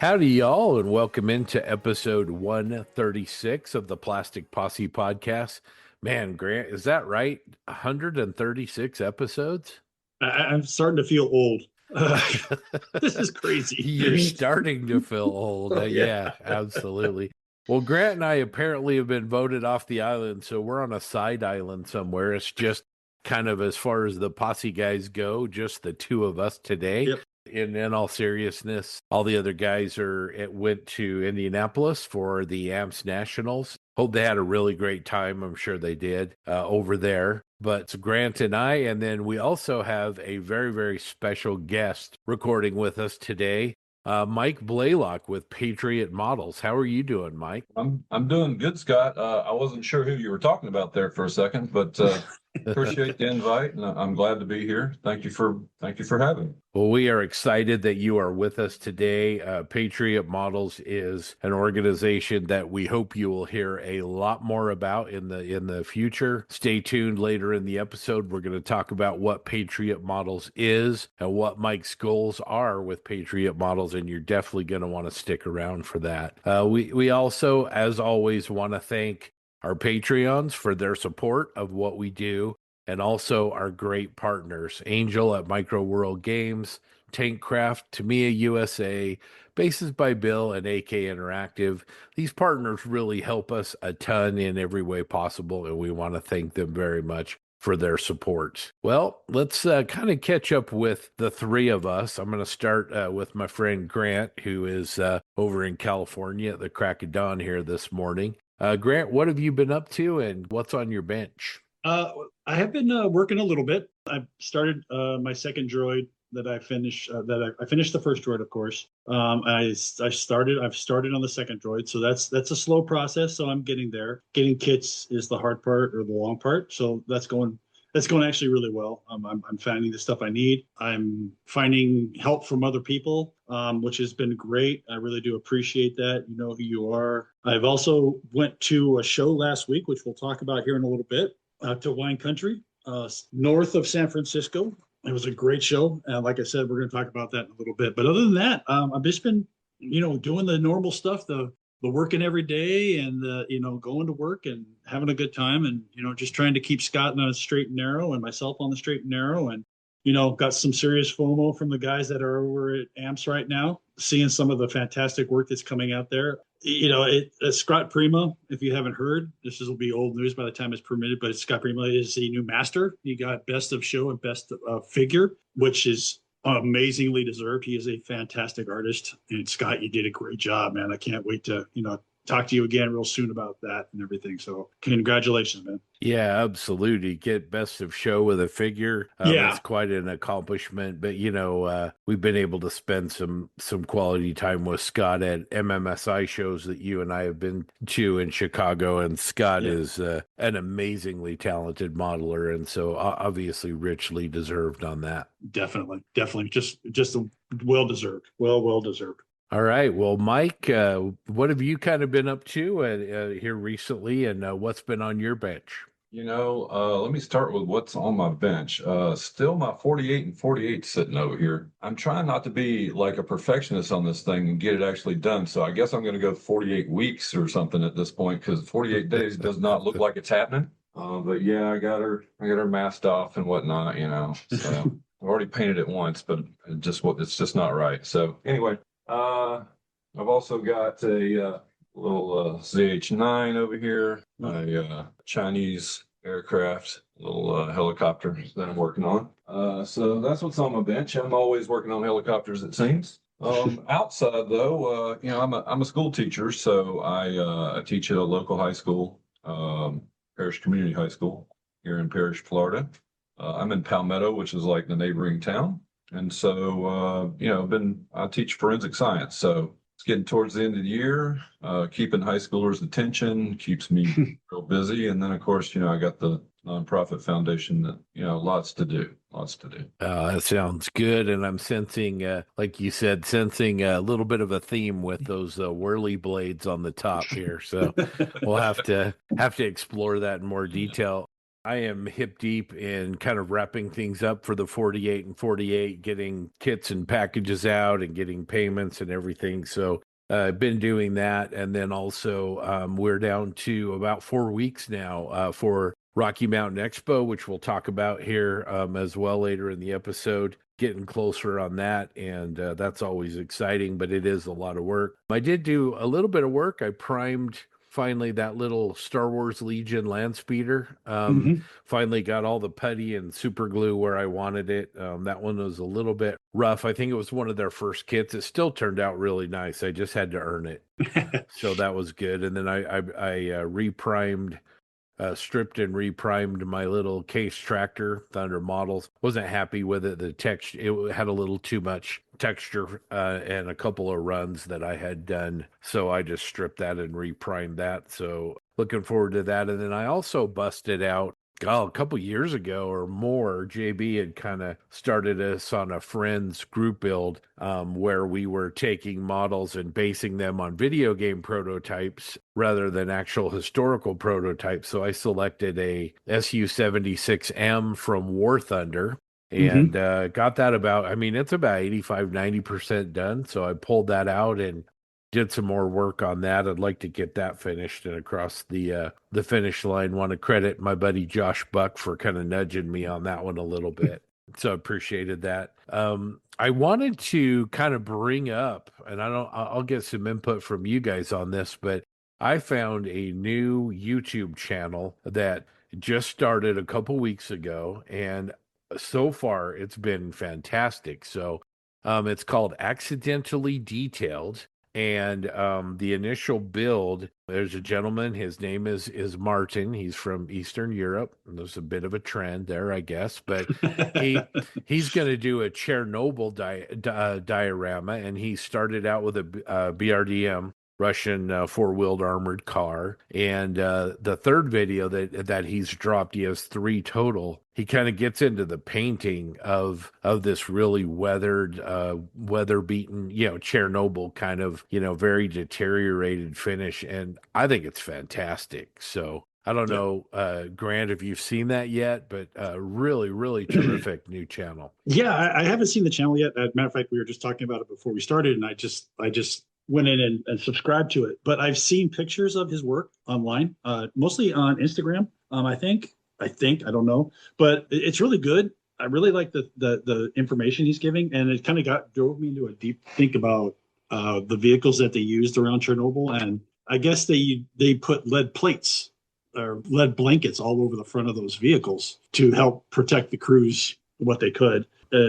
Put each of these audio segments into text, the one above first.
Howdy, y'all, and welcome into episode 136 of the Plastic Posse podcast. Man, Grant, is that right? 136 episodes? I'm starting to feel old. Uh, this is crazy. You're starting to feel old. Yeah. Yeah, absolutely. Well, Grant and I apparently have been voted off the island, so we're on a side island somewhere. It's just kind of as far as the posse guys go, just the two of us today. Yep. In all seriousness, all the other guys went to Indianapolis for the AMPS Nationals. Hope they had a really great time. I'm sure they did over there. But it's Grant and I, and then we also have a very, very special guest recording with us today, Mike Blalock with Patriot Models. How are you doing, Mike? I'm doing good, Scott. I wasn't sure who you were talking about there for a second, but appreciate the invite, and I'm glad to be here. Thank you for having me. Well, we are excited that you are with us today. Patriot Models is an organization that we hope you will hear a lot more about in the future. Stay tuned later in the episode. We're going to talk about what Patriot Models is and what Mike's goals are with Patriot Models, and you're definitely going to want to stick around for that. We also, as always, want to thank our Patreons for their support of what we do, and also our great partners, Angel at Micro World Games, Tankcraft, Tamiya USA, Bases by Bill, and AK Interactive. These partners really help us a ton in every way possible, and we want to thank them very much for their support. Well, let's kind of catch up with the three of us. I'm going to start with my friend Grant, who is over in California at the crack of dawn here this morning. Grant, what have you been up to, and what's on your bench? I have been working a little bit. I've started my second droid that I finished. I finished the first droid, of course. I've started on the second droid, so that's a slow process. So I'm getting there. Getting kits is the hard part or the long part. So that's going actually really well. I'm finding the stuff I need. I'm finding help from other people, which has been great. I really do appreciate that. You know who you are. I've also went to a show last week, which we'll talk about here in a little bit, to Wine Country, north of San Francisco. It was a great show. Like I said, we're going to talk about that in a little bit. But other than that, I've just been, doing the normal stuff, the working every day, and going to work and having a good time, and just trying to keep Scott on the straight and narrow and myself on the straight and narrow, and got some serious FOMO from the guys that are over at AMPS right now, seeing some of the fantastic work that's coming out there. Scott Prima, if you haven't heard, will be old news by the time it's permitted, but Scott Prima is the new master. He got best of show and best of figure, which is amazingly deserved. He is a fantastic artist. And Scott, you did a great job, man. I can't wait to, talk to you again real soon about that and everything. So congratulations, man. Yeah, absolutely. Get best of show with a figure. That's quite an accomplishment. But we've been able to spend some quality time with Scott at MMSI shows that you and I have been to in Chicago. And Scott is an amazingly talented modeler, and so obviously richly deserved on that. Definitely, just well deserved. Well deserved. All right. Well, Mike, what have you kind of been up to here recently, and what's been on your bench? Let me start with what's on my bench. Still my 48 and 48 sitting over here. I'm trying not to be like a perfectionist on this thing and get it actually done. So I guess I'm going to go 48 weeks or something at this point, because 48 days does not look like it's happening. But yeah, I got her masked off and whatnot, So I've already painted it once, but it's just not right. So anyway. I've also got a little ZH-9 over here, a Chinese aircraft, little helicopter that I'm working on. So that's what's on my bench. I'm always working on helicopters, it seems. Outside though, I'm a school teacher, so I teach at a local high school, Parish Community High School here in Parish, Florida. I'm in Palmetto, which is like the neighboring town. And so, I teach forensic science. So it's getting towards the end of the year, keeping high schoolers' attention keeps me real busy. And then, of course, I got the nonprofit foundation that, lots to do. That sounds good. And I'm sensing, like you said, a little bit of a theme with those whirly blades on the top here. So we'll have to explore that in more detail. I am hip deep in kind of wrapping things up for the 48 and 48, getting kits and packages out and getting payments and everything. So I've been doing that. And then also we're down to about 4 weeks now for Rocky Mountain Expo, which we'll talk about here as well later in the episode. Getting closer on that, and that's always exciting, but it is a lot of work. I did do a little bit of work. I primed finally that little Star Wars Legion land speeder. Hmm. Finally got all the putty and super glue where I wanted it. That one was a little bit rough. I think it was one of their first kits. It still turned out really nice. I just had to earn it. So that was good. And then I reprimed, stripped and reprimed my little case tractor, Thunder Models. Wasn't happy with it. The texture, it had a little too much texture and a couple of runs that I had done. So I just stripped that and reprimed that. So looking forward to that. And then I also busted out, a couple years ago or more, JB had kind of started us on a friend's group build where we were taking models and basing them on video game prototypes rather than actual historical prototypes. So I selected a SU-76M from War Thunder and Hmm. got that about, I mean, it's about 85-90% done. So I pulled that out and did some more work on that. I'd like to get that finished and across the finish line. Want to credit my buddy Josh Buck for kind of nudging me on that one a little bit. So I appreciated that. I wanted to kind of bring up, and I'll get some input from you guys on this, but I found a new YouTube channel that just started a couple weeks ago, and so far it's been fantastic. So it's called Accidentally Detailed, and the initial build, there's a gentleman, his name is Martin. He's from Eastern Europe. And there's a bit of a trend there, I guess, but he's going to do a Chernobyl diorama, and he started out with a BRDM. Russian four-wheeled armored car, and the third video that he's dropped, he has 3 total. He kind of gets into the painting of this really weathered, weather beaten, Chernobyl kind of, very deteriorated finish, and I think it's fantastic. So I don't Yeah. know, Grant, if you've seen that yet, but really, really terrific new channel. Yeah, I haven't seen the channel yet. As a matter of fact, we were just talking about it before we started, and I just went in and subscribed to it. But I've seen pictures of his work online, mostly on Instagram. I don't know, but it's really good. I really like the information he's giving, and it kind of drove me into a deep think about the vehicles that they used around Chernobyl, and I guess they put lead plates or lead blankets all over the front of those vehicles to help protect the crews what they could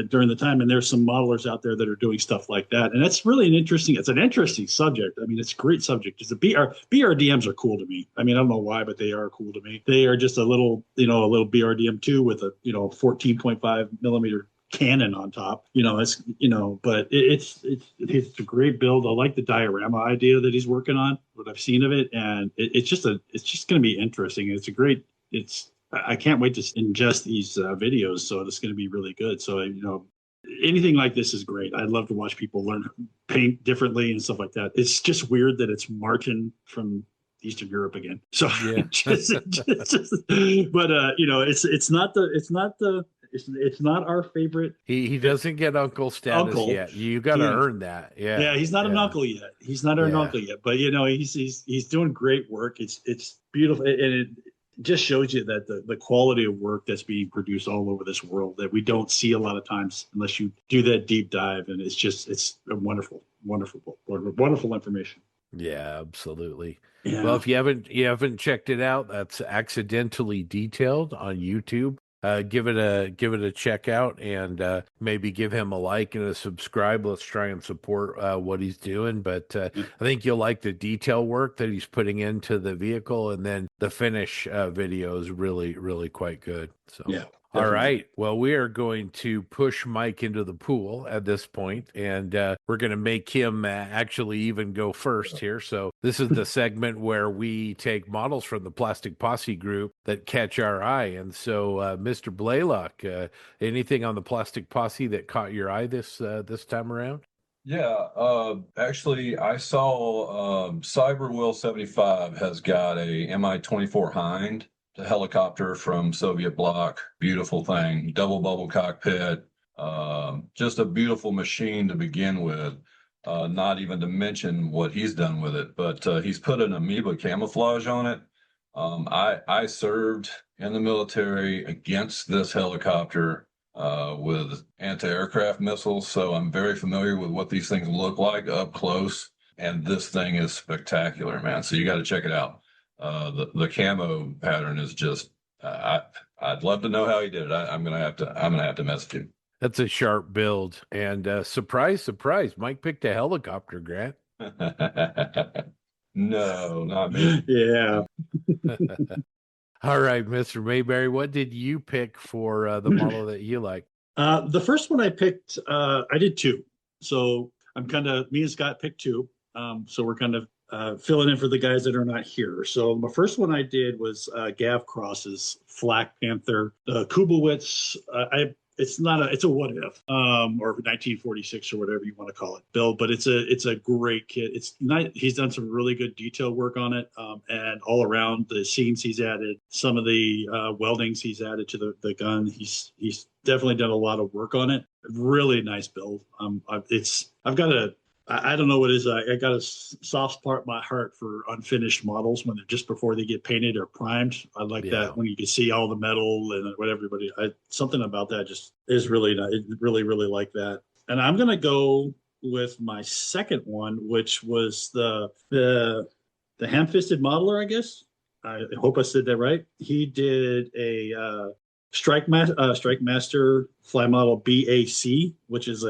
during the time. And there's some modelers out there that are doing stuff like that. And that's really it's an interesting subject. I mean, it's a great subject. BRDMs are cool to me. I mean, I don't know why, but they are cool to me. They are just a little BRDM2 with a, 14.5 millimeter cannon on top. But it's a great build. I like the diorama idea that he's working on, what I've seen of it, and it's just going to be interesting. I can't wait to ingest these videos, so it's going to be really good. So anything like this is great. I'd love to watch people learn paint differently and stuff like that. It's just weird that it's Martin from Eastern Europe again. So Yeah. but it's not our favorite He doesn't get uncle status uncle. yet. You got to earn that. Yeah. Yeah, he's not an Yeah. uncle yet. He's not an Yeah. uncle yet. But he's doing great work. It's beautiful, and it just shows you that the quality of work that's being produced all over this world that we don't see a lot of times unless you do that deep dive. And it's a wonderful, wonderful book, wonderful information. Yeah, absolutely. Well, Yeah. if you haven't checked it out, that's Accidentally Detailed on YouTube. Give it a check out, and maybe give him a like and a subscribe. Let's try and support what he's doing. But I think you'll like the detail work that he's putting into the vehicle, and then the finish video is really, really quite good. So. Yeah. All Definitely. right. Well, we are going to push Mike into the pool at this point, and we're going to make him actually even go first here. So this is the segment where we take models from the Plastic Posse group that catch our eye. And so, Mr. Blalock, anything on the Plastic Posse that caught your eye this time around? Yeah, actually, I saw Cyberwill 75 has got a MI-24 Hind helicopter from Soviet bloc. Beautiful thing, double bubble cockpit. Just a beautiful machine to begin with. Not even to mention what he's done with it, but he's put an amoeba camouflage on it. I served in the military against this helicopter with anti-aircraft missiles, so I'm very familiar with what these things look like up close. And this thing is spectacular, man. So you got to check it out. The camo pattern is just. I'd love to know how he did it. I'm gonna have to message him. That's a sharp build. And surprise, surprise, Mike picked a helicopter, Grant. No, not me. Yeah. All right, Mr. Mayberry, what did you pick for the model that you like? The first one I picked, I did two. So me and Scott picked two. So we're kind of filling in for the guys that are not here. So my first one I did was Gav Cross's Flak Panther, Kubowitz. It's a what if, or 1946 or whatever you want to call it, Bill. But it's a great kit. It's not. He's done some really good detail work on it, and all around the seams he's added, some of the weldings he's added to the gun. He's definitely done a lot of work on it. Really nice build. I don't know what it is. I got a soft spot in my heart for unfinished models when they're just before they get painted or primed. I like that when you can see all the metal and what everybody. Something about that just is really nice. Really, really like that. And I'm gonna go with my second one, which was the ham-fisted modeler. I guess. I hope I said that right. He did a Strike Master Fly Model BAC, which is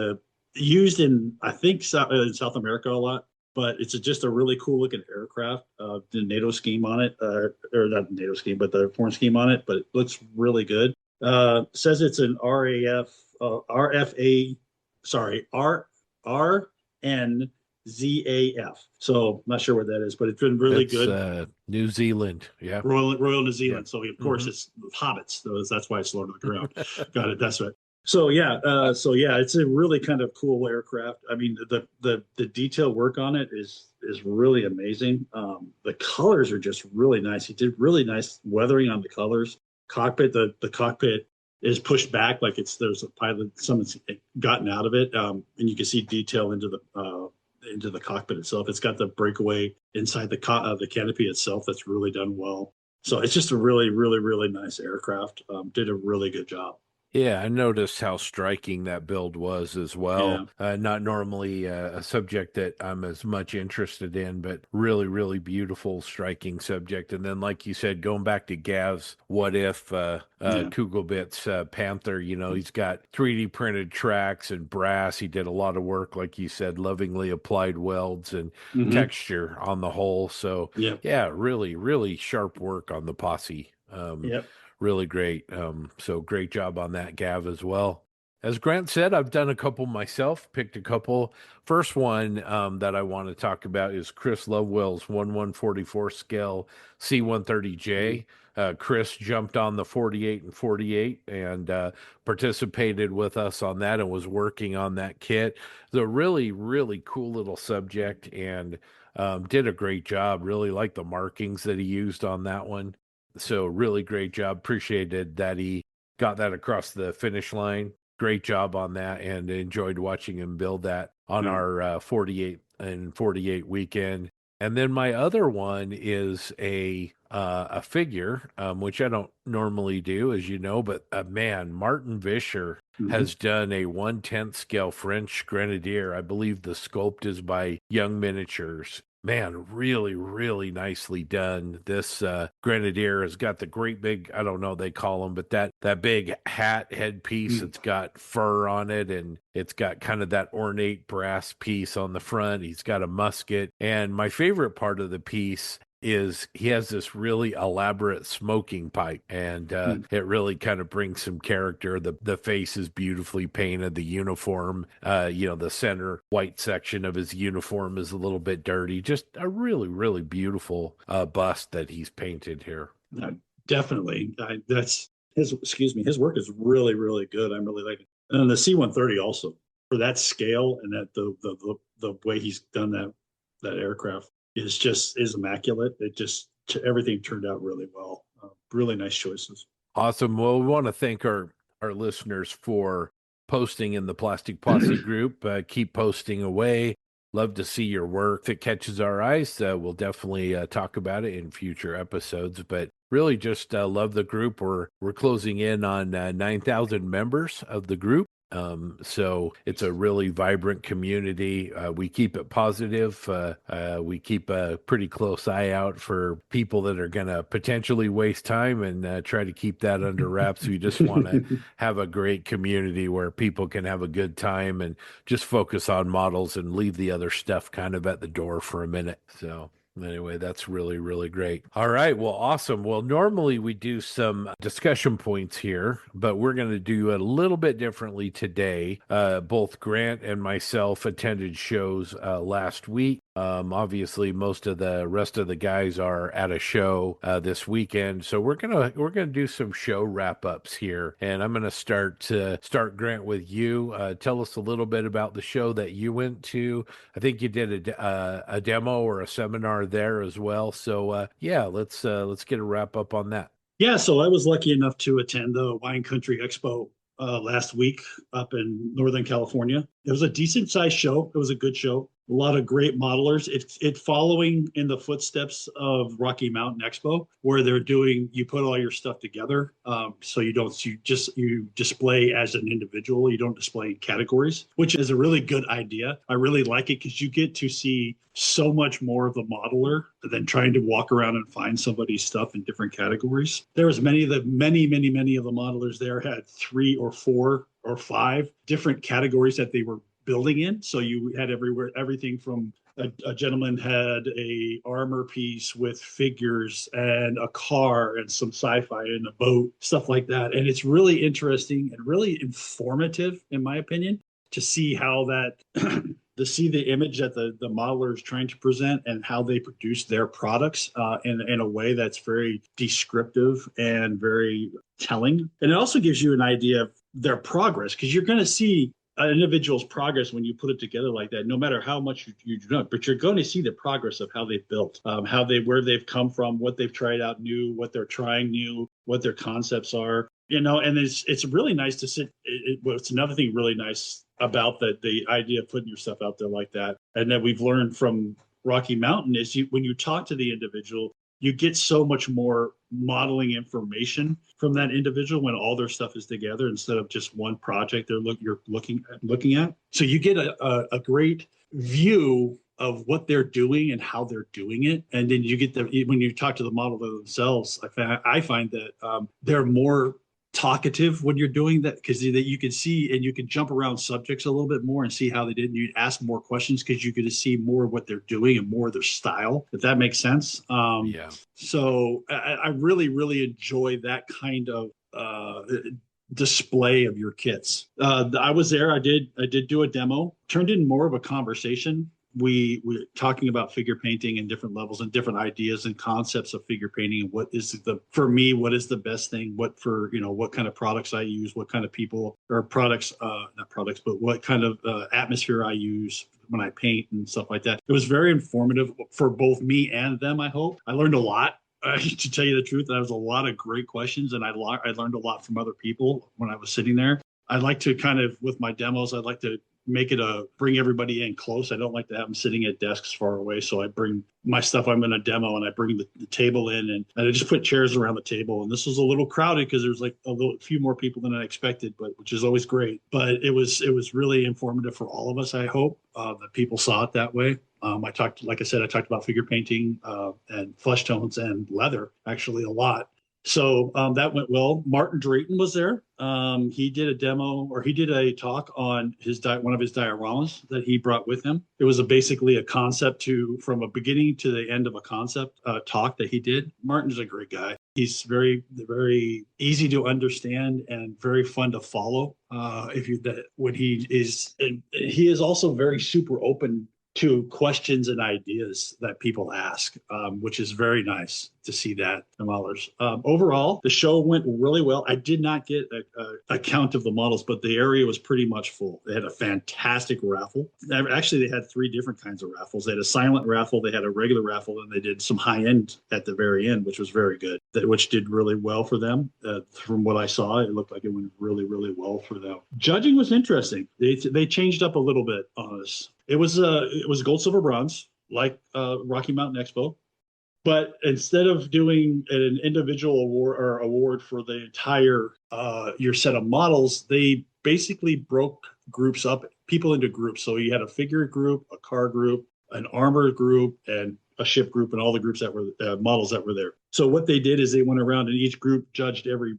used in, I think, in South America a lot, but it's just a really cool looking aircraft. The NATO scheme on it, or not the NATO scheme, but the foreign scheme on it, but it looks really good. Says it's an RNZAF. So not sure what that is, but it's been really good. New Zealand, yeah. Royal New Zealand. Yeah. So of course it's hobbits. So that's why it's Lord of the Ground. Got it. That's right. So it's a really kind of cool aircraft. I mean, the detail work on it is really amazing. The colors are just really nice. He did really nice weathering on the colors. Cockpit, the cockpit is pushed back like there's a pilot, someone's gotten out of it, and you can see detail into the cockpit itself. It's got the breakaway inside the canopy itself that's really done well. So it's just a really, really, really nice aircraft. Did a really good job. Yeah, I noticed how striking that build was as well. Yeah. Not normally a subject that I'm as much interested in, but really, really beautiful, striking subject. And then, like you said, going back to Gav's What If Kugelbitz Panther, he's got 3D printed tracks and brass. He did a lot of work, like you said, lovingly applied welds and texture on the whole. So, yeah, really, really sharp work on the posse. Really great. So great job on that, Gav, as well. As Grant said, I've done a couple myself, picked a couple. First one that I want to talk about is Chris Lovewell's 1144 scale C-130J. Chris jumped on the 48 and 48 and participated with us on that and was working on that kit. It's a really, really cool little subject and did a great job. Really like the markings that he used on that one. So really great job. Appreciated that he got that across the finish line. Great job on that and enjoyed watching him build that on our 48 and 48 weekend. And then my other one is a figure, which I don't normally do, as you know, but man, Martin Vischer has done a 1/10 scale French Grenadier. I believe the sculpt is by Young Miniatures. Man, really, really nicely done. This Grenadier has got the great big, I don't know they call them, but that big hat headpiece. It's got fur on it, and it's got kind of that ornate brass piece on the front. He's got a musket. And my favorite part of the piece is he has this really elaborate smoking pipe, and it really kind of brings some character. The face is beautifully painted. The uniform, the center white section of his uniform is a little bit dirty. Just a really, really beautiful bust that he's painted here. Definitely. That's his work is really, really good. I'm really liking it. And the C-130 also, for that scale and that the way he's done that aircraft is immaculate. Everything turned out really well. really nice choices. Awesome. Well, we want to thank our listeners for posting in the Plastic Posse group. Keep posting away. Love to see your work. If it catches our eyes, we'll definitely talk about it in future episodes. But really, just love the group. We're closing in on 9,000 members of the group. So it's a really vibrant community. We keep it positive. We keep a pretty close eye out for people that are going to potentially waste time and try to keep that under wraps. We just want to have a great community where people can have a good time and just focus on models and leave the other stuff kind of at the door for a minute. So anyway, that's really, really great. All right. Well, awesome. Well, normally we do some discussion points here, but we're going to do a little bit differently today. Both Grant and myself attended shows last week. Obviously, most of the rest of the guys are at a show this weekend, so we're gonna do some show wrap ups here, and I'm gonna start Grant with you. Tell us a little bit about the show that you went to. I think you did a demo or a seminar there as well. So yeah, let's get a wrap up on that. Yeah, so I was lucky enough to attend the Wine Country Expo last week up in Northern California. It was a decent sized show. It was a good show. A lot of great modelers. It following in the footsteps of Rocky Mountain Expo, where you put all your stuff together. So you display as an individual. You don't display in categories, which is a really good idea. I really like it because you get to see so much more of the modeler than trying to walk around and find somebody's stuff in different categories. There was many of the modelers there had 3 or 4 or 5 different categories that they were building in. So you had everything from a gentleman had a armor piece with figures and a car and some sci-fi and a boat, stuff like that. And it's really interesting and really informative, in my opinion, to see how that to see the image that the modeler is trying to present and how they produce their products in a way that's very descriptive and very telling. And it also gives you an idea of their progress, because you're going to see an individual's progress when you put it together like that, no matter how much you do not, but you're going to see the progress of how they've built, where they've come from, what they've tried out new, what they're trying new, what their concepts are, and it's really nice to sit. It's another thing really nice about the idea of putting your stuff out there like that. And that we've learned from Rocky Mountain is when you talk to the individual, you get so much more modeling information from that individual when all their stuff is together instead of just one project you're looking at. So you get a great view of what they're doing and how they're doing it, and then you get when you talk to the modeler themselves. I find that they're more talkative when you're doing that, because you can see and you can jump around subjects a little bit more and see how they did, and you ask more questions because you get to see more of what they're doing and more of their style, if that makes sense. Yeah. So I really, really enjoy that kind of display of your kits. I was there. I did do a demo, turned in more of a conversation. We were talking about figure painting and different levels and different ideas and concepts of figure painting, and what is what is the best thing, what kind of products I use, what kind of people or products, not products, but what kind of atmosphere I use when I paint and stuff like that. It was very informative for both me and them. I hope I learned a lot. To tell you the truth, there was a lot of great questions, and I learned a lot from other people when I was sitting there. I like to kind of, with my demos, I'd like to make it bring everybody in close. I don't like to have them sitting at desks far away. So I bring my stuff I'm going to demo, and I bring the table in, and I just put chairs around the table. And this was a little crowded because there's like a few more people than I expected, which is always great. But it was really informative for all of us. I hope that people saw it that way. Like I said, I talked about figure painting and flesh tones and leather actually a lot. So that went well. Martin Drayton was there. He did a demo, or he did a talk on one of his dioramas that he brought with him. It was basically a concept from a beginning to the end of a concept talk that he did. Martin's a great guy. He's very, very easy to understand and very fun to follow. He is also very super open to questions and ideas that people ask, which is very nice to see that from others. Overall, the show went really well. I did not get a count of the models, but the area was pretty much full. They had a fantastic raffle. Actually, they had three different kinds of raffles. They had a silent raffle, they had a regular raffle, and they did some high end at the very end, which was very good, which did really well for them. From what I saw, it looked like it went really, really well for them. Judging was interesting. They changed up a little bit on us. It was gold, silver, bronze, like Rocky Mountain Expo. But instead of doing an individual award for the entire your set of models, they basically broke groups up, people into groups. So you had a figure group, a car group, an armor group, and a ship group, and all the groups that were models that were there. So what they did is they went around and each group judged every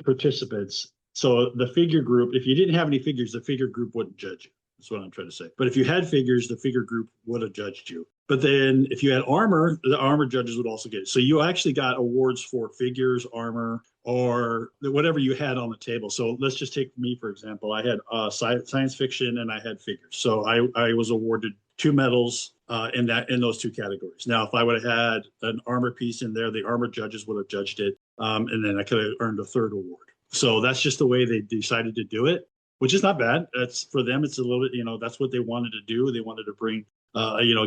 participants. So the figure group, if you didn't have any figures, the figure group wouldn't judge you. That's what I'm trying to say. But if you had figures, the figure group would have judged you. But then if you had armor, the armor judges would also get it. So you actually got awards for figures, armor, or whatever you had on the table. So let's just take me, for example. I had science fiction and I had figures. So I was awarded 2 medals in those 2 categories. Now, if I would have had an armor piece in there, the armor judges would have judged it. And then I could have earned a 3rd award. So that's just the way they decided to do it, which is not bad. That's for them. It's a little bit, that's what they wanted to do. They wanted to bring,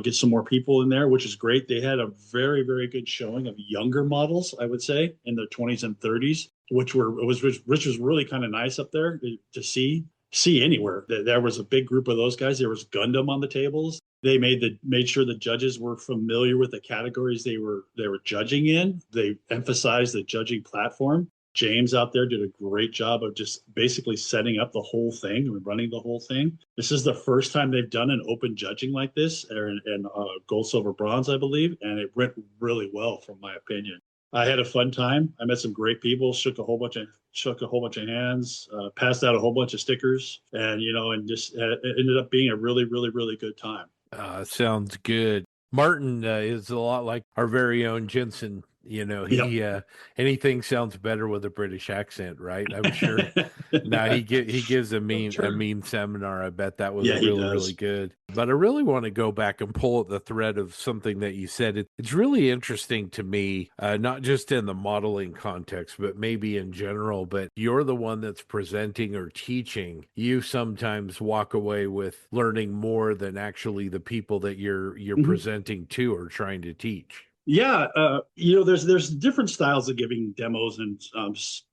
get some more people in there, which is great. They had a very, very good showing of younger models, I would say, in their 20s and 30s, which was really kind of nice up there to see anywhere. There was a big group of those guys. There was Gundam on the tables. They made sure the judges were familiar with the categories they were judging in. They emphasized the judging platform. James out there did a great job of just basically setting up the whole thing and running the whole thing. This is the first time they've done an open judging like this, and gold, silver, bronze, I believe, and it went really well, from my opinion. I had a fun time. I met some great people, shook a whole bunch of hands, passed out a whole bunch of stickers, and just it ended up being a really, really, really good time. Sounds good. Martin is a lot like our very own Jensen. Anything sounds better with a British accent, right? I'm sure. Now he gives a mean seminar. I bet that was really good. But I really want to go back and pull at the thread of something that you said. It's really interesting to me, not just in the modeling context, but maybe in general. But you're the one that's presenting or teaching. You sometimes walk away with learning more than actually the people that you're presenting to or trying to teach. Yeah, there's different styles of giving demos and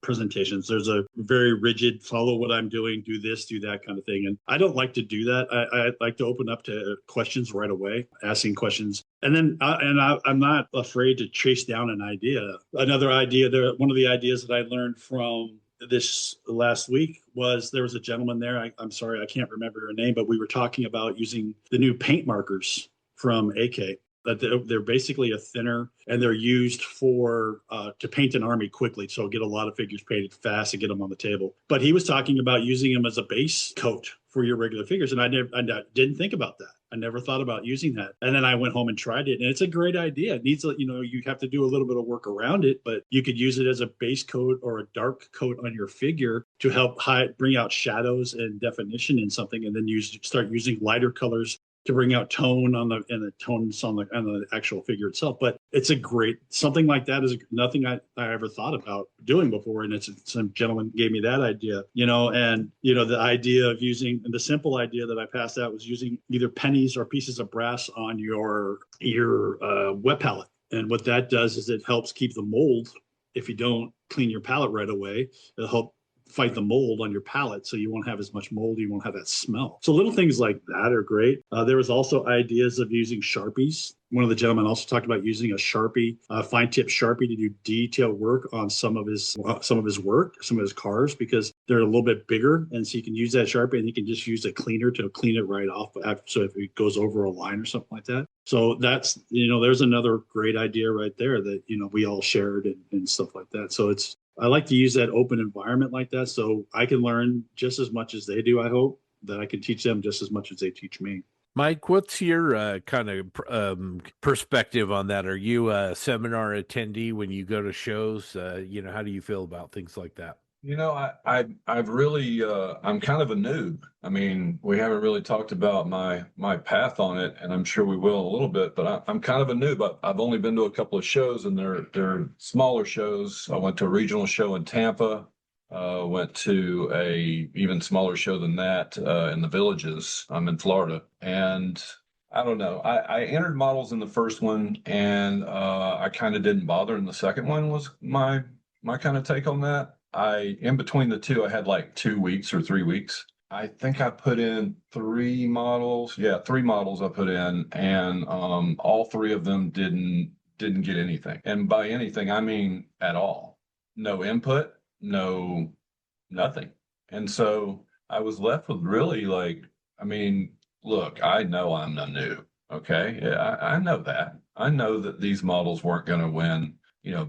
presentations. There's a very rigid, follow what I'm doing, do this, do that kind of thing. And I don't like to do that. I like to open up to questions right away, asking questions. And then I'm not afraid to chase down an idea. Another idea, one of the ideas that I learned from this last week was there was a gentleman there. I'm sorry, I can't remember her name, but we were talking about using the new paint markers from AK. That they're basically a thinner, and they're used for to paint an army quickly, so get a lot of figures painted fast and get them on the table. But he was talking about using them as a base coat for your regular figures, and I didn't think about that. I never thought about using that. And then I went home and tried it, and it's a great idea. It needs, you have to do a little bit of work around it, but you could use it as a base coat or a dark coat on your figure to help bring out shadows and definition in something, and then start using lighter colors to bring out tone on the tones on the actual figure itself. But it's a great, something like that is nothing I ever thought about doing before. And some gentleman gave me that idea, and the idea of using, the simple idea that I passed out was using either pennies or pieces of brass on your wet palette. And what that does is it helps keep the mold. If you don't clean your palette right away, it'll help fight the mold on your palette, so you won't have as much mold, you won't have that smell. So little things like that are great. There was also ideas of using Sharpies. One of the gentlemen also talked about using a Sharpie, fine tip Sharpie, to do detail work on some of his work, some of his cars, because they're a little bit bigger, and so you can use that Sharpie and you can just use a cleaner to clean it right off. So if it goes over a line or something like that. So that's, there's another great idea right there that, we all shared and stuff like that. So I like to use that open environment like that, so I can learn just as much as they do. I hope that I can teach them just as much as they teach me. Mike, what's your kind of perspective on that? Are you a seminar attendee when you go to shows? How do you feel about things like that? I've really I'm kind of a noob. I mean, we haven't really talked about my path on it, and I'm sure we will in a little bit. But I'm kind of a noob. I've only been to a couple of shows, and they're smaller shows. I went to a regional show in Tampa. Went to a even smaller show than that in the Villages. I'm in Florida, and I don't know. I entered models in the first one, and I kind of didn't bother in the second one. Was my kind of take on that. I in between the two, I had like 2 weeks or 3 weeks. I think I put in three models. Yeah, three models I put in, and all three of them didn't get anything. And by anything, I mean at all. No input, no nothing. And so I was left with really like, I mean, look, I know I'm no new. Okay. Yeah, I know that. I know that these models weren't going to win,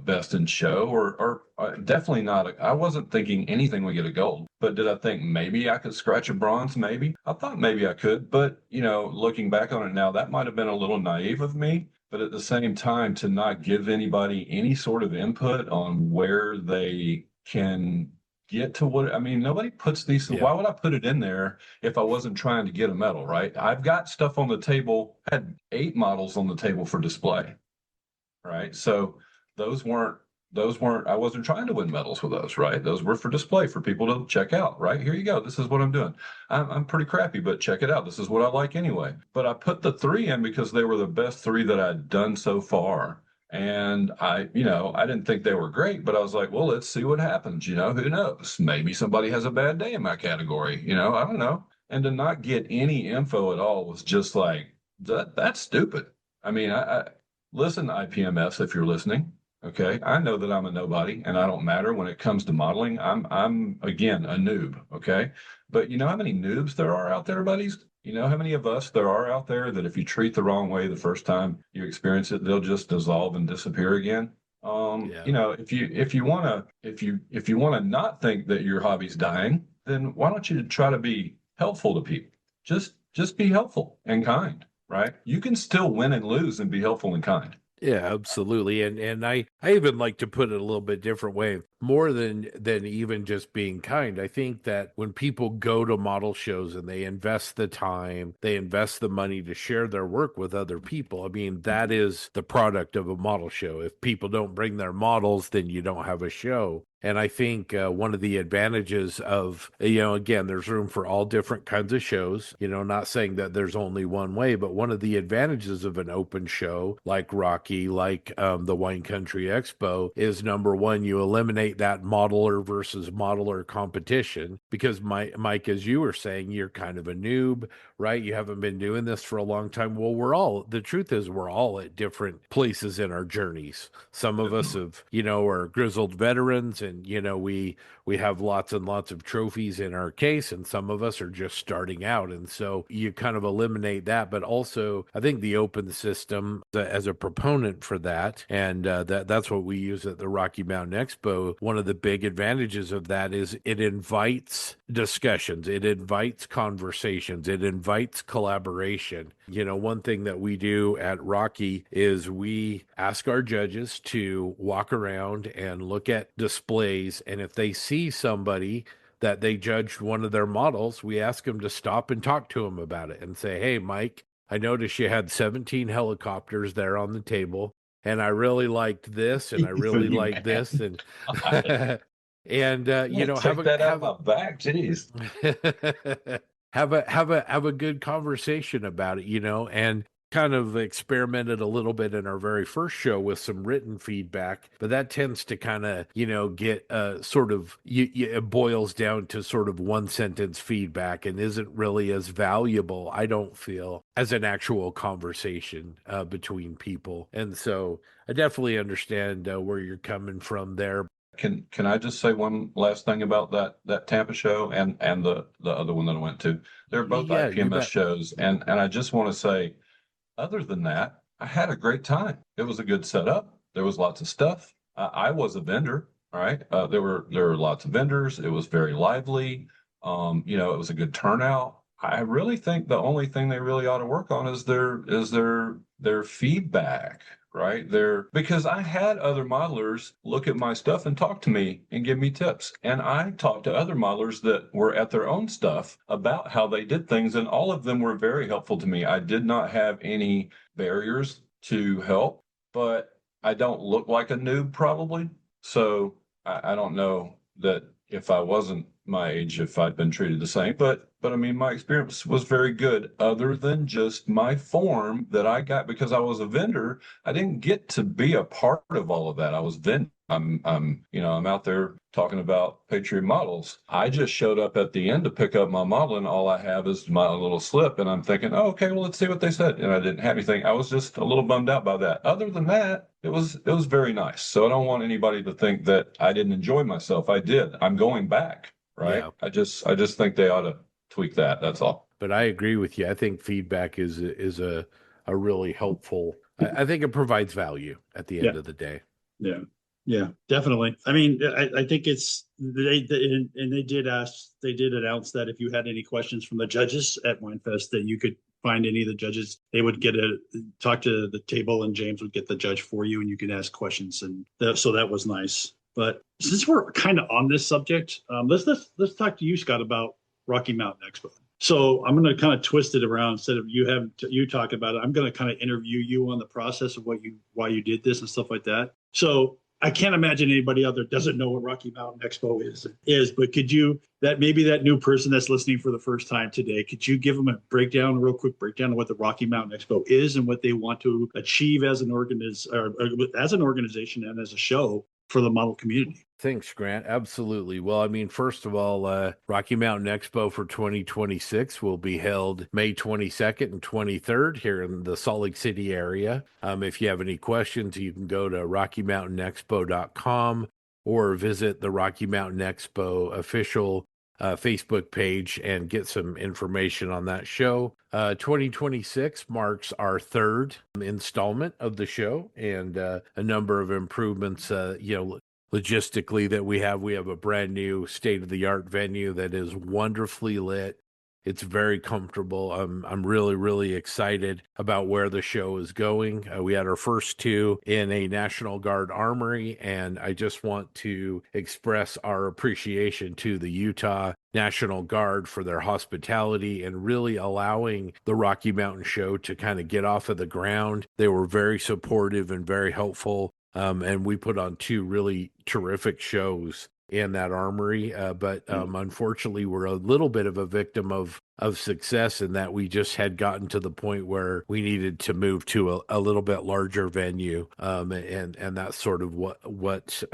best in show or definitely not. I wasn't thinking anything would get a gold, but did I think maybe I could scratch a bronze? Maybe I thought maybe I could, but looking back on it now, that might have been a little naive of me. But at the same time, to not give anybody any sort of input on where they can get to what I mean, nobody puts these. Yeah. Why would I put it in there if I wasn't trying to get a medal, right? I've got stuff on the table, I had 8 models on the table for display, right? So those weren't I wasn't trying to win medals with those, right? Those were for display for people to check out, right? Here you go. This is what I'm doing. I'm pretty crappy, but check it out. This is what I like anyway. But I put the 3 in because they were the best 3 that I'd done so far. And I didn't think they were great, but I was like, well, let's see what happens. Who knows? Maybe somebody has a bad day in my category. I don't know. And to not get any info at all was just like, that's stupid. I mean, I listen to IPMS if you're listening. Okay. I know that I'm a nobody and I don't matter when it comes to modeling. I'm again a noob. Okay. But you know how many noobs there are out there, buddies? You know how many of us there are out there that if you treat the wrong way the first time you experience it, they'll just dissolve and disappear again. Yeah. If you want to not think that your hobby's dying, then why don't you try to be helpful to people? Just be helpful and kind, right? You can still win and lose and be helpful and kind. Yeah, absolutely. And I even like to put it a little bit different way. More than even just being kind. I think that when people go to model shows and they invest the time, they invest the money to share their work with other people. I mean, that is the product of a model show. If people don't bring their models, then you don't have a show. And I think one of the advantages of, again, there's room for all different kinds of shows, not saying that there's only one way, but one of the advantages of an open show like Rocky, like the Wine Country Expo is number one, you eliminate that modeler versus modeler competition because Mike, as you were saying, you're kind of a noob, right? You haven't been doing this for a long time. Well, the truth is we're all at different places in our journeys. Some of us have, are grizzled veterans and, we have lots and lots of trophies in our case and some of us are just starting out. And so you kind of eliminate that, but also I think the open system as a proponent for that, and that's what we use at the Rocky Mountain Expo. One of the big advantages of that is it invites discussions, it invites conversations, it invites collaboration. One thing that we do at Rocky is we ask our judges to walk around and look at displays, and if they see somebody that they judged one of their models, we ask them to stop and talk to them about it and say, hey, Mike, I noticed you had 17 helicopters there on the table, and I really liked this, and I really liked this, and and Take that out of my back, jeez. have a good conversation about it, and kind of experimented a little bit in our very first show with some written feedback, but that tends to kind of, get sort of, it boils down to sort of one sentence feedback and isn't really as valuable, I don't feel, as an actual conversation between people. And so I definitely understand where you're coming from there. Can I just say one last thing about that Tampa show and the other one that I went to? They're both Yeah, you IPMS bet. shows, and I just want to say, other than that, I had a great time. It was a good setup. There was lots of stuff. I was a vendor. All right, there were lots of vendors. It was very lively. It was a good turnout. I really think the only thing they really ought to work on is their feedback, right? They're because I had other modelers look at my stuff and talk to me and give me tips. And I talked to other modelers that were at their own stuff about how they did things, and all of them were very helpful to me. I did not have any barriers to help, but I don't look like a noob probably. So I don't know that if I wasn't my age, if I'd been treated the same. But I mean, my experience was very good, other than just my form that I got because I was a vendor. I didn't get to be a part of all of that. I was vending. I'm out there talking about Patriot Models. I just showed up at the end to pick up my model, and all I have is my little slip. And I'm thinking, oh, okay, well, let's see what they said. And I didn't have anything. I was just a little bummed out by that. Other than that, it was very nice. So I don't want anybody to think that I didn't enjoy myself. I did. I'm going back, right? Yeah. I just think they ought to tweak that. That's all. But I agree with you. I think feedback is a really helpful. I think it provides value at the end Yeah. of the day. Yeah. Yeah, definitely. I mean, I think and they did announce that if you had any questions from the judges at WineFest, that you could find any of the judges. They would talk to the table, and James would get the judge for you, and you can ask questions. And so that was nice. But since we're kind of on this subject, let's talk to you, Scott, about Rocky Mountain Expo. So I'm going to kind of twist it around. Instead of you talk about it, I'm going to kind of interview you on the process of why you did this and stuff like that. So I can't imagine anybody out there doesn't know what Rocky Mountain Expo is, but could you, maybe that new person that's listening for the first time today, could you give them a real quick breakdown of what the Rocky Mountain Expo is and what they want to achieve as an organization and as a show for the model community? Thanks, Grant. Absolutely. Well, I mean, first of all, Rocky Mountain Expo for 2026 will be held May 22nd and 23rd here in the Salt Lake City area. If you have any questions, you can go to RockyMountainExpo.com or visit the Rocky Mountain Expo official Facebook page and get some information on that show. 2026 marks our third installment of the show, and a number of improvements, logistically that we have a brand new state-of-the-art venue that is wonderfully lit. It's very comfortable. I'm really, really excited about where the show is going. We had our first two in a National Guard armory, and I just want to express our appreciation to the Utah National Guard for their hospitality and really allowing the Rocky Mountain Show to kind of get off of the ground. They were very supportive and very helpful. And we put on two really terrific shows in that armory. But unfortunately, we're a little bit of a victim of success in that we just had gotten to the point where we needed to move to a little bit larger venue. And that's sort of what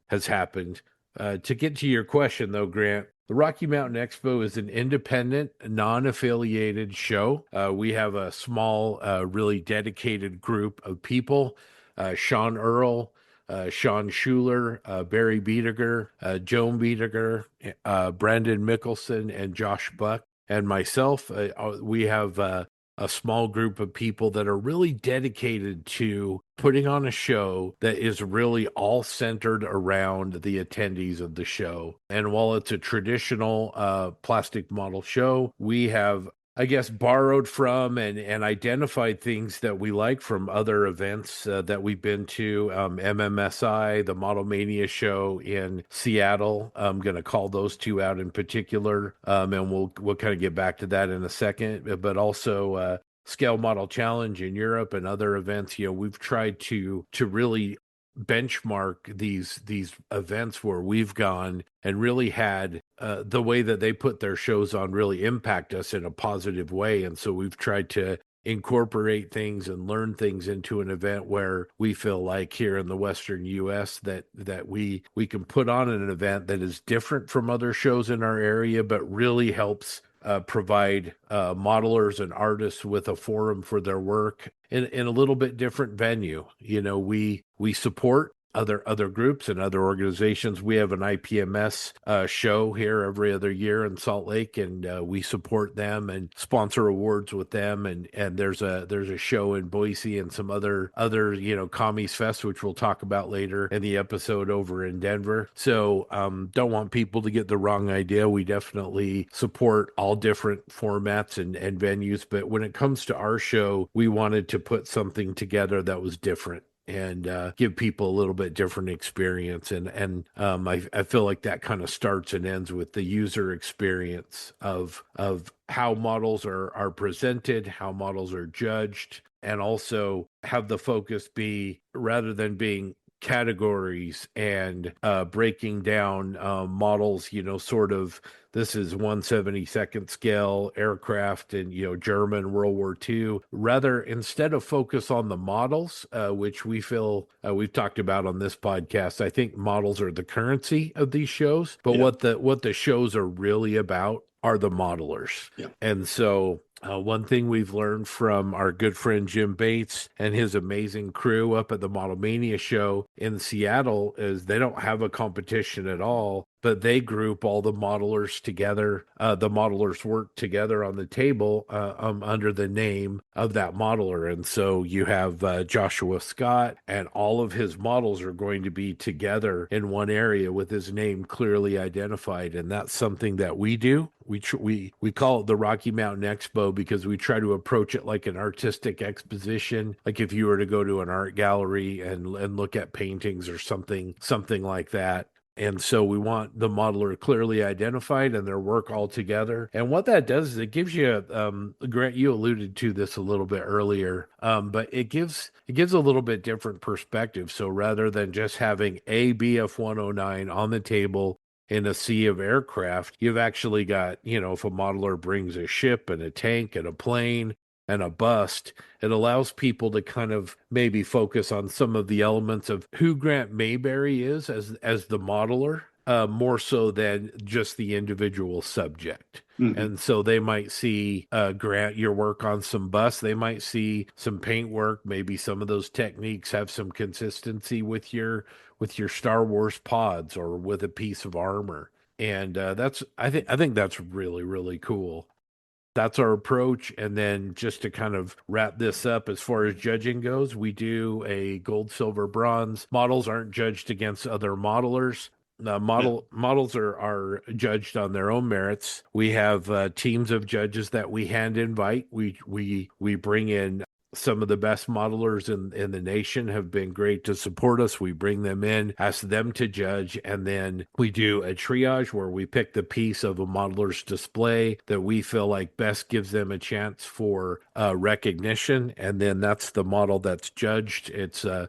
has happened. To get to your question, though, Grant, the Rocky Mountain Expo is an independent, non-affiliated show. We have a small, really dedicated group of people. Sean Earl, Sean Schuler, Barry Biediger, Joan Biediger, Brandon Mickelson, and Josh Buck, and myself. We have a small group of people that are really dedicated to putting on a show that is really all centered around the attendees of the show. And while it's a traditional plastic model show, we have, I guess, borrowed from and identified things that we like from other events that we've been to. MMSI, the Model Mania show in Seattle. I'm going to call those two out in particular, and we'll kind of get back to that in a second. But also Scale Model Challenge in Europe and other events. We've tried to really benchmark these events where we've gone and really had the way that they put their shows on really impact us in a positive way. And so we've tried to incorporate things and learn things into an event where we feel like here in the Western US that we can put on an event that is different from other shows in our area, but really helps provide modelers and artists with a forum for their work in a little bit different venue. We support other groups and other organizations. We have an IPMS show here every other year in Salt Lake, and we support them and sponsor awards with them. And there's a show in Boise and some other CommiesFest, which we'll talk about later in the episode, over in Denver. So don't want people to get the wrong idea. We definitely support all different formats and venues, but when it comes to our show, we wanted to put something together that was different and give people a little bit different experience. I feel like that kind of starts and ends with the user experience of how models are presented, how models are judged, and also have the focus be, rather than being categories and breaking down models, sort of, this is 1/72nd scale aircraft and, German World War II. Rather, instead of focus on the models, which we feel we've talked about on this podcast, I think models are the currency of these shows. But what the shows are really about are the modelers. Yeah. And so one thing we've learned from our good friend Jim Bates and his amazing crew up at the Model Mania show in Seattle is they don't have a competition at all, but they group all the modelers together. The modelers work together on the table under the name of that modeler. And so you have Joshua Scott, and all of his models are going to be together in one area with his name clearly identified. And that's something that we do. We call it the Rocky Mountain Expo because we try to approach it like an artistic exposition. Like if you were to go to an art gallery and look at paintings or something like that. And so we want the modeler clearly identified and their work all together. And what that does is it gives you, Grant, you alluded to this a little bit earlier, but it gives a little bit different perspective. So rather than just having a BF-109 on the table in a sea of aircraft, you've actually got, if a modeler brings a ship and a tank and a plane and a bust, it allows people to kind of maybe focus on some of the elements of who Grant Mayberry is as the modeler, more so than just the individual subject. Mm-hmm. And so they might see, Grant, your work on some busts. They might see some paint work. Maybe some of those techniques have some consistency with your Star Wars pods or with a piece of armor. And I think that's really, really cool. That's our approach. And then just to kind of wrap this up, as far as judging goes, we do a gold, silver, bronze. Models aren't judged against other modelers. Models are judged on their own merits. We have teams of judges that we hand invite. We bring in some of the best modelers in the nation, have been great to support us. We bring them in, ask them to judge, and then we do a triage where we pick the piece of a modeler's display that we feel like best gives them a chance for recognition, and then that's the model that's judged. It's a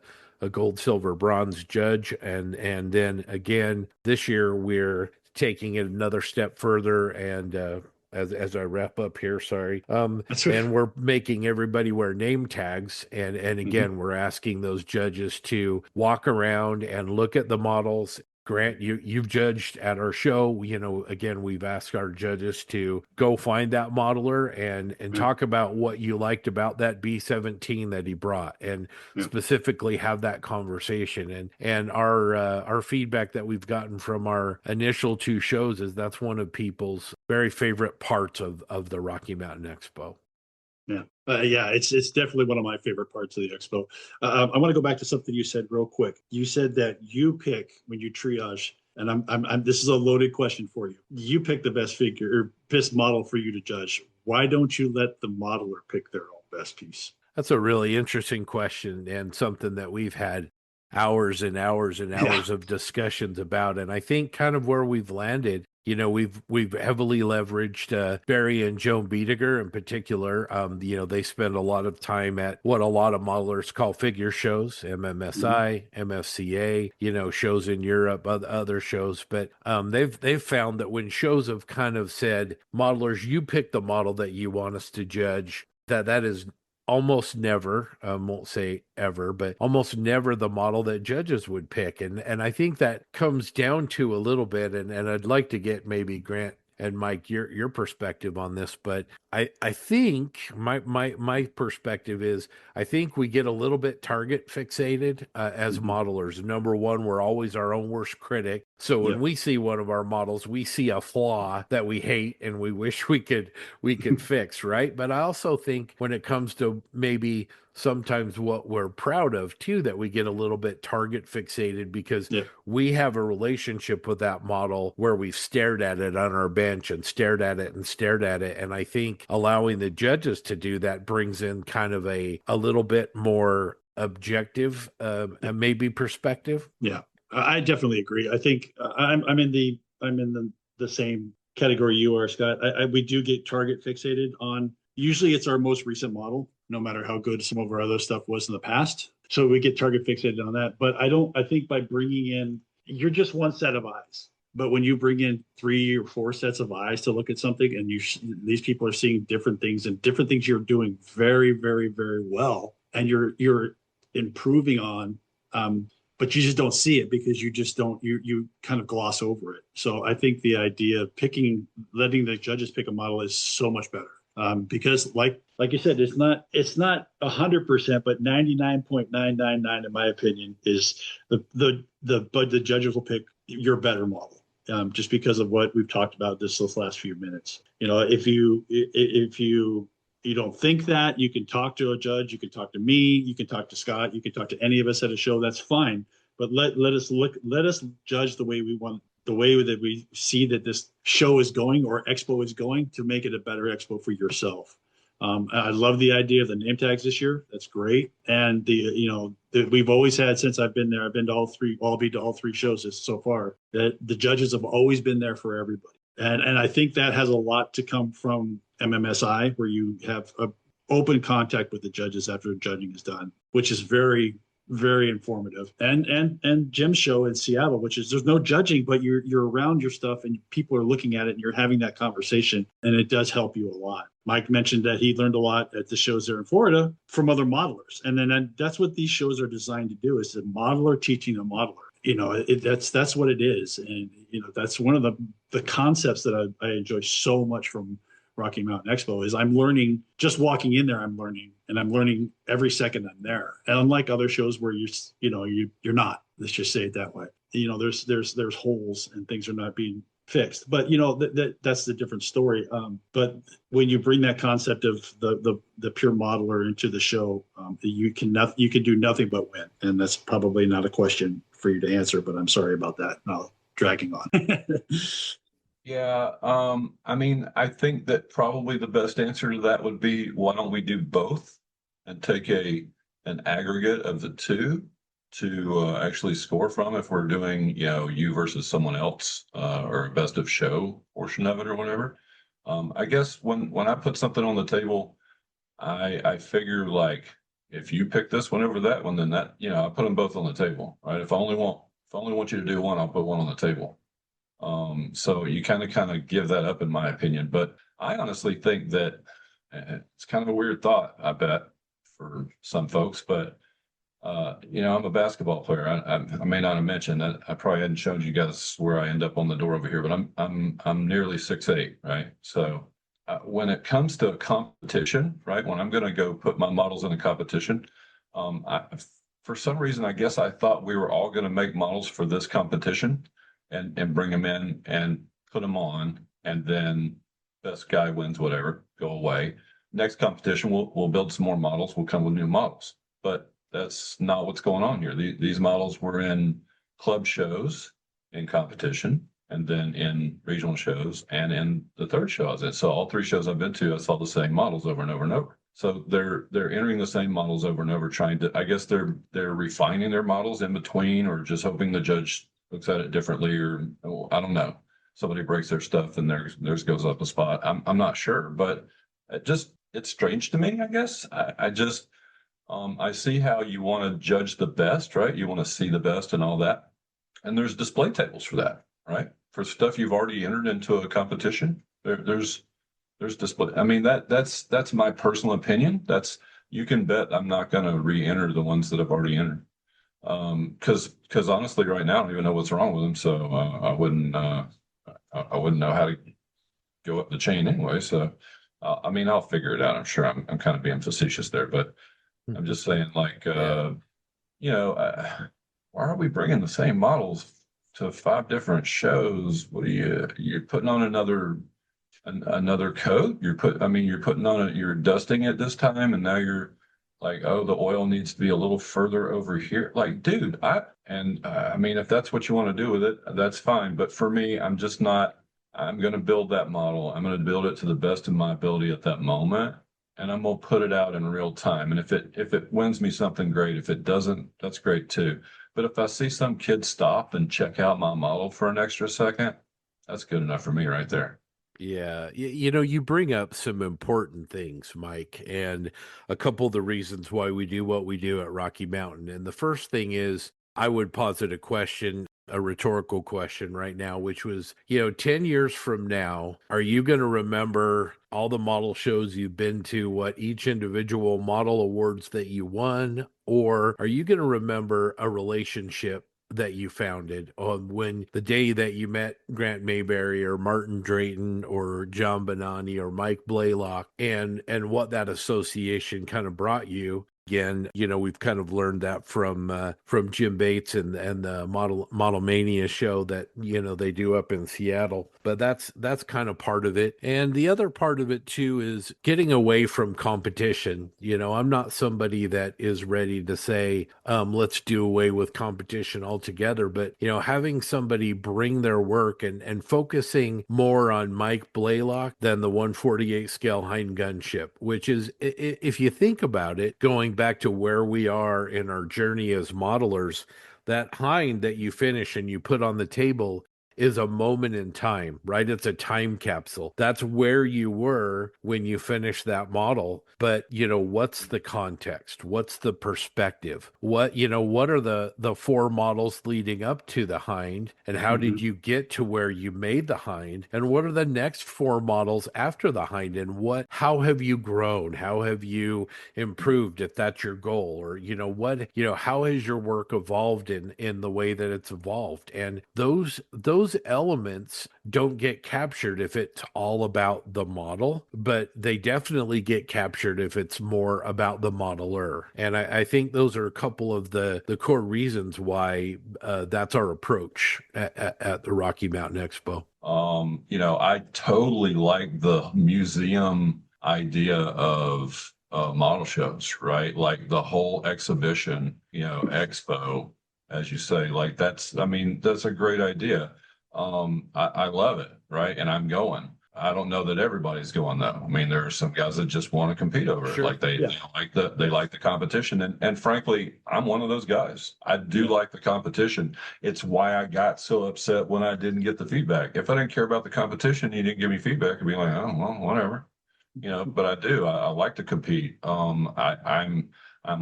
gold, silver, bronze judge, and then again this year we're taking it another step further, and as I wrap up here, sorry. And we're making everybody wear name tags. And again, we're asking those judges to walk around and look at the models. Grant, you've judged at our show. Again, we've asked our judges to go find that modeler and talk about what you liked about that B-17 that he brought, and specifically have that conversation. And our feedback that we've gotten from our initial two shows is that's one of people's very favorite parts of the Rocky Mountain Expo. Yeah, it's definitely one of my favorite parts of the expo. I want to go back to something you said real quick. You said that you pick when you triage, and I'm this is a loaded question for you. You pick the best figure or best model for you to judge. Why don't you let the modeler pick their own best piece? That's a really interesting question, and something that we've had hours and hours and hours of discussions about. And I think kind of where we've landed, we've heavily leveraged Barry and Joan Biediger in particular. They spend a lot of time at what a lot of modelers call figure shows, MMSI, MFCA, shows in Europe, other shows. But they've found that when shows have kind of said, modelers, you pick the model that you want us to judge, that is almost never, won't say ever, but almost never the model that judges would pick. And I think that comes down to a little bit, and I'd like to get maybe Grant and Mike, your perspective on this, but I think my perspective is I think we get a little bit target fixated as modelers. Number one, we're always our own worst critic. So when we see one of our models, we see a flaw that we hate and we wish we could fix, right? But I also think when it comes to maybe sometimes what we're proud of too, that we get a little bit target fixated because we have a relationship with that model where we've stared at it on our bench and stared at it and stared at it. And I think allowing the judges to do that brings in kind of a little bit more objective, maybe perspective. Yeah, I definitely agree. I think I'm in the same category you are, Scott. We do get target fixated on. Usually, it's our most recent model, no matter how good some of our other stuff was in the past. So we get target fixated on that. But I think by bringing in, you're just one set of eyes. But when you bring in 3 or 4 sets of eyes to look at something, and these people are seeing different things and different things you're doing very, very, very well, and you're improving on, but you just don't see it because you kind of gloss over it. So I think the idea of letting the judges pick a model is so much better. Because like you said, it's not 100%, but 99.999 in my opinion is but the judges will pick your better model. Just because of what we've talked about this last few minutes. If you don't think that, you can talk to a judge, you can talk to me, you can talk to Scott, you can talk to any of us at a show, that's fine. But let us judge the way we want, the way that we see that this show is going or expo is going, to make it a better expo for yourself. I love the idea of the name tags this year. That's great. And we've always had, since I've been there, I've been to all three shows so far, that the judges have always been there for everybody. And I think that has a lot to come from MMSI, where you have a open contact with the judges after judging is done, which is very, very informative. And Jim's show in Seattle, which is, there's no judging, but you're around your stuff and people are looking at it and you're having that conversation, and it does help you a lot. Mike mentioned that he learned a lot at the shows there in Florida from other modelers. And then that's what these shows are designed to do, is a modeler teaching a modeler. That's what it is. And, that's one of the concepts that I enjoy so much from Rocky Mountain Expo is I'm learning, just walking in there, I'm learning every second I'm there. And unlike other shows where you're not, let's just say it that way. There's holes and things are not being fixed, but that's the different story. But when you bring that concept of the pure modeler into the show, you can do nothing but win. And that's probably not a question for you to answer, but I'm sorry about that. Now dragging on. Yeah, I think that probably the best answer to that would be, why don't we do both and take an aggregate of the two to actually score from, if we're doing, you versus someone else, or a best of show portion of it or whatever. I guess when I put something on the table, I figure, like, if you pick this one over that one, then that, I put them both on the table, right? If I only want you to do one, I'll put one on the table. So you kind of give that up, in my opinion. But I honestly think that it's kind of a weird thought, I bet, for some folks, but I'm a basketball player. I may not have mentioned that. I probably hadn't shown you guys where I end up on the door over here, but I'm nearly 6'8", right? So when it comes to a competition, right, when I'm going to go put my models in a competition, for some reason, I guess I thought we were all going to make models for this competition and bring them in and put them on, and then best guy wins, whatever, go away. Next competition, we'll build some more models. We'll come with new models, but that's not what's going on here. These models were in club shows, in competition, and then in regional shows, and in the third show I was in. So all 3 shows I've been to, I saw the same models over and over and over. So they're entering the same models over and over, trying to, I guess they're refining their models in between, or just hoping the judge looks at it differently, or I don't know. Somebody breaks their stuff and theirs goes up a spot. I'm not sure, but it's strange to me, I guess. I see how you want to judge the best, right? You want to see the best and all that. And there's display tables for that, right? For stuff you've already entered into a competition, there's display. I mean, that's my personal opinion. You can bet I'm not going to re-enter the ones that I've already entered. Because honestly, right now, I don't even know what's wrong with them. So I wouldn't know how to go up the chain anyway. So, I mean, I'll figure it out. I'm sure I'm kind of being facetious there, but I'm just saying, like, Yeah. why are we bringing the same models to 5 different shows? What are you're putting on another coat? You're putting on you're dusting it this time, and now you're like, oh, the oil needs to be a little further over here. Like, dude, I mean, if that's what you want to do with it, that's fine. But for me, I'm just not. I'm going to build that model. I'm going to build it to the best of my ability at that moment, and I'm going to put it out in real time. And if it wins me something, great. If it doesn't, that's great too. But if I see some kid stop and check out my model for an extra second, that's good enough for me right there. Yeah, you know, you bring up some important things, Mike, and a couple of the reasons why we do what we do at Rocky Mountain. And the first thing is, I would posit a question, a rhetorical question right now, which was, 10 years from now, are you going to remember all the model shows you've been to, what each individual model awards that you won, or are you going to remember a relationship that you founded on when the day that you met Grant Mayberry or Martin Drayton or John Bonani or Mike Blalock and what that association kind of brought you. Again, we've kind of learned that from Jim Bates and the Model Mania show that they do up in Seattle. But that's kind of part of it, and the other part of it too is getting away from competition. I'm not somebody that is ready to say, let's do away with competition altogether, but having somebody bring their work and focusing more on Mike Blalock than the 148 scale Hind gunship, which is, if you think about it, going back to where we are in our journey as modelers, that hind that you finish and you put on the table is a moment in time, right? It's a time capsule. That's where you were when you finished that model. But, what's the context? What's the perspective? What are the four models leading up to the hind? And how did Mhm. you get to where you made the hind? And what are the next four models after the hind? And how have you grown? How have you improved, if that's your goal? Or, how has your work evolved in the way that it's evolved? And those elements don't get captured if it's all about the model, but they definitely get captured if it's more about the modeler. And I think those are a couple of the core reasons why that's our approach at the Rocky Mountain Expo. I totally like the museum idea of model shows, right? Like the whole exhibition, expo, as you say, like I mean, that's a great idea. I love it, right? And I'm going. I don't know that everybody's going though. I mean, there are some guys that just want to compete over it. Sure. Like they like the competition. And frankly, I'm one of those guys. I do Yeah. like the competition. It's why I got so upset when I didn't get the feedback. If I didn't care about the competition, you didn't give me feedback, I'd be like, oh well, whatever. But I do. I like to compete. I'm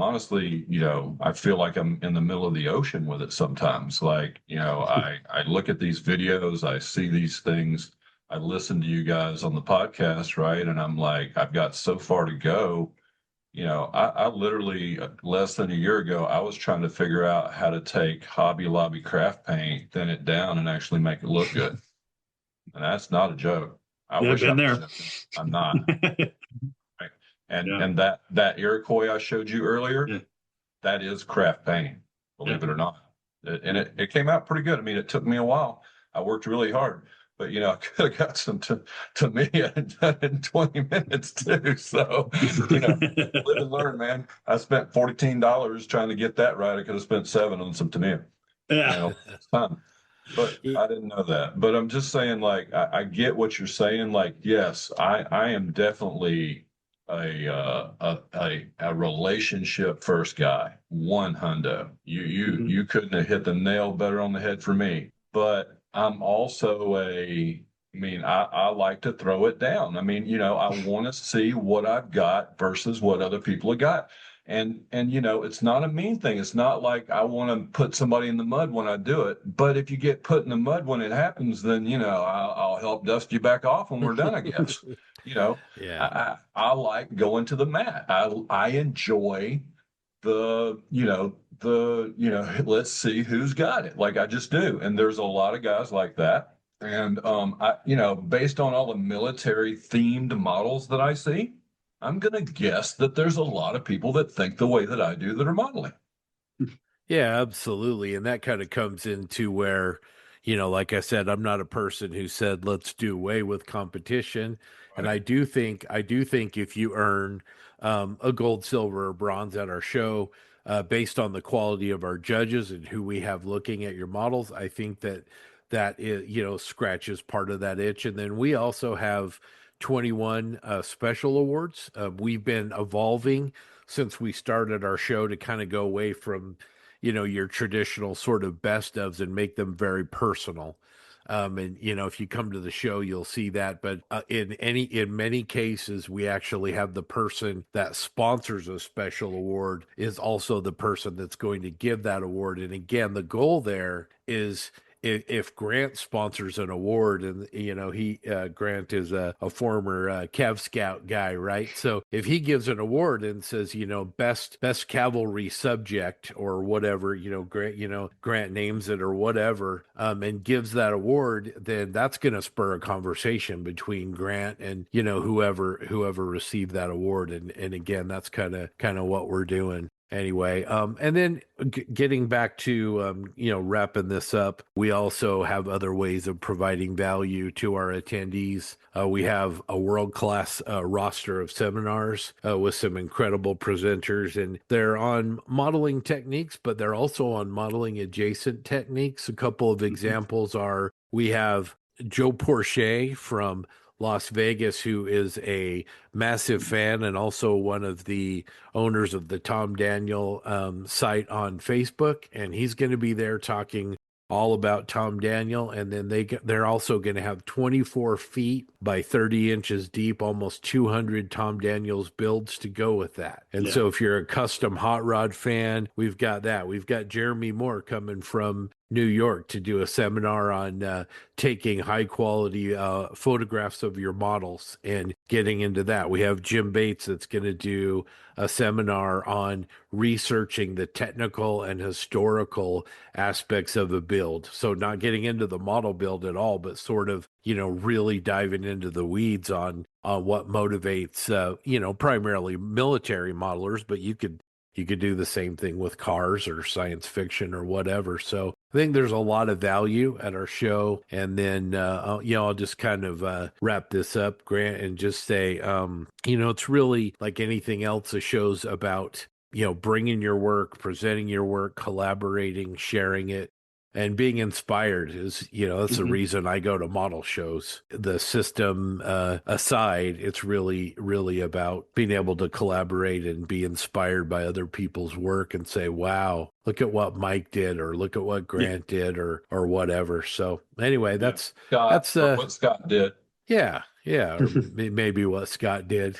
honestly, I feel like I'm in the middle of the ocean with it sometimes. Like, I look at these videos, I see these things, I listen to you guys on the podcast, right? And I'm like, I've got so far to go. I literally less than a year ago, I was trying to figure out how to take Hobby Lobby craft paint, thin it down, and actually make it look good. And that's not a joke. I Yeah, I've wish I been was there. joking. I'm not. Right? And Yeah. and that Iroquois I showed you earlier, Yeah. that is craft painting, Yeah. believe it or not. And it came out pretty good. I mean, it took me a while. I worked really hard, but I could have got some to me in 20 minutes too. So, live and learn, man. I spent $14 trying to get that right. I could have spent seven on some Tamiya. Yeah. It's fun. But I didn't know that. But I'm just saying, like, I get what you're saying. Like, yes, I am definitely a relationship first guy. One hundo. Mhm. You couldn't have hit the nail better on the head for me. But I'm also I mean, I like to throw it down. I mean, I want to see what I've got versus what other people have got. And it's not a mean thing. It's not like I want to put somebody in the mud when I do it. But if you get put in the mud when it happens, then I'll help dust you back off when we're done, I guess. You know, Yeah. I like going to the mat. I enjoy let's see who's got it. Like I just do. And there's a lot of guys like that. And based on all the military themed models that I see, I'm gonna guess that there's a lot of people that think the way that I do that are modeling. Yeah, absolutely. And that kind of comes into where, like I said, I'm not a person who said let's do away with competition. And Right. I do think if you earn a gold, silver, or bronze at our show, based on the quality of our judges and who we have looking at your models, I think that is, scratches part of that itch. And then we also have 21 special awards. We've been evolving since we started our show to kind of go away from your traditional sort of best ofs and make them very personal. And if you come to the show, you'll see that. But in many cases, we actually have the person that sponsors a special award is also the person that's going to give that award. And again, the goal there is if Grant sponsors an award, and he Grant is a former Cav Scout guy, right? So if he gives an award and says best cavalry subject or whatever, Grant names it or whatever, and gives that award, then that's going to spur a conversation between Grant and whoever received that award, and again, that's kind of what we're doing. Anyway, and then getting back to, wrapping this up, we also have other ways of providing value to our attendees. We have a world-class roster of seminars with some incredible presenters, and they're on modeling techniques, but they're also on modeling adjacent techniques. A couple of examples are we have Joe Porcher from Las Vegas, who is a massive fan and also one of the owners of the Tom Daniel site on Facebook, and he's going to be there talking all about Tom Daniel. And then they're also going to have 24 feet by 30 inches deep, almost 200 Tom Daniels builds to go with that. And Yeah. so if you're a custom hot rod fan, we've got that. We've got Jeremy Moore coming from New York to do a seminar on taking high quality photographs of your models and getting into that. We have Jim Bates that's going to do a seminar on researching the technical and historical aspects of a build. So not getting into the model build at all, but sort of, really diving into the weeds on what motivates, primarily military modelers, but you could do the same thing with cars or science fiction or whatever. So I think there's a lot of value at our show. And then, I'll just kind of wrap this up, Grant, and just say, it's really like anything else. The show's about, bringing your work, presenting your work, collaborating, sharing it, and being inspired is, that's the reason I go to model shows. The system aside, it's really, really about being able to collaborate and be inspired by other people's work and say, wow, look at what Mike did, or look at what Grant did, or whatever. So anyway, that's What Scott did. yeah, or maybe what Scott did.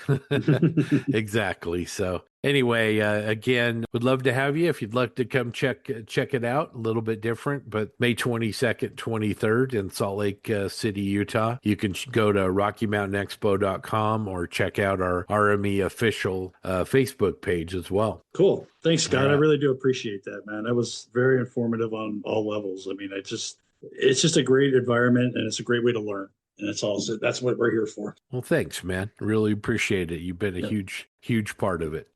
Exactly. So anyway, again, would love to have you if you'd like to come check it out. A little bit different, but May 22nd, 23rd in Salt Lake City, Utah. You can go to RockyMountainExpo.com or check out our RME official Facebook page as well. Cool. Thanks, Scott. Yeah. I really do appreciate that, man. That was very informative on all levels. I mean, it's just a great environment, and it's a great way to learn. And that's what we're here for. Well, thanks, man. Really appreciate it. You've been a huge part of it.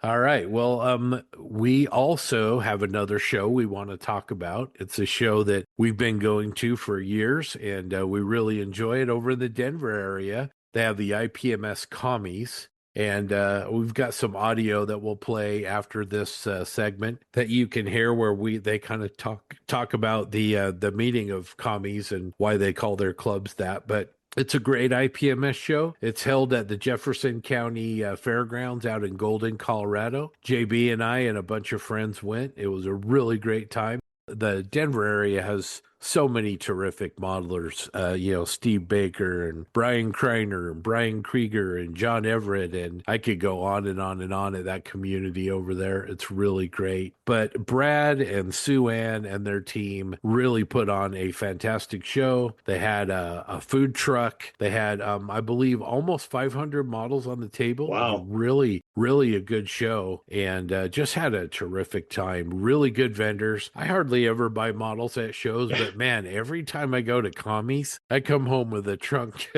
All right. Well, we also have another show we want to talk about. It's a show that we've been going to for years, and we really enjoy it over in the Denver area. They have the IPMS Commies, and we've got some audio that we'll play after this segment that you can hear where they kind of talk about the meaning of commies and why they call their clubs that. But it's a great IPMS show. It's held at the Jefferson County Fairgrounds out in Golden, Colorado. JB and I and a bunch of friends went. It was a really great time. The Denver area has so many terrific modelers, Steve Baker and Brian Kreiner and Brian Krieger and John Everett. And I could go on and on and on at that community over there. It's really great. But Brad and Sue Ann and their team really put on a fantastic show. They had a food truck. They had, I believe, almost 500 models on the table. Wow. Really, really a good show, and just had a terrific time. Really good vendors. I hardly ever buy models at shows, but but man, every time I go to Commies, I come home with a trunk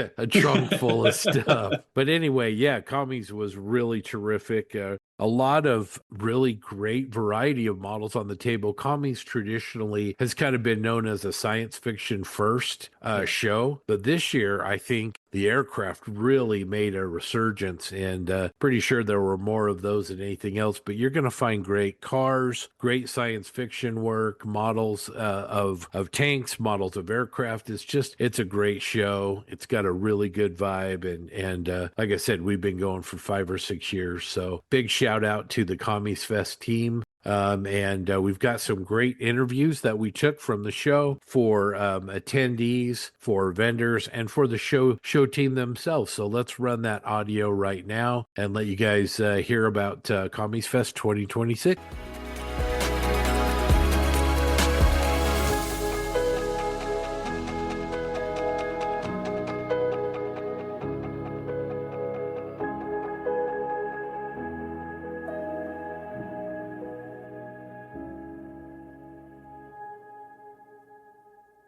full of stuff. But anyway, yeah, Commies was really terrific. A lot of really great variety of models on the table. Commies traditionally has kind of been known as a science fiction first show, but this year I think the aircraft really made a resurgence, and pretty sure there were more of those than anything else. But you're going to find great cars, great science fiction work, models of tanks, models of aircraft. It's a great show. It's got a really good vibe, and like I said, we've been going for 5 or 6 years. So big shout out to the CommiesFest team. And we've got some great interviews that we took from the show for attendees, for vendors, and for the show team themselves. So let's run that audio right now and let you guys hear about CommiesFest 2026.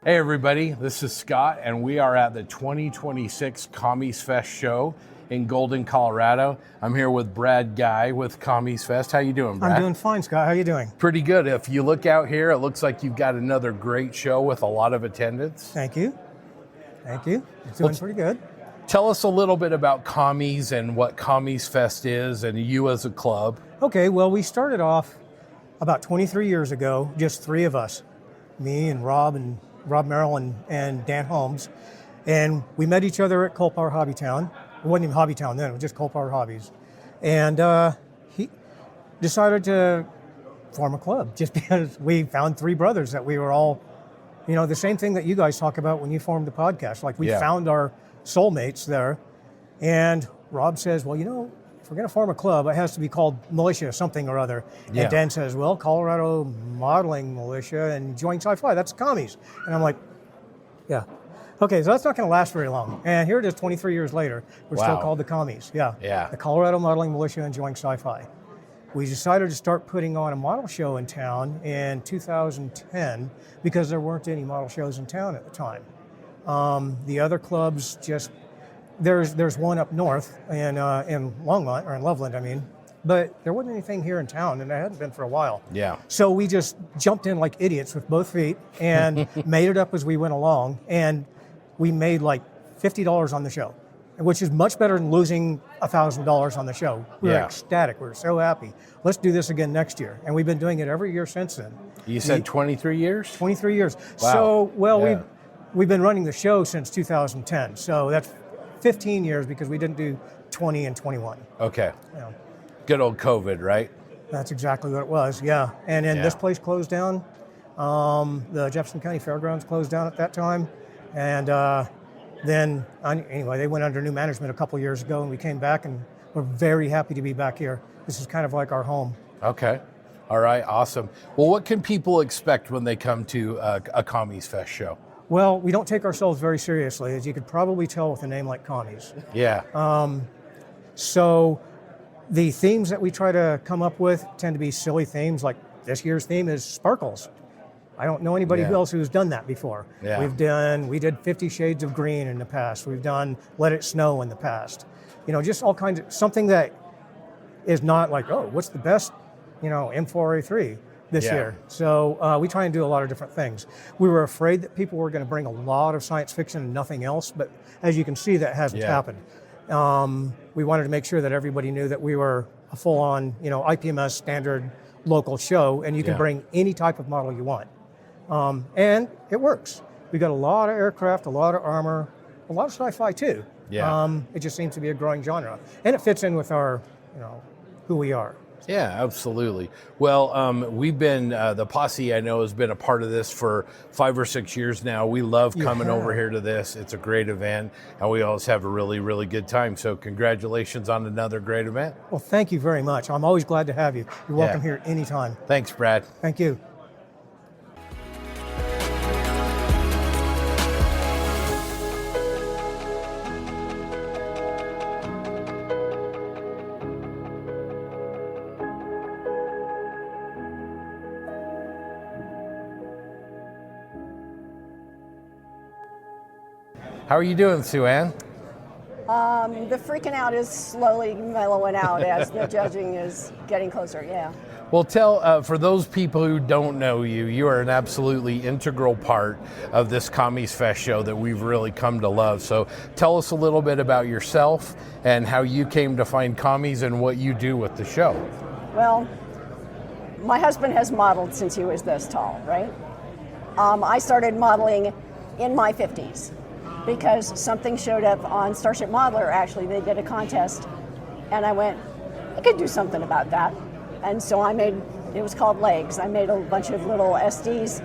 Hey everybody, this is Scott, and we are at the 2026 CommiesFest show in Golden, Colorado. I'm here with Brad Guy with CommiesFest. How you doing, Brad? I'm doing fine, Scott. How you doing? Pretty good. If you look out here, it looks like you've got another great show with a lot of attendance. Thank you. Thank you. It's doing pretty good. Tell us a little bit about Commies and what CommiesFest is and you as a club. Okay, well, we started off about 23 years ago, just 3 of us, me and Rob Merrill and Dan Holmes, and we met each other at Coal Power Hobbytown. It wasn't even Hobbytown then, it was just Coal Power Hobbies. And he decided to form a club just because we found 3 brothers that we were all, the same thing that you guys talk about when you formed the podcast. Like we found our soulmates there. And Rob says, well, if we're going to form a club, it has to be called Militia something or other. Yeah. And Dan says, well, Colorado Modeling Militia and Joint Sci-Fi, that's Commies. And I'm like, yeah. Okay, so that's not going to last very long. And here it is 23 years later. We're still called the Commies. Yeah. The Colorado Modeling Militia and Joint Sci-Fi. We decided to start putting on a model show in town in 2010 because there weren't any model shows in town at the time. The other clubs just... There's one up north in Longmont, or in Loveland, I mean, but there wasn't anything here in town, and there hadn't been for a while. Yeah. So we just jumped in like idiots with both feet and made it up as we went along, and we made like $50 on the show, which is much better than losing $1,000 on the show. We were ecstatic. We were so happy. Let's do this again next year, and we've been doing it every year since then. You said 23 years? 23 years. Wow. So, we've been running the show since 2010, so that's 15 years because we didn't do 20 and 21. Okay. Good old COVID, right? That's exactly what it was, yeah. And then this place closed down. The Jefferson County Fairgrounds closed down at that time. And then, anyway, they went under new management a couple years ago, and we came back, and we're very happy to be back here. This is kind of like our home. Okay. All right, awesome. Well, what can people expect when they come to a CommiesFest show? Well, we don't take ourselves very seriously, as you could probably tell with a name like Commies. Yeah. So the themes that we try to come up with tend to be silly themes, like this year's theme is sparkles. I don't know anybody else who's done that before. Yeah. We did 50 Shades of Green in the past. We've done Let It Snow in the past. Just all kinds of, something that is not like, oh, what's the best, M4A3 this year. So we try and do a lot of different things. We were afraid that people were going to bring a lot of science fiction and nothing else, but as you can see, that hasn't happened. We wanted to make sure that everybody knew that we were a full-on, IPMS standard local show, and you can bring any type of model you want. And it works. We got a lot of aircraft, a lot of armor, a lot of sci-fi too. Yeah. It just seems to be a growing genre, and it fits in with our, who we are. Yeah, absolutely. Well, we've been, the posse I know has been a part of this for 5 or 6 years now. We love coming over here to this. It's a great event, and we always have a really, really good time. So congratulations on another great event. Well, thank you very much. I'm always glad to have you. You're welcome here anytime. Thanks, Brad. Thank you. How are you doing, Sue Ann? The freaking out is slowly mellowing out as the judging is getting closer, yeah. Well, tell, for those people who don't know you, you are an absolutely integral part of this CommiesFest show that we've really come to love. So tell us a little bit about yourself and how you came to find Commies and what you do with the show. Well, my husband has modeled since he was this tall, right? I started modeling in my 50s because something showed up on Starship Modeler. Actually, they did a contest, and I went, I could do something about that. And so I made, it was called Legs. I made a bunch of little SDs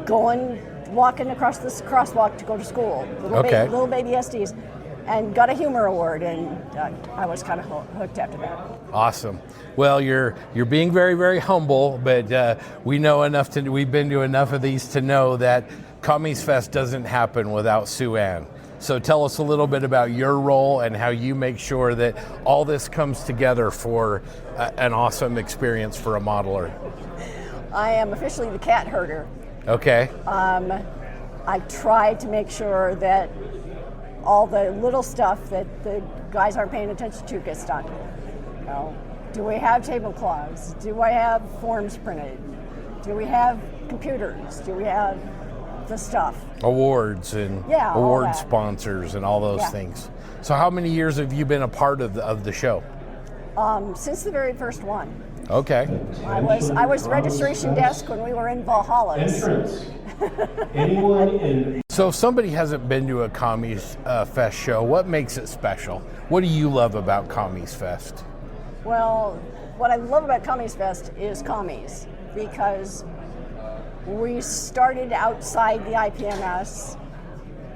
going, walking across this crosswalk to go to school. Little baby SDs. And got a humor award, and I was kind of hooked after that. Awesome. Well, you're being very, very humble, but we know enough we've been to enough of these to know that CommiesFest doesn't happen without Sue Ann. So tell us a little bit about your role and how you make sure that all this comes together for an awesome experience for a modeler. I am officially the cat herder. Okay. I try to make sure that all the little stuff that the guys aren't paying attention to gets done. You know, do we have tablecloths? Do I have forms printed? Do we have computers? Do we have the stuff? Awards and award sponsors and all those things. So how many years have you been a part of the show? Since the very first one. Okay. I was registration desk when we were in Valhalla. So if somebody hasn't been to a CommiesFest show, what makes it special? What do you love about CommiesFest? Well, what I love about CommiesFest is commies, because we started outside the IPMS.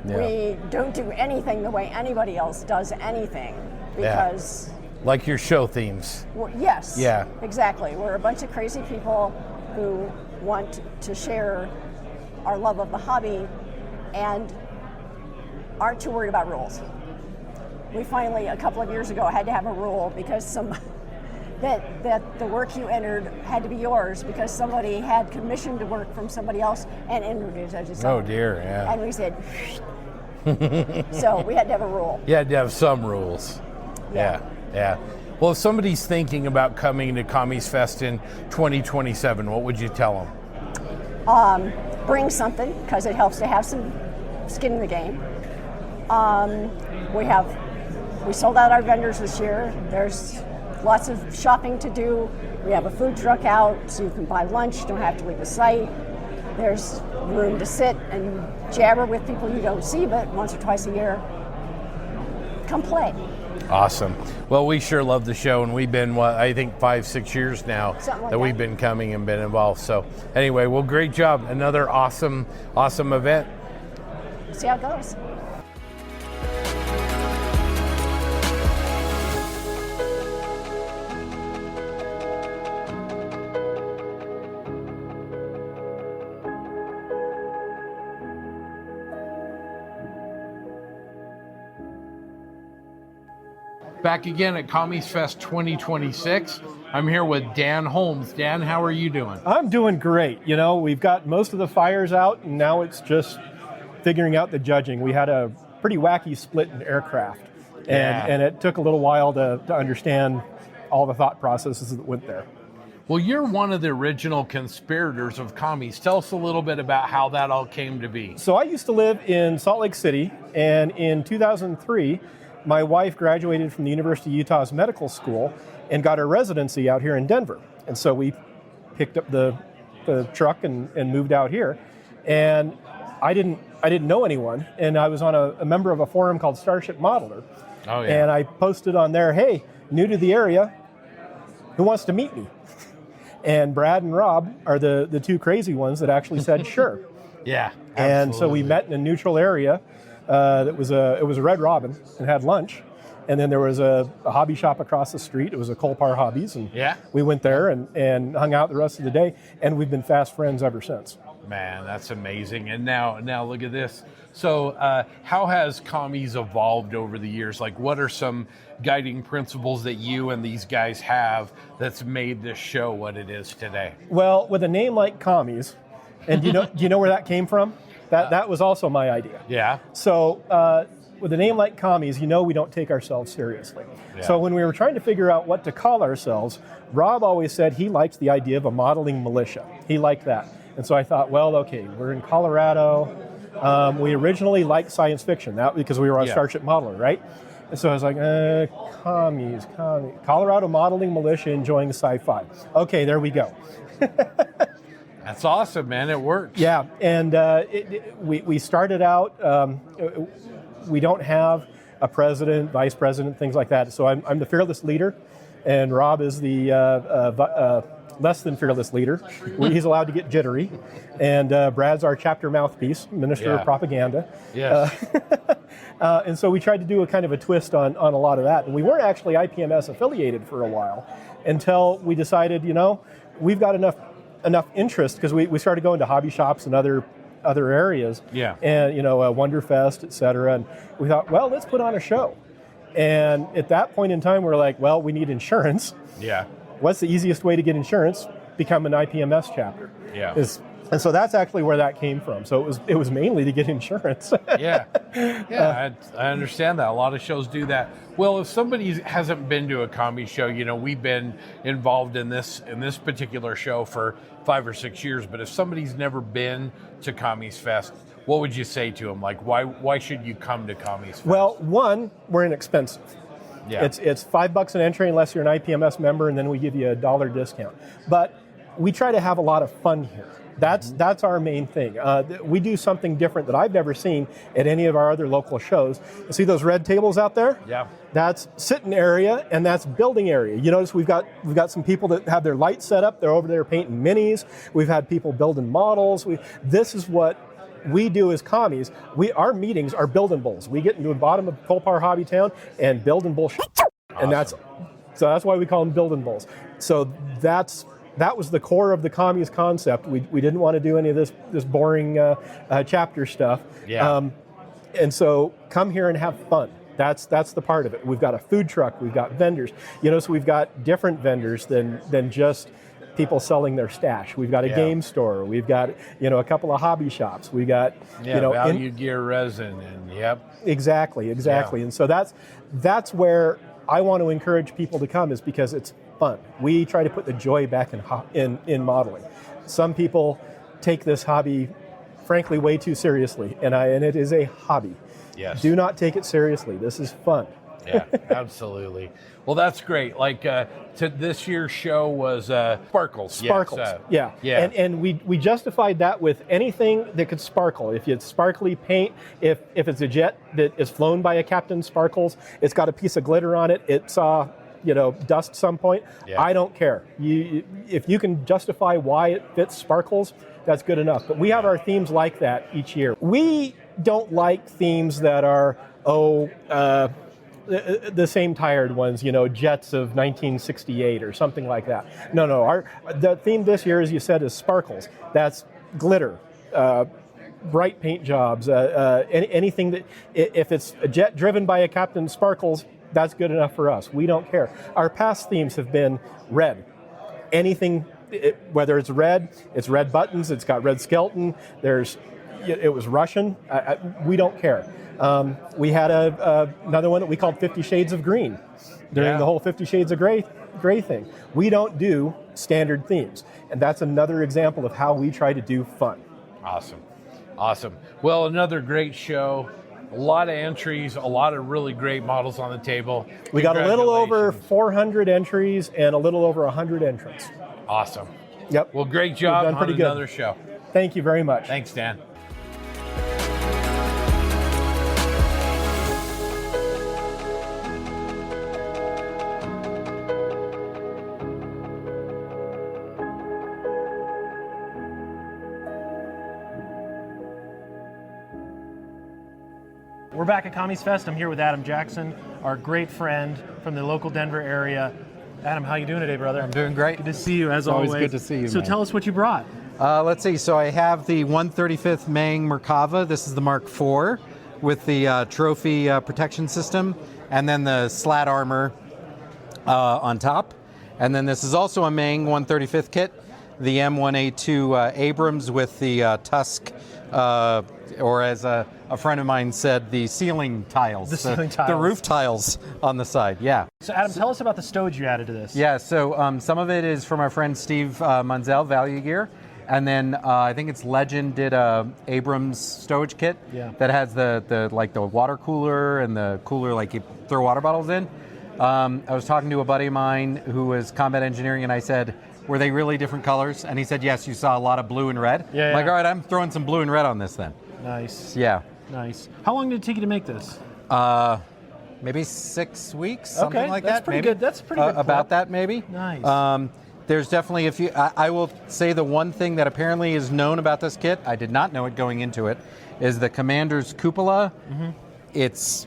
Yeah. We don't do anything the way anybody else does anything, because... Like your show themes. Yes. Yeah. Exactly. We're a bunch of crazy people who want to share our love of the hobby and aren't too worried about rules. We finally, a couple of years ago, had to have a rule because that the work you entered had to be yours because somebody had commissioned to work from somebody else and entered it as his own. Oh dear, yeah. And we said, so we had to have a rule. You had to have some rules. Yeah. Well, if somebody's thinking about coming to CommiesFest in 2027, what would you tell them? Bring something, because it helps to have some skin in the game. We sold out our vendors this year. There's lots of shopping to do. We have a food truck out, so you can buy lunch, you don't have to leave the site. There's room to sit and jabber with people you don't see but once or twice a year. Come play. Awesome. Well, we sure love the show, and we've been, I think 5-6 years now that we've been coming and been involved. So anyway, well, great job. Another awesome event. See how it goes. Back again at CommiesFest 2026. I'm here with Dan Holmes. Dan, how are you doing? I'm doing great. You know, we've got most of the fires out, and now it's just figuring out the judging. We had a pretty wacky split in aircraft, and it took a little while to understand all the thought processes that went there. Well, you're one of the original conspirators of Commies. Tell us a little bit about how that all came to be. So I used to live in Salt Lake City, and in 2003, my wife graduated from the University of Utah's medical school and got her residency out here in Denver. And so we picked up the truck and moved out here. And I didn't know anyone. And I was on a member of a forum called Starship Modeler. Oh, yeah. And I posted on there, hey, new to the area, who wants to meet me? And Brad and Rob are the two crazy ones that actually said, sure. Yeah, and absolutely. so we met in a neutral area. It was a Red Robin and had lunch, and then there was a hobby shop across the street. It was a Colpar Hobbies, and we went there and hung out the rest of the day, and we've been fast friends ever since. Man, that's amazing. And now look at this. So how has Commies evolved over the years? Like, what are some guiding principles that you and these guys have that's made this show what it is today? Well, with a name like Commies, and do you know where that came from? That was also my idea. Yeah. So with a name like Commies, we don't take ourselves seriously. Yeah. So when we were trying to figure out what to call ourselves, Rob always said he liked the idea of a modeling militia. He liked that. And so I thought, well, okay, we're in Colorado. We originally liked science fiction, that because we were on Starship Modeler, right? And so I was like, Commies, Colorado modeling militia enjoying sci-fi. Okay, there we go. That's awesome, man. It works. Yeah, and we started out, we don't have a president, vice president, things like that. So I'm the fearless leader, and Rob is the less than fearless leader. He's allowed to get jittery. And Brad's our chapter mouthpiece, minister of propaganda. Yes. And so we tried to do a kind of a twist on a lot of that. And we weren't actually IPMS affiliated for a while until we decided, we've got enough interest, because we started going to hobby shops and other areas. Yeah. And, Wonderfest, et cetera. And we thought, well, let's put on a show. And at that point in time, we're like, well, we need insurance. Yeah. What's the easiest way to get insurance? Become an IPMS chapter. Yeah. And so that's actually where that came from. So it was mainly to get insurance. Yeah. I understand that. A lot of shows do that. Well, if somebody hasn't been to a commie show, we've been involved in this particular show for 5 or 6 years. But if somebody's never been to CommiesFest, what would you say to them? Like, why should you come to CommiesFest? Well, one, we're inexpensive. Yeah. It's $5 an entry unless you're an IPMS member, and then we give you a $1 discount. But we try to have a lot of fun here. That's our main thing. We do something different that I've never seen at any of our other local shows. You see those red tables out there? Yeah. That's sitting area, and that's building area. You notice we've got some people that have their lights set up. They're over there painting minis. We've had people building models. This is what we do as commies. Our meetings are building bowls. We get into the bottom of Colpar Hobby Town and building bullshit. Awesome. And that's why we call them building bowls. So that was the core of the commies concept. We didn't want to do any of this boring chapter stuff. Yeah. And so come here and have fun. That's the part of it. We've got a food truck. We've got vendors. So we've got different vendors than just people selling their stash. We've got a game store. We've got a couple of hobby shops. We got value gear resin and exactly. Yeah. And so that's where I want to encourage people to come, is because it's fun. We try to put the joy back in modeling. Some people take this hobby, frankly, way too seriously, and it is a hobby. Yes. Do not take it seriously. This is fun. Yeah, absolutely. Well, that's great. Like this year's show was Sparkles. Sparkles, yes, yeah. And we justified that with anything that could sparkle. If it's sparkly paint, if it's a jet that is flown by a Captain Sparkles, it's got a piece of glitter on it, it saw dust some point. Yeah. I don't care. If you can justify why it fits Sparkles, that's good enough. But we have our themes like that each year. We don't like themes that are the same tired ones, jets of 1968 or something like that. No. The theme this year, as you said, is Sparkles. That's glitter, bright paint jobs, anything that, if it's a jet driven by a Captain Sparkles, that's good enough for us. We don't care. Our past themes have been red. Anything, whether it's red buttons, it's got red skeleton, it was Russian, we don't care. We had another one that we called 50 Shades of Green during the whole 50 Shades of Gray thing. We don't do standard themes. And that's another example of how we try to do fun. Awesome. Well, another great show. A lot of entries, a lot of really great models on the table. We got a little over 400 entries and a little over 100 entrants. Awesome. Yep. Well, great job on another show. Thank you very much. Thanks, Dan. We're back at CommiesFest. I'm here with Adam Jackson, our great friend from the local Denver area. Adam, how you doing today, brother? I'm doing great. Good to see you, as always. Always good to see you, So man. tell us what you brought. Let's see. So I have the 135th Mang Merkava. This is the Mark IV with the trophy protection system, and then the slat armor on top. And then this is also a Mang 135th kit. the M1A2 Abrams with the Tusk, or as a friend of mine said, the ceiling tiles. The ceiling tiles. The roof tiles on the side, yeah. So Adam, tell us about the stowage you added to this. Yeah, so some of it is from our friend Steve Munzel, Value Gear. And then I think it's Legend did a Abrams stowage kit that has the water cooler and the cooler like you throw water bottles in. I was talking to a buddy of mine who was combat engineering, and I said, were they really different colors? And he said, yes, you saw a lot of blue and red. Yeah, I'm like, all right, I'm throwing some blue and red on this then. Nice. Yeah. Nice. How long did it take you to make this? Maybe 6 weeks, something like that's that. Pretty maybe. good. That's pretty good. About that, maybe. Nice. There's definitely a few. I will say the one thing that apparently is known about this kit, I did not know it going into it, is the Commander's cupola. Mm-hmm. It's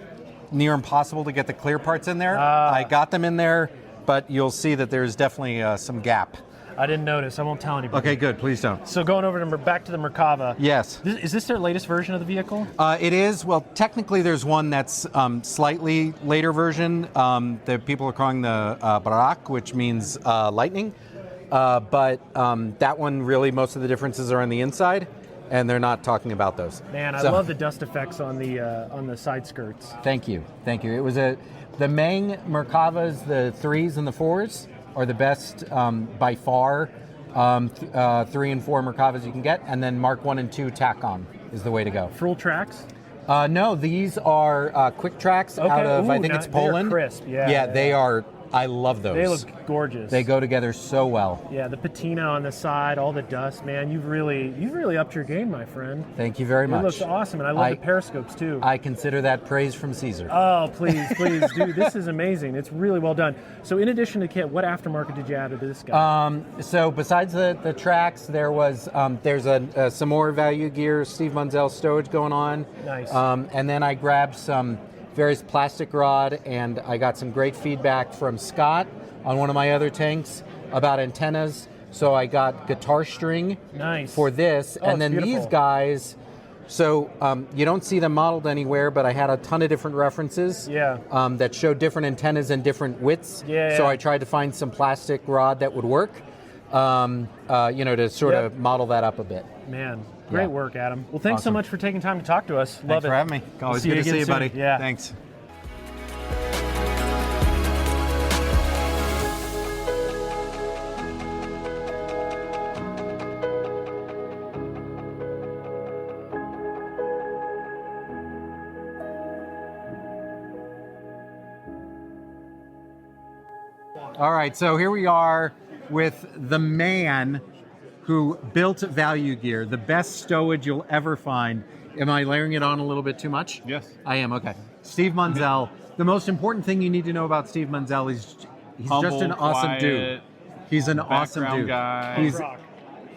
near impossible to get the clear parts in there. I got them in there, but you'll see that there's definitely some gap. I didn't notice. I won't tell anybody. Okay, good. Please don't. So going over to back to the Merkava. Yes. Is this their latest version of the vehicle? It is. Well, technically, there's one that's slightly later version. The people are calling the Blalock, which means lightning. But that one, really, most of the differences are on the inside, and they're not talking about those. Man, I love the dust effects on the side skirts. Thank you. It was the Meng Merkavas, the 3s and the 4s are the best by far. 3 and 4 Merkavas you can get, and then Mark 1 and 2 tack-on is the way to go. Full tracks? No, these are quick tracks out of, I think it's Poland. They're crisp, yeah. They are. I love those. They look gorgeous. They go together so well. Yeah, the patina on the side, all the dust, man. You've really upped your game, my friend. Thank you very much. It looks awesome, and I love the periscopes too. I consider that praise from Caesar. Oh, please, dude, this is amazing. It's really well done. So, in addition to kit, what aftermarket did you add to this guy? So besides the tracks, there was there's some more Value Gear Steve Munzel stowage going on. Nice. And then I grabbed some various plastic rod, and I got some great feedback from Scott on one of my other tanks about antennas. So I got guitar string for this, and then beautiful. these guys. So you don't see them modeled anywhere, but I had a ton of different references that showed different antennas and different widths. So I tried to find some plastic rod that would work, to sort of model that up a bit. Man, great work, Adam. Well, thanks so much for taking time to talk to us. Thanks for having me. Always good to see you, buddy. Yeah. Thanks. All right, so here we are with the man who built Value Gear, the best stowage you'll ever find. Am I layering it on a little bit too much? Yes. I am, okay. Steve Munzel. The most important thing you need to know about Steve Munzel is he's Humble, just an awesome quiet, dude. He's an awesome dude. Guy. He's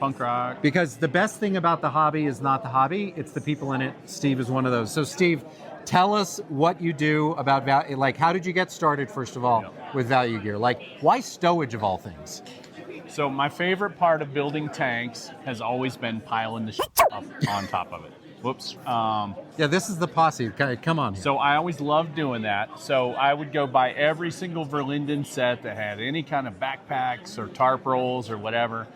punk rock. Because the best thing about the hobby is not the hobby, it's the people in it. Steve is one of those. So Steve, tell us what you do about value. Like, how did you get started, first of all, with Value Gear? Like, why stowage of all things? So my favorite part of building tanks has always been piling the up on top of it. Whoops. Yeah, this is the posse. Come on here. So I always loved doing that. So I would go buy every single Verlinden set that had any kind of backpacks or tarp rolls or whatever.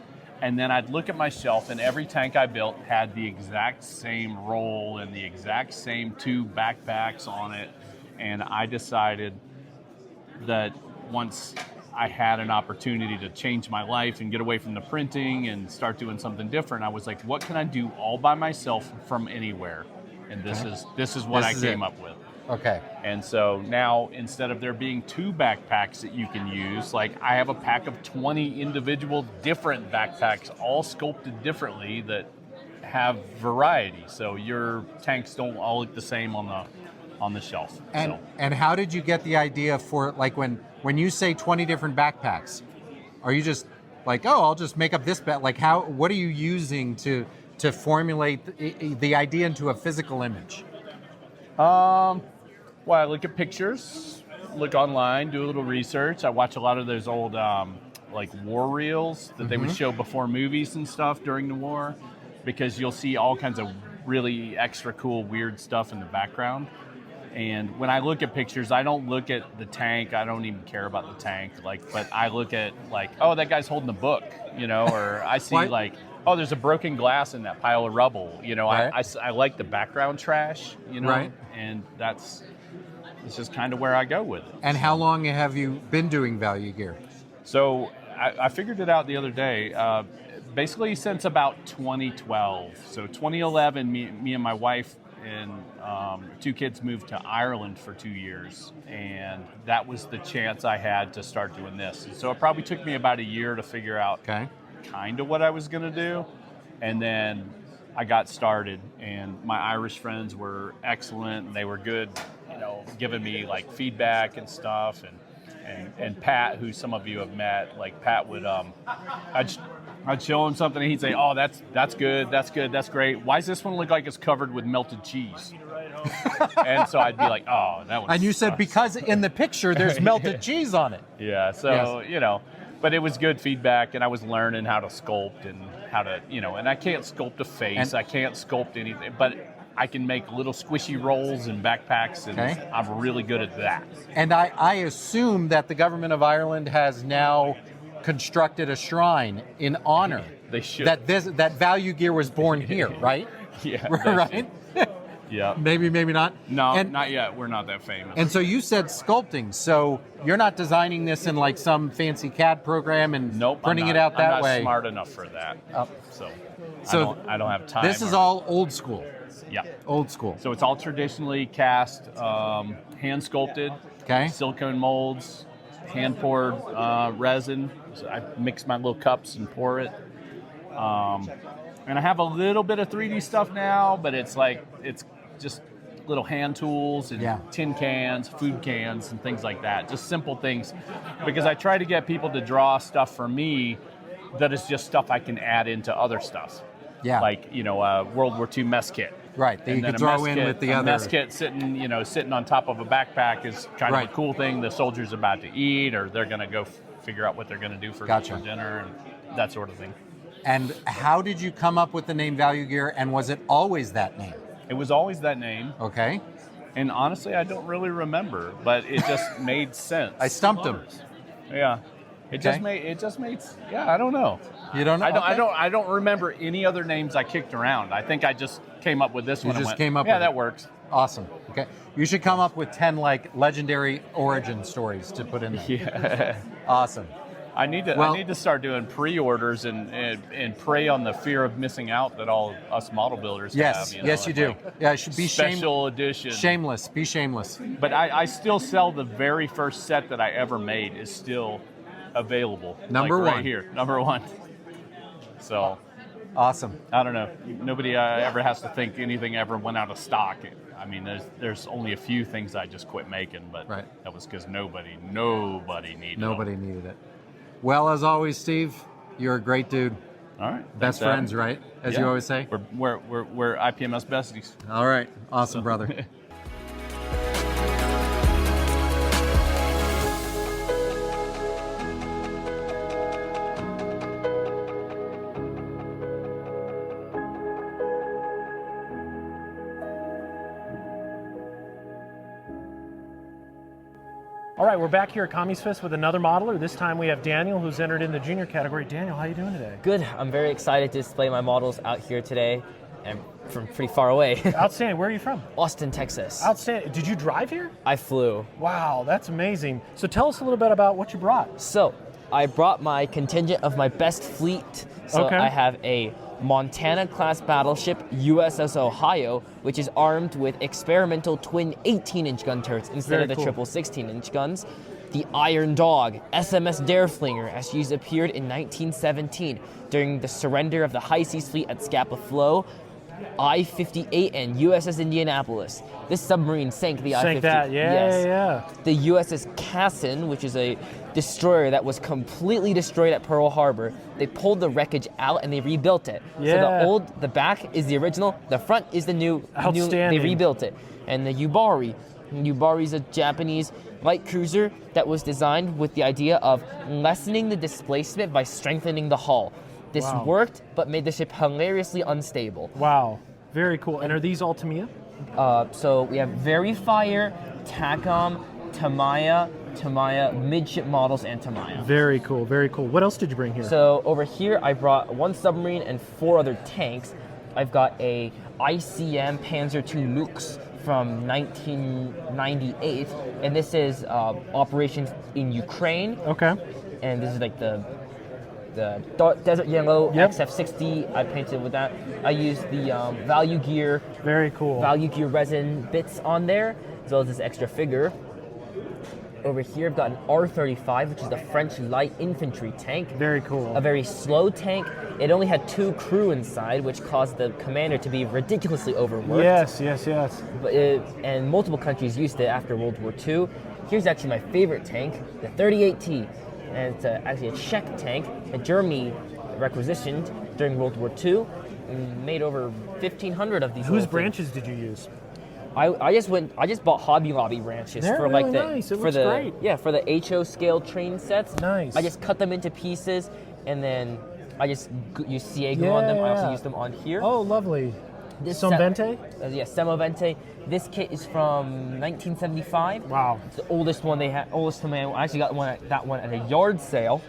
And then I'd look at my shelf, and every tank I built had the exact same roll and the exact same 2 backpacks on it. And I decided that once I had an opportunity to change my life and get away from the printing and start doing something different, I was like, what can I do all by myself from anywhere? And this is what I came up with. Okay. And so now, instead of there being 2 backpacks that you can use, like I have a pack of 20 individual different backpacks, all sculpted differently that have variety. So your tanks don't all look the same on the shelf. And how did you get the idea for, like, when you say 20 different backpacks, are you just like, oh, I'll just make up this like what are you using to formulate the idea into a physical image? Well, I look at pictures, look online, do a little research. I watch a lot of those old like war reels that they would show before movies and stuff during the war, because you'll see all kinds of really extra cool, weird stuff in the background. And when I look at pictures, I don't look at the tank. I don't even care about the tank. But I look at oh, that guy's holding a book, or I see oh, there's a broken glass in that pile of rubble. Right. I like the background trash, Right. and it's just kind of where I go with it. And how long have you been doing value gear? So I figured it out the other day. Basically since about 2012. So 2011, me and my wife and 2 kids moved to Ireland for 2 years, and that was the chance I had to start doing this. And so it probably took me about a year to figure out kind of what I was going to do, and then I got started. And my Irish friends were excellent, and they were good, giving me feedback and stuff. And Pat, who some of you have met, Pat would I'd show him something and he'd say, "Oh, that's good, that's great. Why does this one look like it's covered with melted cheese?" And so I'd be like, "Oh, that one." And you said because in the picture there's melted cheese on it. Yeah, so but it was good feedback, and I was learning how to sculpt and how to, and I can't sculpt a face, I can't sculpt anything, but I can make little squishy rolls and backpacks, and I'm really good at that. And I assume that the government of Ireland has now constructed a shrine in honor. They should. That value gear was born here, right? Yeah. Right? Yeah. Maybe not. No, not yet. We're not that famous. And so you said sculpting. So you're not designing this in some fancy CAD program and printing it out that way. I'm not smart enough for that. So I don't have time. This is all old school. Yeah. Old school. So it's all traditionally cast, hand sculpted, silicone molds, hand poured resin. So I mix my little cups and pour it. And I have a little bit of 3D stuff now, but it's just little hand tools and tin cans, food cans, and things like that. Just simple things, because I try to get people to draw stuff for me that is just stuff I can add into other stuff. Yeah. World War II mess kit. Right, that you could throw in with the other. A mess kit sitting on top of a backpack is kind of a cool thing. The soldier's about to eat, or they're going to go figure out what they're going to do for dinner, and that sort of thing. And how did you come up with the name Value Gear, and was it always that name? It was always that name. Okay. And honestly, I don't really remember, but it just made sense. I stumped him. Yeah. It just made I don't know. You don't know? I don't remember any other names I kicked around. I think I just came up with this one. Came up with that works. Awesome. Okay. You should come up with 10 legendary origin stories to put in there. Yeah. Awesome. I need to start doing pre-orders and prey on the fear of missing out that all us model builders have. Yes, you do. Yeah, it should be special edition. Shameless. Be shameless. But I still sell the very first set that I ever made is still available. Number one. Right here. Number one. So. Awesome. I don't know. Nobody ever has to think anything ever went out of stock. I mean, there's only a few things I just quit making, but that was because nobody needed it. Well, as always, Steve, you're a great dude. All right. Best friends, right? As you always say. We're IPMS besties. All right. Awesome, brother. All right, we're back here at CommiesFest with another modeler. This time we have Daniel, who's entered in the junior category. Daniel, how are you doing today? Good. I'm very excited to display my models out here today, and from pretty far away. Outstanding. Where are you from? Austin, Texas. Outstanding. Did you drive here? I flew. Wow, that's amazing. So tell us a little bit about what you brought. So I brought my contingent of my best fleet. So I have a Montana-class battleship USS Ohio, which is armed with experimental twin 18-inch gun turrets instead of the triple 16-inch guns. The Iron Dog, SMS Dareflinger, as she's appeared in 1917 during the surrender of the High Seas Fleet at Scapa Flow, I-58 and USS Indianapolis. This submarine sank the I-50. Sank that, yeah. The USS Cassin, which is a destroyer that was completely destroyed at Pearl Harbor. They pulled the wreckage out and they rebuilt it. Yeah. So the back is the original, the front is the new. Outstanding. They rebuilt it. And the Yubari. Yubari is a Japanese light cruiser that was designed with the idea of lessening the displacement by strengthening the hull. This worked, but made the ship hilariously unstable. Wow, very cool. And are these all Tamiya? So we have Verifier, TACOM, Tamiya, midship models, and Tamiya. Very cool, very cool. What else did you bring here? So over here, I brought 1 submarine and 4 other tanks. I've got a ICM Panzer II Lux from 1998, and this is operations in Ukraine. Okay. And this is like the desert yellow XF60. I painted with that. I used the Value Gear. Very cool. Value Gear resin bits on there, as well as this extra figure. Over here, I've got an R35, which is the French light infantry tank. Very cool. A very slow tank. It only had 2 crew inside, which caused the commander to be ridiculously overworked. Yes. And multiple countries used it after World War II. Here's actually my favorite tank, the 38T. And it's actually a Czech tank that Germany requisitioned during World War II and made over 1,500 of these. Whose branches did you use? I just bought Hobby Lobby branches They're for really like the nice. It for looks the great. for the HO scale train sets. Nice. I just cut them into pieces and then I just use CA glue on them. I also use them on here. Oh, lovely. This Semovente? Semovente. This kit is from 1975. Wow. It's the oldest one they had. Oldest one. I actually got that one at a yard sale.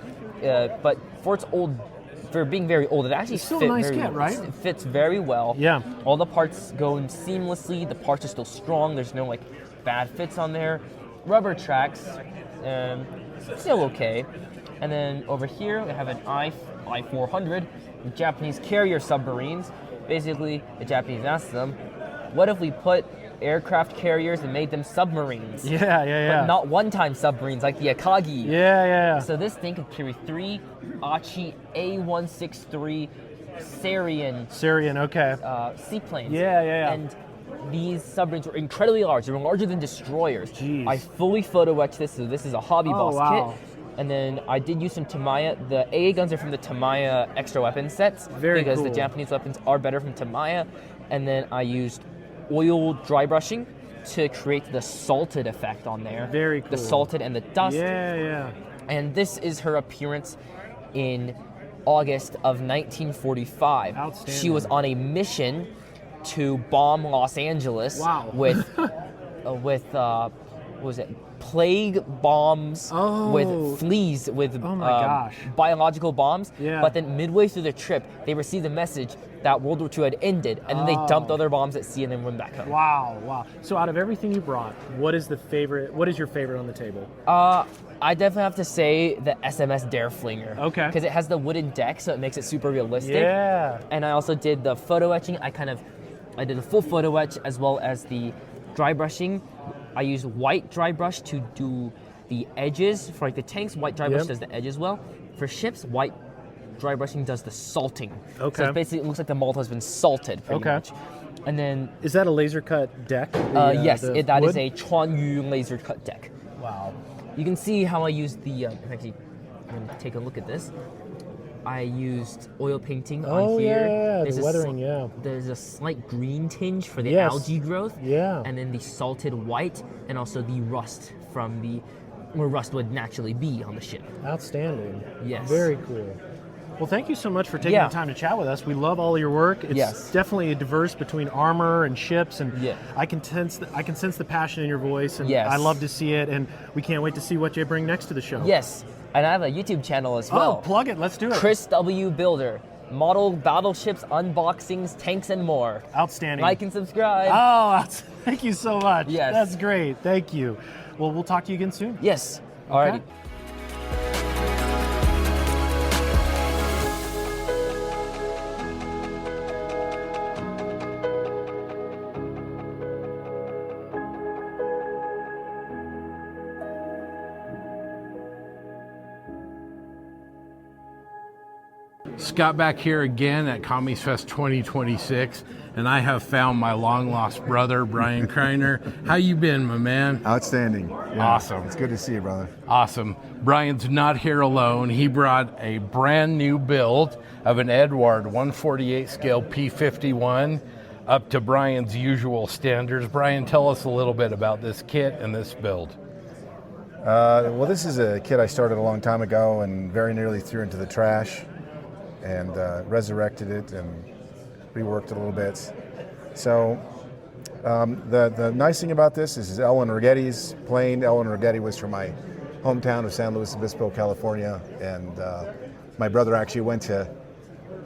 But for being very old, it actually It's still a nice very kit, well. right? It fits very well. Yeah. All the parts go in seamlessly. The parts are still strong. There's no like bad fits on there. Rubber tracks, still okay. And then over here we have an I-400, Japanese carrier submarines. Basically, the Japanese asked them, what if we put aircraft carriers and made them submarines? Yeah. But not one-time submarines like the Akagi. Yeah. So this thing could carry 3 Achi A163 Syrian okay. seaplanes. Yeah. And these submarines were incredibly large. They were larger than destroyers. Jeez. I fully photo etched this, so this is a Hobby Boss wow. kit. And then I did use some Tamiya. The AA guns are from the Tamiya extra weapon sets. Very because cool. the Japanese weapons are better from Tamiya. And then I used oil dry brushing to create the salted effect on there. Very cool. The salted and the dust. Yeah. And this is her appearance in August of 1945. Outstanding. She was on a mission to bomb Los Angeles Wow. with what was it? Plague bombs with fleas with biological bombs. Yeah. But then midway through the trip, they received a message that World War II had ended, and then they dumped other bombs at sea and then went back home. Wow. So out of everything you brought, what is your favorite on the table? I definitely have to say the SMS Dare Flinger. Okay. Because it has the wooden deck, so it makes it super realistic. Yeah. And I also did the photo etching. I did a full photo etch as well as the dry brushing. I used white dry brush to do the edges. For like the tanks, white dry brush does the edges well. For ships, white dry brushing does the salting. Okay. So basically it looks like the Malta has been salted pretty much. And then is that a laser cut deck? yes, that wood? is a Chuan Yu laser cut deck. Wow. You can see how I used the actually I'm gonna take a look at this. I used oil painting on here. Yeah, There's the weathering, There's a slight green tinge for the Yes. algae growth. Yeah. And then the salted white and also the rust from where rust would naturally be on the ship. Outstanding. Yes. Very cool. Well, thank you so much for taking the time to chat with us. We love all your work. It's definitely diverse between armor and ships, and I can sense the passion in your voice, and I love to see it. And we can't wait to see what you bring next to the show. Yes, and I have a YouTube channel as well. Oh, plug it! Let's do it. Chris W. Builder, model battleships, unboxings, tanks, and more. Outstanding. Like and subscribe. Oh, thank you so much. Yes, that's great. Thank you. Well, we'll talk to you again soon. Yes. Okay. Alrighty. Scott back here again at CommiesFest 2026, and I have found my long-lost brother, Brian Kreiner. How you been, my man? Outstanding. Yeah, awesome. It's good to see you, brother. Awesome. Brian's not here alone. He brought a brand new build of an Edward 148 scale P51 up to Brian's usual standards. Brian, tell us a little bit about this kit and this build. Well, this is a kit I started a long time ago and very nearly threw into the trash, and resurrected it and reworked it a little bit. So The nice thing about this is Ellen Righetti's plane. Ellen Righetti was from my hometown of San Luis Obispo, California, and my brother actually went to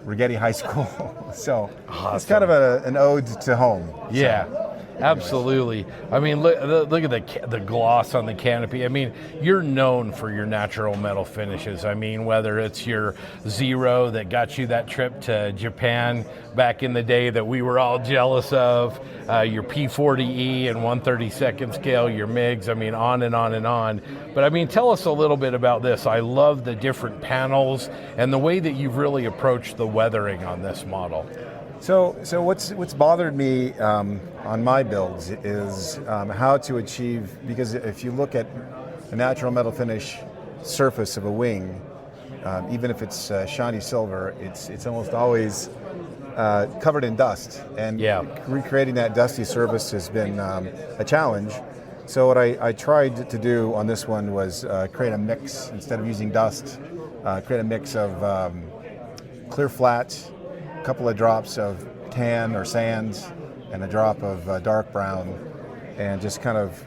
Righetti High School, so awesome. It's kind of an ode to home. Yeah. So. Absolutely. I mean, look at the gloss on the canopy. I mean, you're known for your natural metal finishes. I mean, whether it's your Zero that got you that trip to Japan back in the day that we were all jealous of, your P40E and 1/32 scale, your MIGs, I mean, on and on and on. But I mean, tell us a little bit about this. I love the different panels and the way that you've really approached the weathering on this model. So what's bothered me on my builds is how to achieve, because if you look at a natural metal finish surface of a wing, even if it's shiny silver, it's almost always covered in dust, and recreating that dusty surface has been a challenge. So what I tried to do on this one was create a mix. Instead of using dust, create a mix of clear flat, a couple of drops of tan or sands, and a drop of dark brown, and just kind of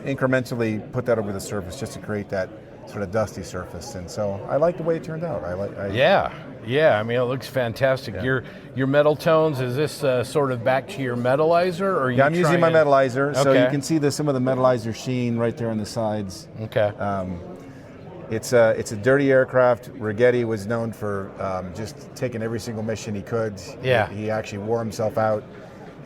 incrementally put that over the surface just to create that sort of dusty surface. And so I like the way it turned out. Yeah. I mean, it looks fantastic. Yeah. Your metal tones, is this sort of back to your metallizer, or I'm using my metallizer, so you can see some of the metallizer sheen right there on the sides. Okay. It's a dirty aircraft. Righetti was known for just taking every single mission he could. Yeah. He actually wore himself out,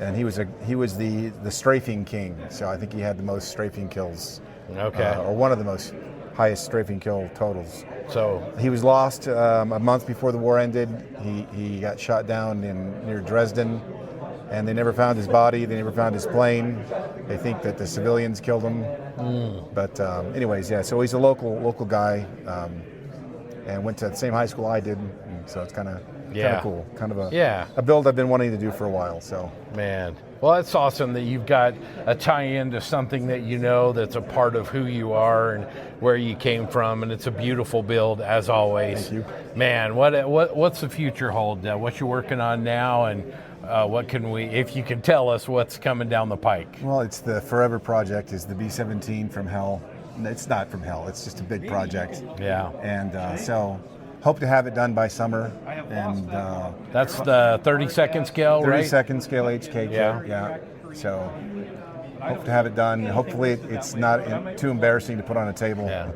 and he was the strafing king. So I think he had the most strafing kills. Okay. Or one of the most highest strafing kill totals. So he was lost a month before the war ended. He got shot down near Dresden, and they never found his body. They never found his plane. They think that the civilians killed him. But anyways, yeah. So he's a local guy, and went to the same high school I did. And so it's kind of cool. Kind of a build I've been wanting to do for a while. So man, well, that's awesome that you've got a tie-in to something that you know that's a part of who you are and where you came from, and it's a beautiful build as always. Thank you, man. What's the future hold? What you're working on now, and what can we, if you can tell us what's coming down the pike? Well, it's the forever project. Is the B-17 from hell? It's not from hell. It's just a big project. Yeah. And so hope to have it done by summer. And that's the 32nd scale, right? 32nd scale HK. Yeah. So hope to have it done. Hopefully it's not too embarrassing to put on a table. Yeah.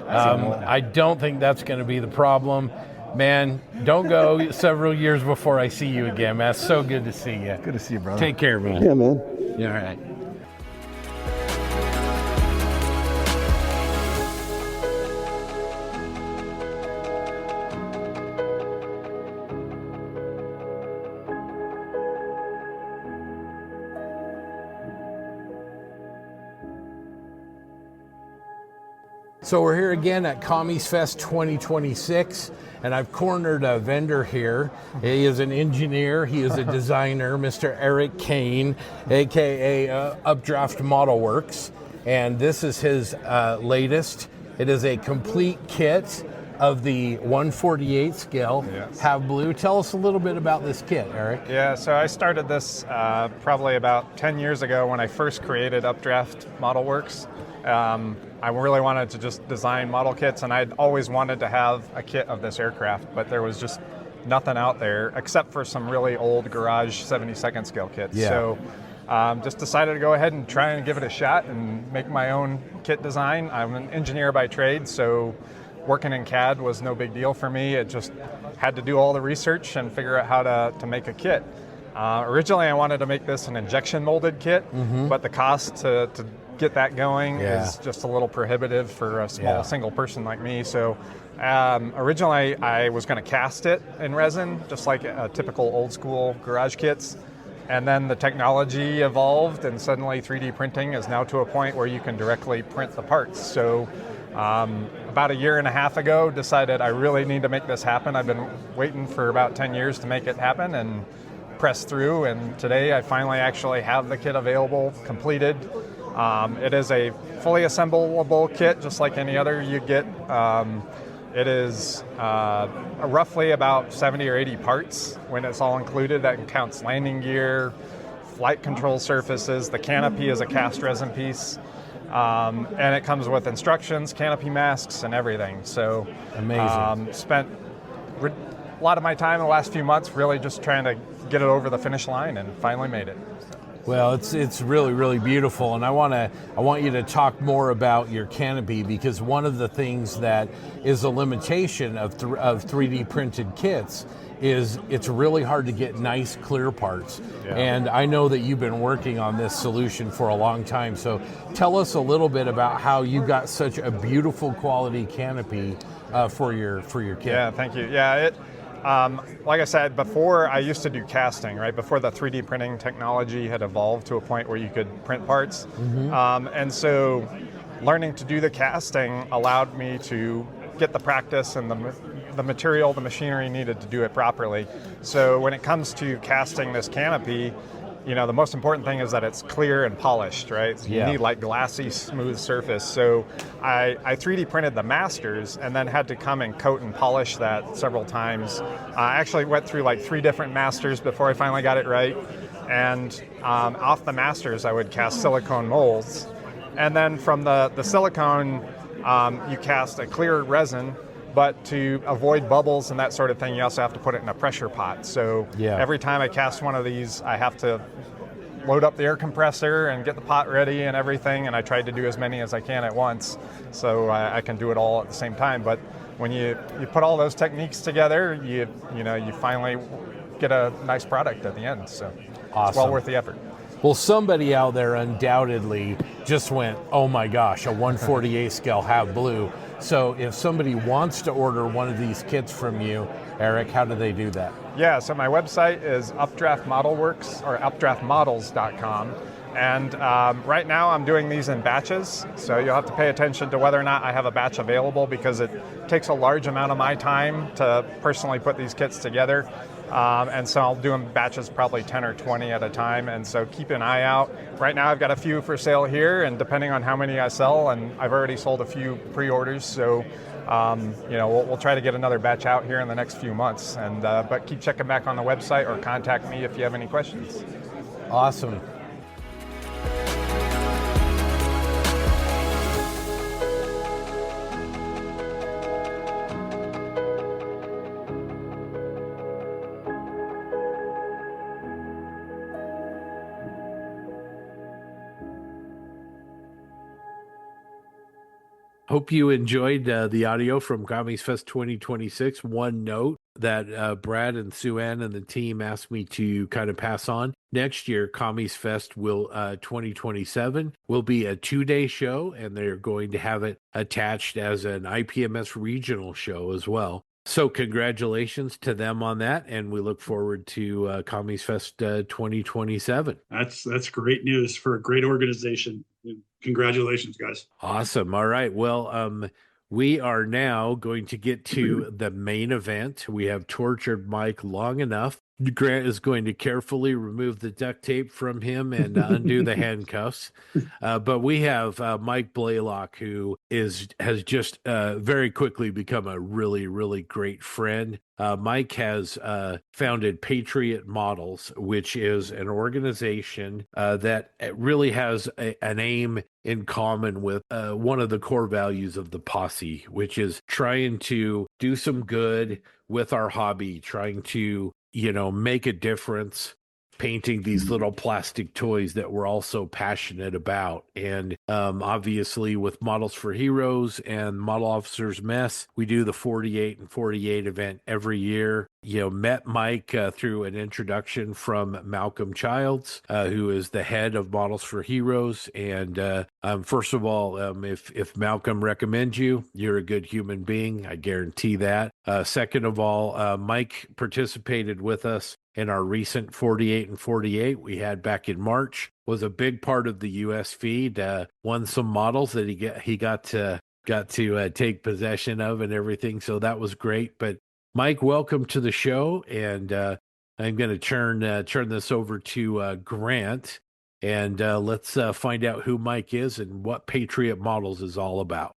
I don't think that's going to be the problem. Man, don't go several years before I see you again, man. It's so good to see you. Good to see you, brother. Take care, man. Yeah, man. Yeah, all right. So we're here again at CommiesFest 2026, and I've cornered a vendor here. He is an engineer, he is a designer, Mr. Eric Kane, aka Updraft Model Works, and this is his latest. It is a complete kit of the 1/48 scale. Yes. Have blue. Tell us a little bit about this kit, Eric. Yeah, so I started this probably about 10 years ago when I first created Updraft Model Works. I really wanted to just design model kits, and I'd always wanted to have a kit of this aircraft, but there was just nothing out there except for some really old garage 72nd scale kits. Yeah. So just decided to go ahead and try and give it a shot and make my own kit design. I'm an engineer by trade, so working in CAD was no big deal for me. It just had to do all the research and figure out how to make a kit. Originally, I wanted to make this an injection molded kit, but the cost to get that going is just a little prohibitive for a small single person like me. So originally, I was going to cast it in resin, just like a typical old school garage kits. And then the technology evolved, and suddenly 3D printing is now to a point where you can directly print the parts. So about a year and a half ago, decided I really need to make this happen. I've been waiting for about 10 years to make it happen and press through. And today I finally actually have the kit available, completed. It is a fully assemblable kit, just like any other you get. It is roughly about 70 or 80 parts when it's all included. That counts landing gear, flight control surfaces. The canopy is a cast resin piece. And it comes with instructions, canopy masks, and everything. So amazing. Spent a lot of my time in the last few months really just trying to get it over the finish line, and finally made it. Well, it's really, really beautiful, and I want you to talk more about your canopy, because one of the things that is a limitation of 3D printed kits is it's really hard to get nice clear parts. Yeah. And I know that you've been working on this solution for a long time, so tell us a little bit about how you got such a beautiful quality canopy for your kit. Yeah, thank you. Yeah, like I said before, I used to do casting, right? Before the 3D printing technology had evolved to a point where you could print parts. Mm-hmm. And so learning to do the casting allowed me to get the practice and the material, the machinery needed to do it properly. So when it comes to casting this canopy, the most important thing is that it's clear and polished, right? So you need like glassy, smooth surface. So I 3D printed the masters and then had to come and coat and polish that several times. I actually went through like 3 different masters before I finally got it right. And off the masters, I would cast silicone molds. And then from the silicone, you cast a clear resin, but to avoid bubbles and that sort of thing, you also have to put it in a pressure pot. So every time I cast one of these, I have to load up the air compressor and get the pot ready and everything, and I tried to do as many as I can at once so I can do it all at the same time. But when you put all those techniques together, you finally get a nice product at the end. So awesome. It's well worth the effort. Well, somebody out there undoubtedly just went, oh my gosh, a 1/48 scale half blue. So if somebody wants to order one of these kits from you, Eric, how do they do that? Yeah, so my website is Updraft Model Works, or updraftmodels.com. And right now I'm doing these in batches, so you'll have to pay attention to whether or not I have a batch available, because it takes a large amount of my time to personally put these kits together. And so I'll do them batches, probably 10 or 20 at a time, and so keep an eye out. Right now I've got a few for sale here, and depending on how many I sell, and I've already sold a few pre-orders, so we'll try to get another batch out here in the next few months. And but keep checking back on the website or contact me if you have any questions. Awesome. Hope you enjoyed the audio from CommiesFest 2026. One note that Brad and Sue Ann and the team asked me to kind of pass on. Next year, CommiesFest 2027 will be a 2-day show, and they're going to have it attached as an IPMS regional show as well. So congratulations to them on that, and we look forward to CommiesFest 2027. That's great news for a great organization. Congratulations, guys. Awesome. All right. Well, we are now going to get to the main event. We have tortured Mike long enough. Grant is going to carefully remove the duct tape from him and undo the handcuffs. But we have Mike Blalock, who has just very quickly become a really, really great friend. Mike has founded Patriot Models, which is an organization that really has an aim in common with one of the core values of the posse, which is trying to do some good with our hobby, trying to make a difference, painting these little plastic toys that we're all so passionate about. And obviously with Models for Heroes and Model Officers Mess, we do the 48 and 48 event every year. Met Mike through an introduction from Malcolm Childs, who is the head of Models for Heroes. And first of all, if Malcolm recommends you, you're a good human being. I guarantee that. Second of all, Mike participated with us in our recent 48 and 48 we had back in March, was a big part of the US feed, won some models that he got to take possession of and everything. So that was great. But Mike, welcome to the show. And I'm going to turn this over to Grant, and let's find out who Mike is and what Patriot Models is all about.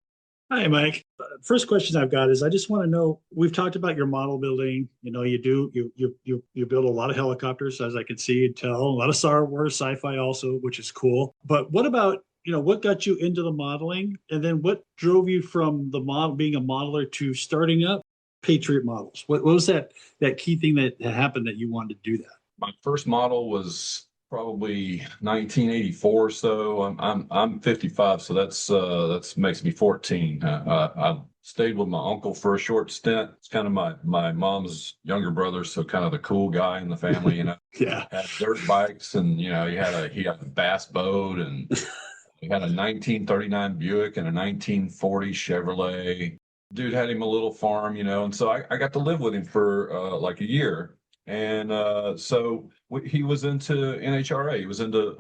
Hi, Mike. First question I've got is I just want to know, we've talked about your model building. You build a lot of helicopters, as I can see and tell, a lot of Star Wars, sci-fi also, which is cool. But what about, what got you into the modeling? And then what drove you from the model being a modeler to starting up Patriot Models? What was that key thing that happened that you wanted to do that? My first model was probably 1984. So I'm 55. So that's makes me 14. I stayed with my uncle for a short stint. It's kind of my mom's younger brother, so kind of the cool guy in the family. Yeah. Had dirt bikes, and he had a bass boat, and he had a 1939 Buick and a 1940 Chevrolet. Dude had him a little farm, and so I got to live with him for like a year. And so he was into NHRA. He was into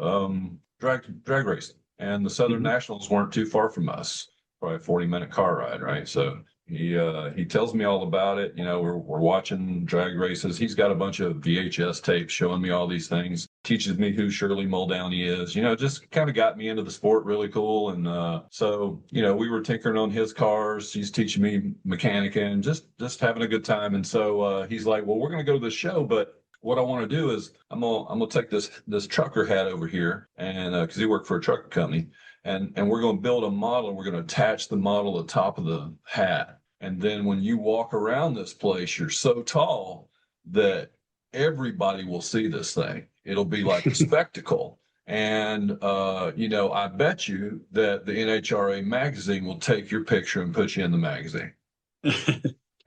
drag racing, and the Southern Nationals weren't too far from us, probably a 40-minute car ride, right? So he tells me all about it. We're watching drag races. He's got a bunch of VHS tapes showing me all these things. Teaches me who Shirley Muldowney is. Just kind of got me into the sport really cool. And so we were tinkering on his cars. He's teaching me mechanicking, just having a good time. And so he's like, well, we're going to go to the show, but what I want to do is I'm gonna take this trucker hat over here, and because he worked for a trucker company, and we're going to build a model, and we're going to attach the model to the top of the hat. And then when you walk around this place, you're so tall that everybody will see this thing. It'll be like a spectacle. And, I bet you that the NHRA magazine will take your picture and put you in the magazine.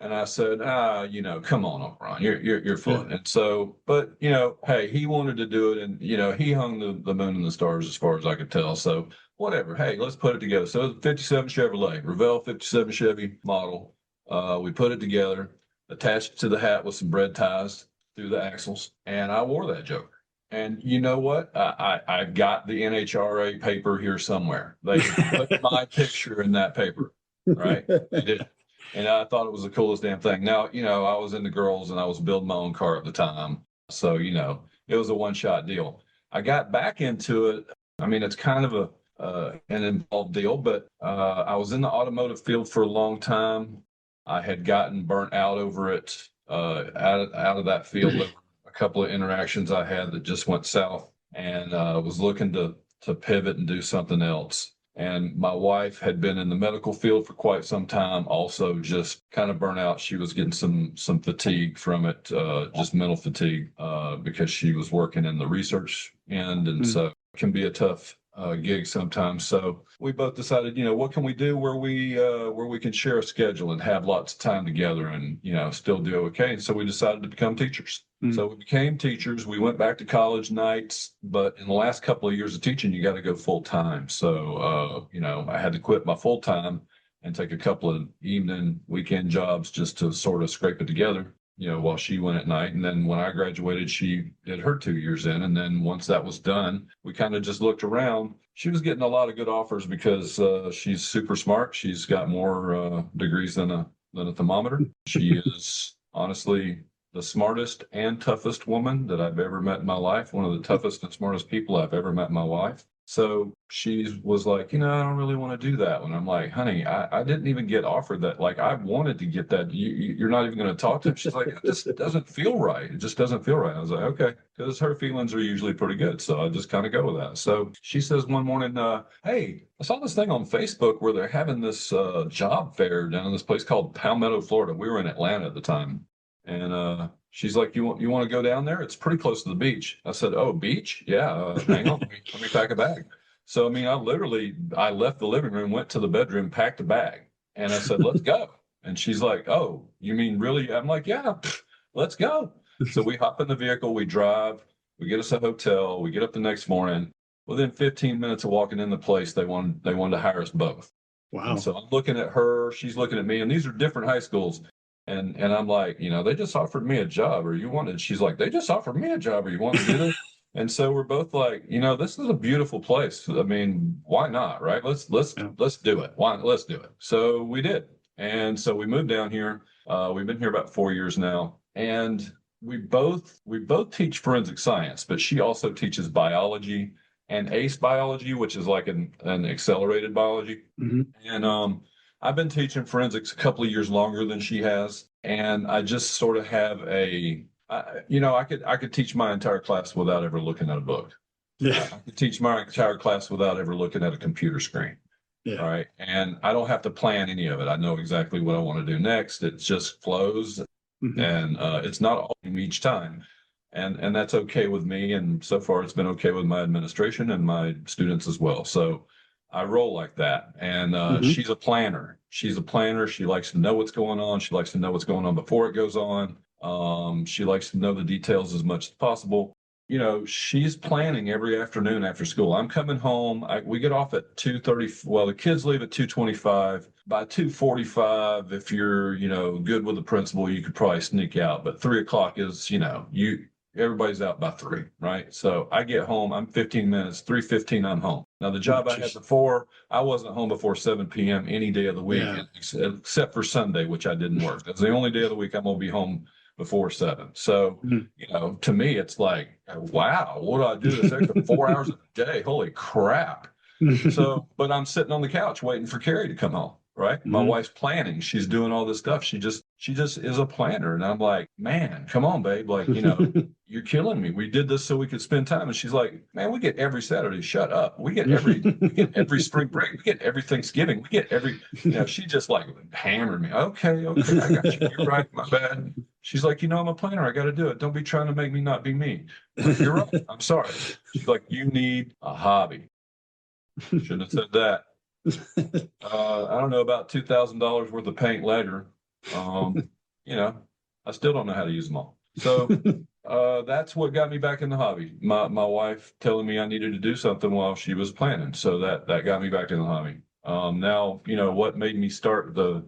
And I said, come on, O'Brien, you're fun. And so, but, hey, he wanted to do it, and, he hung the moon and the stars as far as I could tell. So whatever, hey, let's put it together. So it's a 57 Chevrolet, Revell 57 Chevy model. We put it together, attached it to the hat with some bread ties through the axles, and I wore that joker. And you know what? I've got the NHRA paper here somewhere. They put my picture in that paper, right? They did. And I thought it was the coolest damn thing. Now, I was into girls, and I was building my own car at the time. So, it was a one-shot deal. I got back into it. I mean, it's kind of an involved deal, but I was in the automotive field for a long time. I had gotten burnt out over it, out of that field. Over a couple of interactions I had that just went south, and was looking to pivot and do something else. And my wife had been in the medical field for quite some time, also just kind of burnt out. She was getting some fatigue from it, just mental fatigue, because she was working in the research end. And so it can be a tough gig sometimes. So we both decided, what can we do where we can share a schedule and have lots of time together and, still do okay. And so we decided to become teachers. So we became teachers. We went back to college nights, but in the last couple of years of teaching, you got to go full time. So, I had to quit my full time and take a couple of evening weekend jobs just to sort of scrape it together, while she went at night. And then when I graduated, she did her 2 years in. And then once that was done, we kind of just looked around. She was getting a lot of good offers because she's super smart. She's got more degrees than a thermometer. She is honestly the smartest and toughest woman that I've ever met in my life. One of the toughest and smartest people I've ever met in my life. So she was like, I don't really want to do that one. I'm like, honey, I didn't even get offered that. Like, I wanted to get that. You're not even going to talk to him. She's like, it just doesn't feel right. It just doesn't feel right. I was like, okay, because her feelings are usually pretty good. So I just kind of go with that. So she says one morning, hey, I saw this thing on Facebook where they're having this job fair down in this place called Palmetto, Florida. We were in Atlanta at the time. And she's like, you want to go down there? It's pretty close to the beach. I said, oh, beach? Yeah, hang on, let me pack a bag. So, I mean, I left the living room, went to the bedroom, packed a bag. And I said, let's go. And she's like, oh, you mean really? I'm like, yeah, let's go. So we hop in the vehicle, we drive, we get us a hotel, we get up the next morning. Within 15 minutes of walking in the place, they wanted to hire us both. Wow. And so I'm looking at her, she's looking at me, and these are different high schools. And I'm like, they just offered me a job, or you wanted. She's like, they just offered me a job, or you want to do this? And so we're both like, this is a beautiful place. I mean, why not, right? Let's do it. Let's do it. So we did. And so we moved down here. We've been here about 4 years now, and we both teach forensic science, but she also teaches biology and ACE biology, which is like an accelerated biology. And I've been teaching forensics a couple of years longer than she has, and I just sort of have I could teach my entire class without ever looking at a book. Yeah. I could teach my entire class without ever looking at a computer screen. Yeah. All right. And I don't have to plan any of it. I know exactly what I want to do next. It just flows, and it's not all each time. And that's okay with me. And so far it's been okay with my administration and my students as well. So I roll like that. And she's a planner. She's a planner. She likes to know what's going on. She likes to know what's going on before it goes on. She likes to know the details as much as possible. You know, she's planning every afternoon after school. I'm coming home. We get off at 2:30. Well, the kids leave at 2:25. By 2:45, if you're, good with the principal, you could probably sneak out. But 3:00 is, everybody's out by 3, right? So I get home. I'm 15 minutes. 3:15, I'm home. Now, the job I had before, I wasn't home before 7 p.m. any day of the week, except for Sunday, which I didn't work. That's the only day of the week I'm going to be home before 7. So, to me, it's like, wow, what do I do this extra 4 hours a day? Holy crap. So, but I'm sitting on the couch waiting for Carrie to come home, right? My wife's planning. She's doing all this stuff. She just is a planner. And I'm like, man, come on, babe. Like, you're killing me. We did this so we could spend time. And she's like, man, we get every Saturday. Shut up. We get every spring break. We get every Thanksgiving. We get every, she just like hammered me. Okay, I got you. You're right. My bad. She's like, I'm a planner. I got to do it. Don't be trying to make me not be me. Like, you're right. I'm sorry. She's like, you need a hobby. Shouldn't have said that. I don't know, about $2,000 worth of paint ledger. I still don't know how to use them all. So that's what got me back in the hobby. My wife telling me I needed to do something while she was planning. So that got me back in the hobby. Now, what made me start the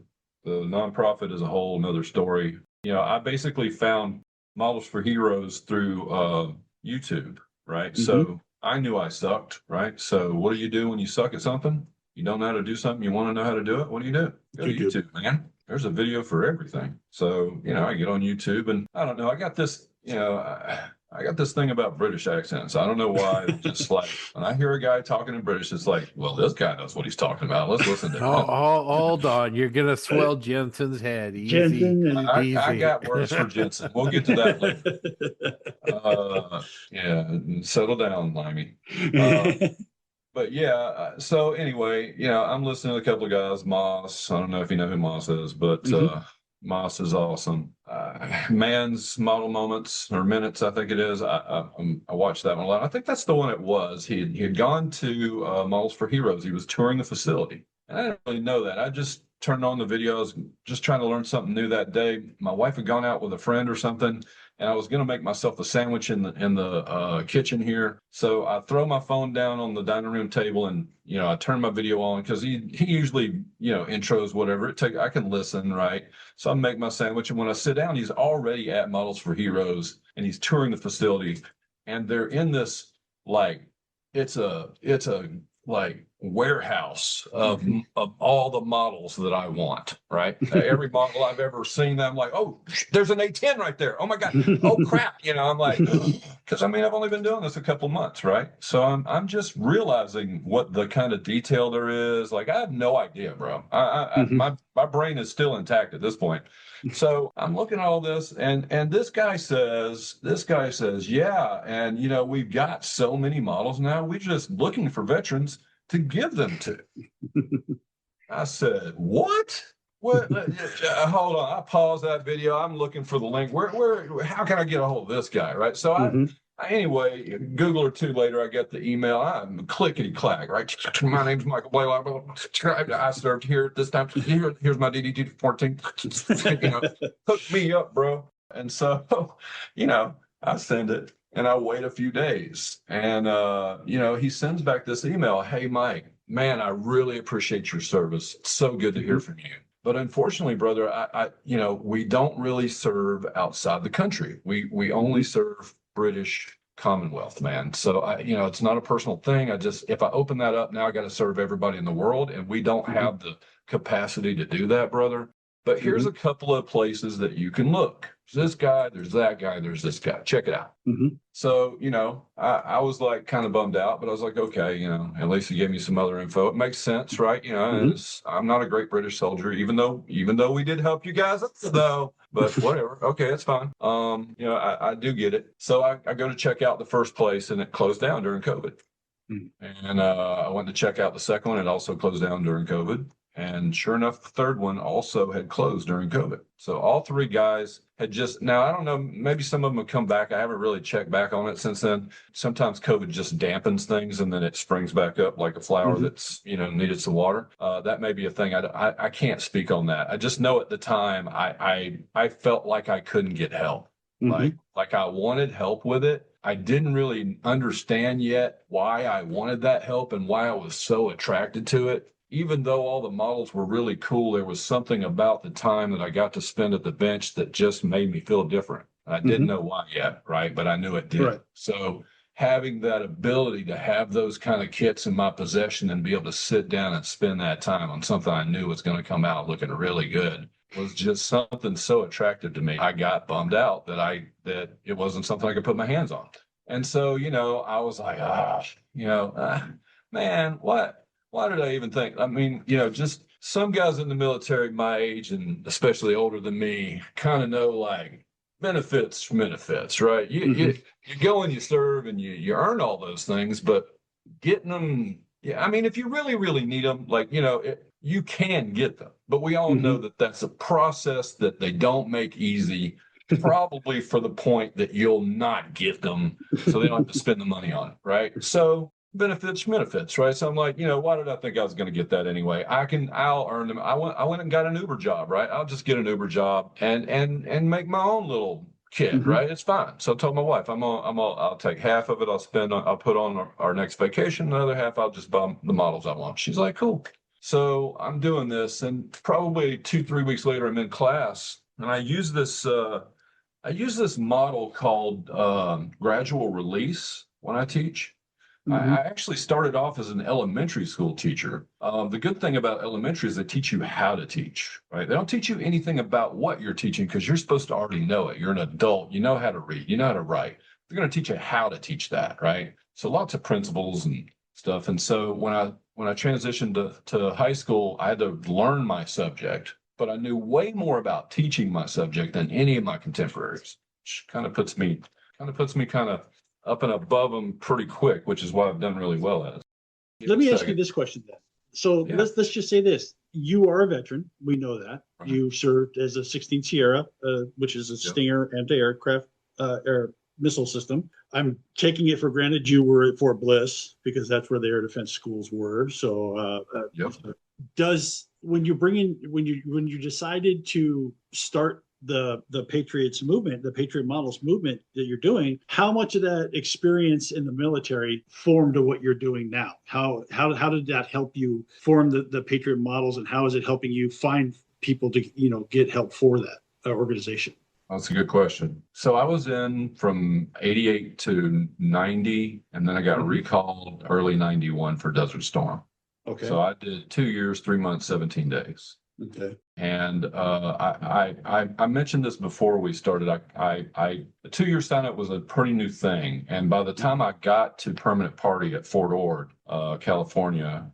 nonprofit is a whole nother story. I basically found Models for Heroes through YouTube, right? So I knew I sucked, right? So what do you do when you suck at something? You don't know how to do something, you want to know how to do it? What do? Go to YouTube, man. There's a video for everything. So, I get on YouTube, and I don't know, I got this, I got this thing about British accents. I don't know why. Just like when I hear a guy talking in British, it's like, well, this guy knows what he's talking about. Let's listen to him. Hold on. You're going to swell Jensen's head. Easy. I got words for Jensen. We'll get to that later. Settle down, Limey. But so anyway, I'm listening to a couple of guys. Moss, I don't know if you know who Moss is, but Moss is awesome. Man's Model Moments or Minutes, I think it is. I watched that one a lot. I think that's the one it was. He had gone to Models for Heroes. He was touring the facility. And I didn't really know that. I just turned on the video. I was just trying to learn something new that day. My wife had gone out with a friend or something, and I was going to make myself a sandwich in the kitchen here. So I throw my phone down on the dining room table, and I turn my video on because he usually intros whatever it takes. I can listen, right? So I make my sandwich, and when I sit down, he's already at Models for Heroes, and he's touring the facility, and they're in this it's a like warehouse of all the models that I want, right? Every model I've ever seen, I'm like, oh, there's an A10 right there. Oh my God. Oh crap. I'm like, because I've only been doing this a couple months, right? So I'm just realizing what the kind of detail there is. Like, I have no idea, bro. My brain is still intact at this point. So I'm looking at all this, and this guy says, yeah, and we've got so many models now, we're just looking for veterans to give them to. I said, what? Hold on. I paused that video. I'm looking for the link. How can I get a hold of this guy? Right. So anyway, a Google or two later, I get the email. I'm clickety clack, right? My name's Michael Blalock. I served here at this time. Here's my DD 14. Hook me up, bro. And so, I send it. And I wait a few days, and he sends back this email. Hey, Mike, man, I really appreciate your service. It's so good to hear from you. But unfortunately, brother, we don't really serve outside the country. We only serve British Commonwealth, man. So it's not a personal thing. If I open that up now, I got to serve everybody in the world, and we don't have the capacity to do that, brother. but here's a couple of places that you can look. There's this guy, there's that guy, there's this guy. Check it out. So, I was like kind of bummed out, but I was like, okay, at least he gave me some other info. It makes sense, right? I'm not a great British soldier, even though we did help you guys, though. But whatever. Okay, it's fine. I do get it. So I go to check out the first place, and it closed down during COVID. And I went to check out the second one. It also closed down during COVID. And sure enough, the third one also had closed during COVID. So all three guys had now, I don't know, maybe some of them have come back. I haven't really checked back on it since then. Sometimes COVID just dampens things and then it springs back up like a flower that's, needed some water. That may be a thing. I can't speak on that. I just know at the time I felt like I couldn't get help. Like I wanted help with it. I didn't really understand yet why I wanted that help and why I was so attracted to it. Even though all the models were really cool, there was something about the time that I got to spend at the bench that just made me feel different. I didn't know why yet, right? But I knew it did. Right. So having that ability to have those kind of kits in my possession and be able to sit down and spend that time on something I knew was going to come out looking really good was just something so attractive to me. I got bummed out that it wasn't something I could put my hands on. And so, I was like, man, what? Why did I even think? I mean, just some guys in the military my age and especially older than me kind of know like benefits, right? You go and you serve and you earn all those things, but getting them, I mean, if you really, really need them, like, you can get them. But we all know that that's a process that they don't make easy, probably for the point that you'll not get them so they don't have to spend the money on it, right? So benefits, right? So I'm like, why did I think I was going to get that anyway? I'll earn them. I went and got an Uber job, right? I'll just get an Uber job and make my own little kit, right? It's fine. So I told my wife, I'll take half of it. I'll put on our next vacation. The other half, I'll just buy the models I want. She's like, cool. So I'm doing this, and probably 2-3 weeks later, I'm in class, and I use this model called gradual release when I teach. I actually started off as an elementary school teacher. The good thing about elementary is they teach you how to teach, right? They don't teach you anything about what you're teaching because you're supposed to already know it. You're an adult. You know how to read. You know how to write. They're going to teach you how to teach that, right? So lots of principles and stuff. And so when I transitioned to high school, I had to learn my subject, but I knew way more about teaching my subject than any of my contemporaries, which kind of puts me up and above them pretty quick, which is why I've done really well at it. Let me ask you this question then. So let's just say this. You are a veteran. We know that. Right. You served as a 16 Sierra, which is a Stinger anti-aircraft air missile system. I'm taking it for granted you were at Fort Bliss because that's where the air defense schools were. So when you decided to start the Patriots movement, the Patriot Models movement that you're doing, how much of that experience in the military formed to what you're doing now? How did that help you form the Patriot Models, and how is it helping you find people to get help for that organization? That's a good question. So I was in from 88 to 90, and then I got recalled early 91 for Desert Storm. Okay. So I did 2 years, 3 months, 17 days. Okay. And I mentioned this before we started. The 2-year sign-up was a pretty new thing, and by the time I got to permanent party at Fort Ord, California,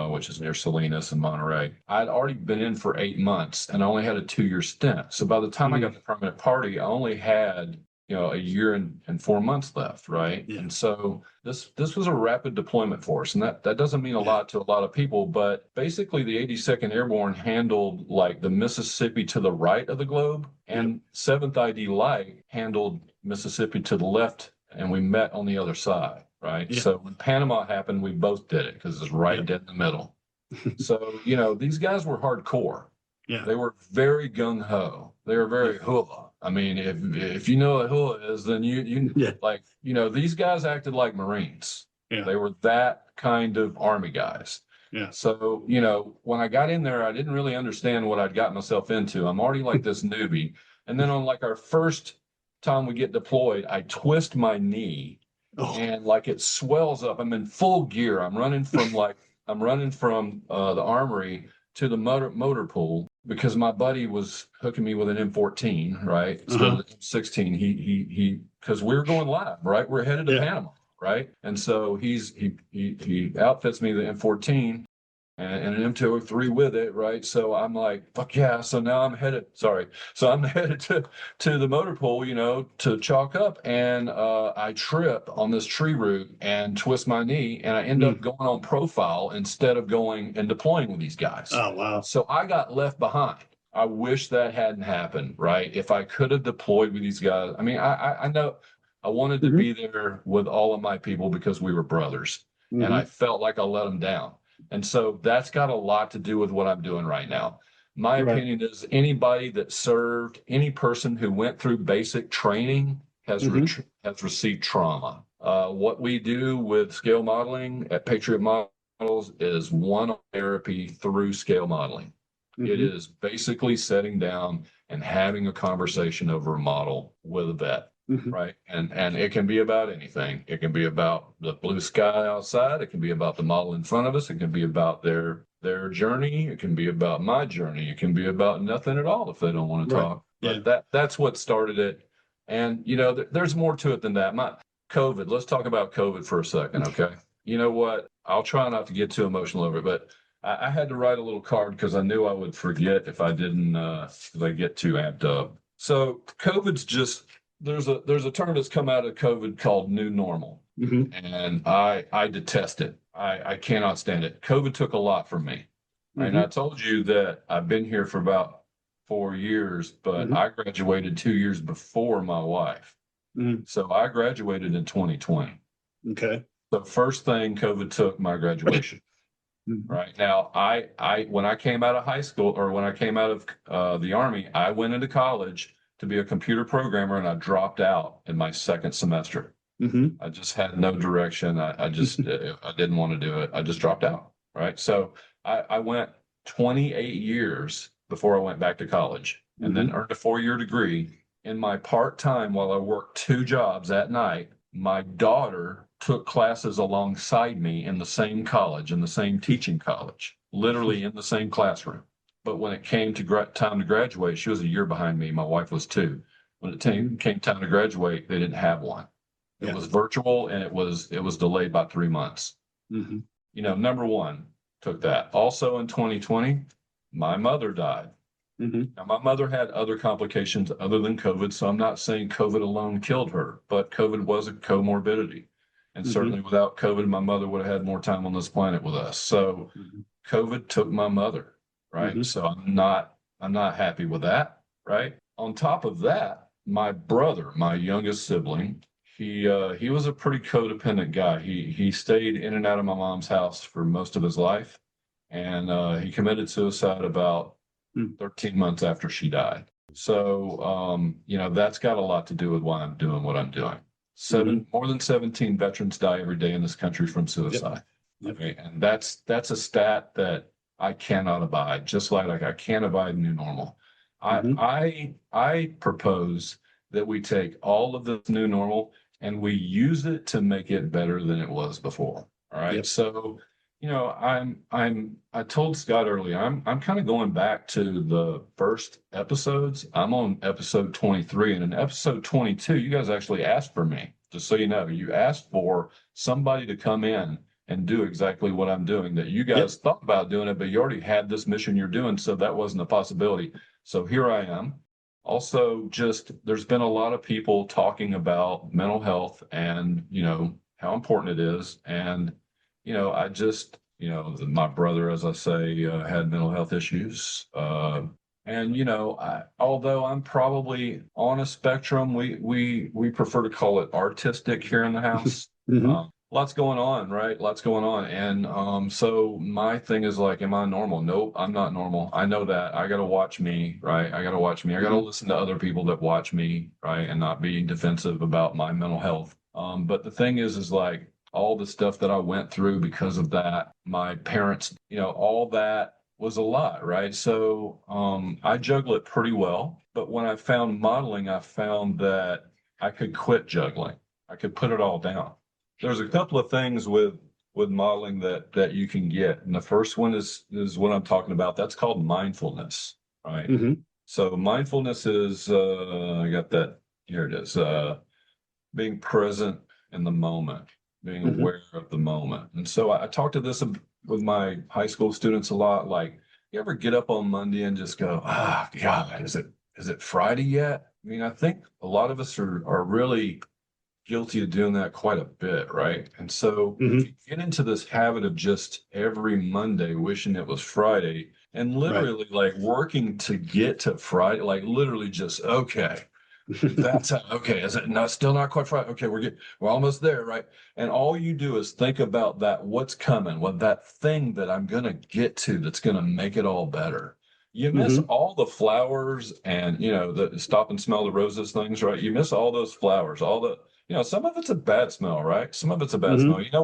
which is near Salinas and Monterey, I'd already been in for 8 months, and I only had a 2-year stint. So by the time I got to permanent party, I only had a year and 4 months left, right? Yeah. And so this was a rapid deployment force, and that doesn't mean a lot to a lot of people, but basically the 82nd Airborne handled like the Mississippi to the right of the globe, and 7th ID Light handled Mississippi to the left, and we met on the other side, right? Yeah. So when Panama happened, we both did it because it's right dead in the middle. So, these guys were hardcore. Yeah. They were very gung-ho. They were very hula. I mean, if you know what hula is, then these guys acted like Marines. Yeah. They were that kind of Army guys. Yeah. So, when I got in there, I didn't really understand what I'd got myself into. I'm already like this newbie. And then on like our first time we get deployed, I twist my knee and like it swells up. I'm in full gear. I'm running from the armory to the motor pool because my buddy was hooking me with an M14, right? Instead of the M16. He because we were going live, right? We're headed to Panama, right? And so he outfits me the M14 and an M203 with it, right? So I'm like, fuck yeah. So now I'm headed, So I'm headed to the motor pool, to chalk up. And I trip on this tree root and twist my knee. And I end up going on profile instead of going and deploying with these guys. Oh, wow. So I got left behind. I wish that hadn't happened, right? If I could have deployed with these guys. I mean, I know I wanted to be there with all of my people because we were brothers. And I felt like I let them down. And so that's got a lot to do with what I'm doing right now. My opinion is anybody that served, any person who went through basic training has received trauma. What we do with scale modeling at Patriot Models is one therapy through scale modeling. It is basically sitting down and having a conversation over a model with a vet. Right. And it can be about anything. It can be about the blue sky outside. It can be about the model in front of us. It can be about their journey. It can be about my journey. It can be about nothing at all if they don't want to talk. But that's what started it. And, there's more to it than that. COVID, let's talk about COVID for a second. Okay. You know what? I'll try not to get too emotional over it, but I had to write a little card because I knew I would forget if I didn't, if I get too amped up. So COVID's just, there's a term that's come out of COVID called new normal. And I detest it. I cannot stand it. COVID took a lot from me. And I told you that I've been here for about 4 years, but I graduated 2 years before my wife. So I graduated in 2020. Okay. The first thing COVID took my graduation. Right now, I when I came out of high school or when I came out of the Army, I went into college to be a computer programmer, and I dropped out in my second semester. I just had no direction. I just I didn't want to do it. I just dropped out. Right. So I went 28 years before I went back to college, and then earned a 4-year degree. In my part-time, while I worked 2 jobs at night, my daughter took classes alongside me in the same college, in the same teaching college, literally in the same classroom. But when it came to time to graduate, she was a year behind me. My wife was 2. When it came time to graduate, they didn't have one. It was virtual, and it was delayed by 3 months. Number one, took that. Also in 2020, my mother died. Now, my mother had other complications other than COVID, so I'm not saying COVID alone killed her, but COVID was a comorbidity. And certainly without COVID, my mother would have had more time on this planet with us. So COVID took my mother, right? So I'm not happy with that, right? On top of that, my brother, my youngest sibling, he was a pretty codependent guy. He stayed in and out of my mom's house for most of his life, and he committed suicide about 13 months after she died. So that's got a lot to do with why I'm doing what I'm doing. More than 17 veterans die every day in this country from suicide. Okay, and that's a stat that I cannot abide. Just like I can't abide new normal. I propose that we take all of this new normal and we use it to make it better than it was before. All right. So, I told Scott earlier, I'm kind of going back to the first episodes. I'm on episode 23, and in episode 22, you guys actually asked for me, just so you know. You asked for somebody to come in and do exactly what I'm doing, that you guys thought about doing it, but you already had this mission you're doing, so that wasn't a possibility. So here I am. Also, there's been a lot of people talking about mental health and, how important it is. And, my brother, as I say, had mental health issues. And, although I'm probably on a spectrum, we prefer to call it artistic here in the house. Lots going on, right? Lots going on. And so my thing is like, am I normal? Nope, I'm not normal. I know that. I got to watch me, right? I got to watch me. I got to listen to other people that watch me, right? And not be defensive about my mental health. But the thing is like all the stuff that I went through because of that, my parents, all that was a lot, right? So I juggle it pretty well. But when I found modeling, I found that I could quit juggling. I could put it all down. There's a couple of things with with modeling that you can get. And the first one is what I'm talking about. That's called mindfulness, right? Mm-hmm. So mindfulness is I got that here. It is being present in the moment, being Mm-hmm. aware of the moment. And so I talk to this with my high school students a lot. Like, you ever get up on Monday and just go, God, is it Friday yet? I mean, I think a lot of us are really guilty of doing that quite a bit, right? And so if you get into this habit of just every Monday wishing it was Friday and literally like working to get to Friday, like literally just, okay, that's okay. Is it not still not quite Friday? Okay, we're almost there, right? And all you do is think about that, what's coming, what that thing that I'm gonna get to that's gonna make it all better. You miss all the flowers and the stop and smell the roses things, right? You miss all those flowers, all the some of it's a bad smell, right? Some of it's a bad smell. You know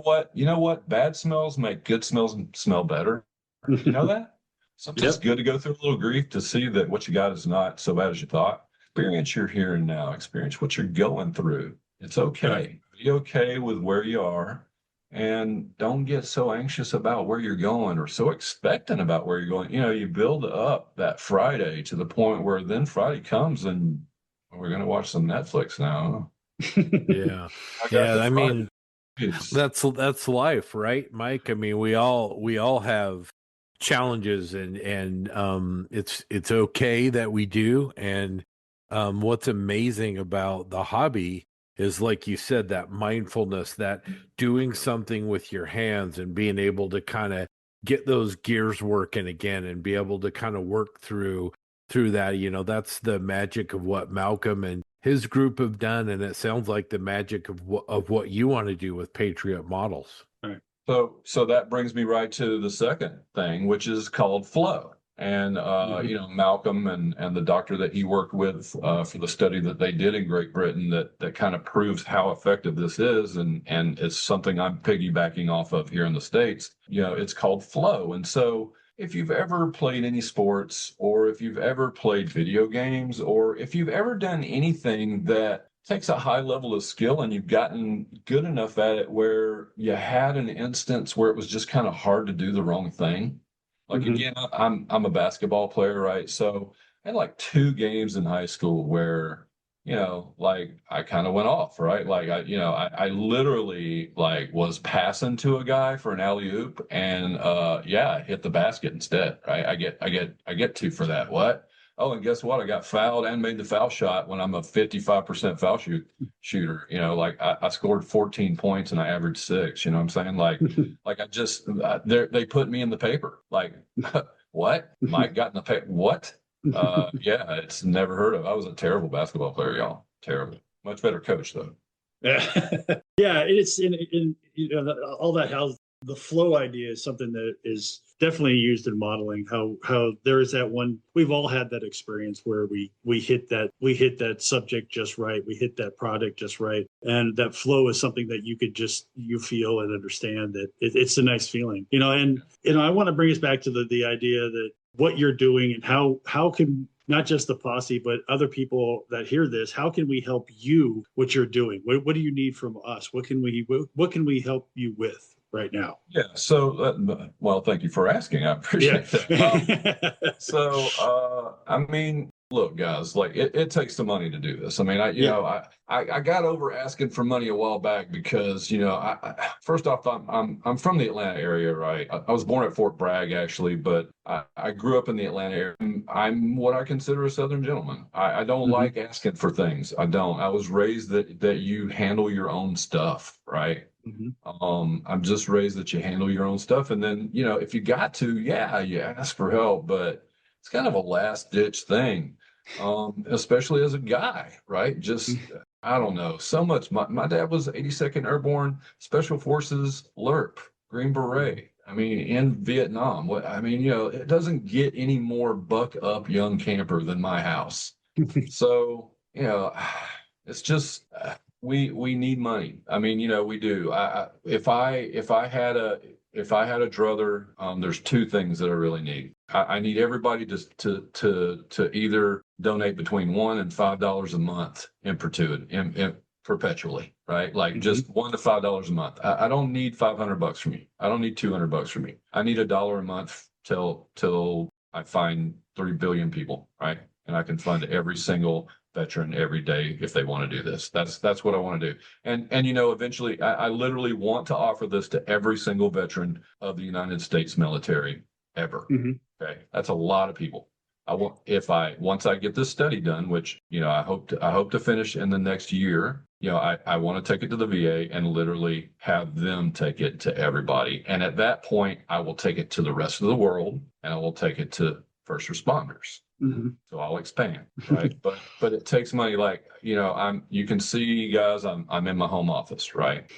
what? Bad smells make good smells smell better. You know that? Sometimes it's good to go through a little grief to see that what you got is not so bad as you thought. Experience your here and now. Experience what you're going through. It's okay. Be okay with where you are, and don't get so anxious about where you're going or so expectant about where you're going. You build up that Friday to the point where then Friday comes and we're going to watch some Netflix now. Yeah. I mean, that's life, right, Mike? I mean, we all have challenges, and it's okay that we do. And what's amazing about the hobby is, like you said, that mindfulness, that doing something with your hands and being able to kind of get those gears working again and be able to kind of work through that. That's the magic of what Malcolm and his group have done, and it sounds like the magic of what you want to do with Patriot Models. Right. So that brings me right to the second thing, which is called flow. And Malcolm and the doctor that he worked with for the study that they did in Great Britain that kind of proves how effective this is, and it's something I'm piggybacking off of here in the States. It's called flow. And so if you've ever played any sports, or if you've ever played video games, or if you've ever done anything that takes a high level of skill and you've gotten good enough at it where you had an instance where it was just kind of hard to do the wrong thing. Like, again, I'm a basketball player, right? So I had like 2 games in high school where, like I kind of went off, right? Like I literally like was passing to a guy for an alley-oop and I hit the basket instead, right? I get 2 for that. What? Oh, and guess what? I got fouled and made the foul shot when I'm a 55% foul shooter. Like I scored 14 points and I averaged 6. You know what I'm saying? Like, like I just they put me in the paper. Like, what? Mike got in the paper? What? It's never heard of. I was a terrible basketball player, y'all. Terrible. Much better coach though. It's in all that. How the flow idea is something that is definitely used in modeling. How there is that one, we've all had that experience where we hit that subject just right, we hit that product just right, and that flow is something that you feel and understand that it's a nice feeling. And I want to bring us back to the idea that what you're doing and how can not just the posse, but other people that hear this, how can we help you what you're doing? What do you need from us? What can we help you with right now? Yeah. So, well, thank you for asking. I appreciate that. I mean, look, guys, like it takes the money to do this. I mean, I got over asking for money a while back because, I first off, I'm from the Atlanta area, right? I was born at Fort Bragg, actually, but I grew up in the Atlanta area. I'm what I consider a Southern gentleman. I don't like asking for things. I don't. I was raised that you handle your own stuff, right? I'm just raised that you handle your own stuff. And then, if you got to, you ask for help, but it's kind of a last ditch thing, especially as a guy, right? Just, I don't know, so much. My dad was 82nd Airborne Special Forces LRP, Green Beret. I mean, in Vietnam. It doesn't get any more buck up young camper than my house. So, it's just, we need money. I mean, we do. If I had a druther, there's 2 things that I really need. I need everybody to either donate between $1 and $5 a month in perpetuity. perpetually, right? Like just $1 to $5 a month. I don't need $500 from you. I don't need $200 from you. I need $1 a month till I find 3 billion people, right? And I can fund every single veteran every day if they want to do this. That's what I want to do. And eventually I literally want to offer this to every single veteran of the United States military ever. Okay. That's a lot of people. Once I get this study done, which, I hope to finish in the next year, I want to take it to the VA and literally have them take it to everybody. And at that point, I will take it to the rest of the world, and I will take it to first responders. So I'll expand, right? but it takes money. Like, you can see, guys, I'm in my home office, right?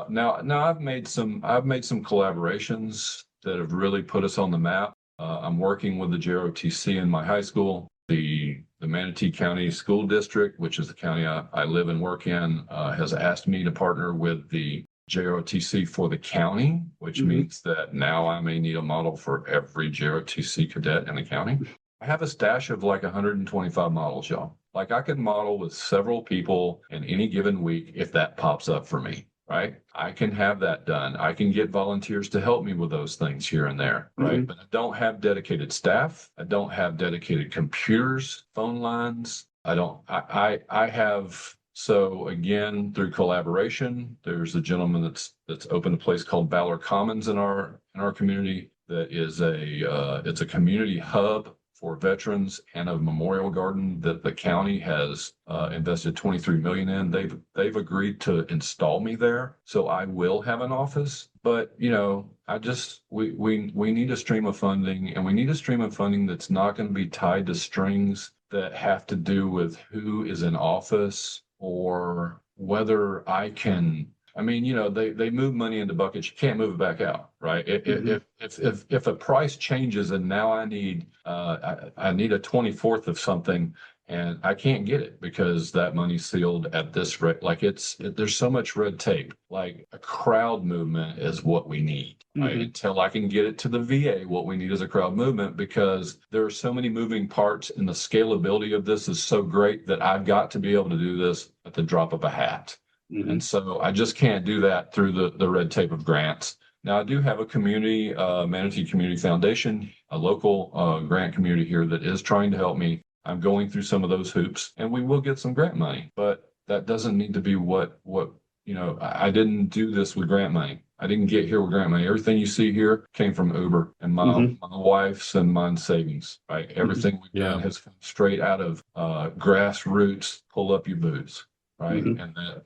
Now I've made some collaborations that have really put us on the map. I'm working with the JROTC in my high school. The Manatee County School District, which is the county I live and work in, has asked me to partner with the JROTC for the county, which means that now I may need a model for every JROTC cadet in the county. I have a stash of like 125 models, y'all. Like, I could model with several people in any given week if that pops up for me, right? I can have that done. I can get volunteers to help me with those things here and there, right? But I don't have dedicated staff. I don't have dedicated computers, phone lines. I have. So again, through collaboration, there's a gentleman that's opened a place called Blalock Commons in our community. That is it's a community hub for veterans and a memorial garden that the county has invested $23 million in. They've agreed to install me there, so I will have an office. But we need a stream of funding, and we need a stream of funding that's not going to be tied to strings that have to do with who is in office or whether I can. I mean, they move money into buckets. You can't move it back out, right? If a price changes and now I need a 24th of something, and I can't get it because that money's sealed at this rate. Like, there's so much red tape. Like, a crowd movement is what we need. Right? Until I can get it to the VA, what we need is a crowd movement, because there are so many moving parts, and the scalability of this is so great that I've got to be able to do this at the drop of a hat. And so I just can't do that through the red tape of grants. Now, I do have a community, Manatee Community Foundation, a local grant community here that is trying to help me. I'm going through some of those hoops, and we will get some grant money, but that doesn't need to be what I didn't do this with grant money. I didn't get here with grant money. Everything you see here came from Uber and my wife's and mine savings, right? Everything we've done has come straight out of grassroots, pull up your boots. Right.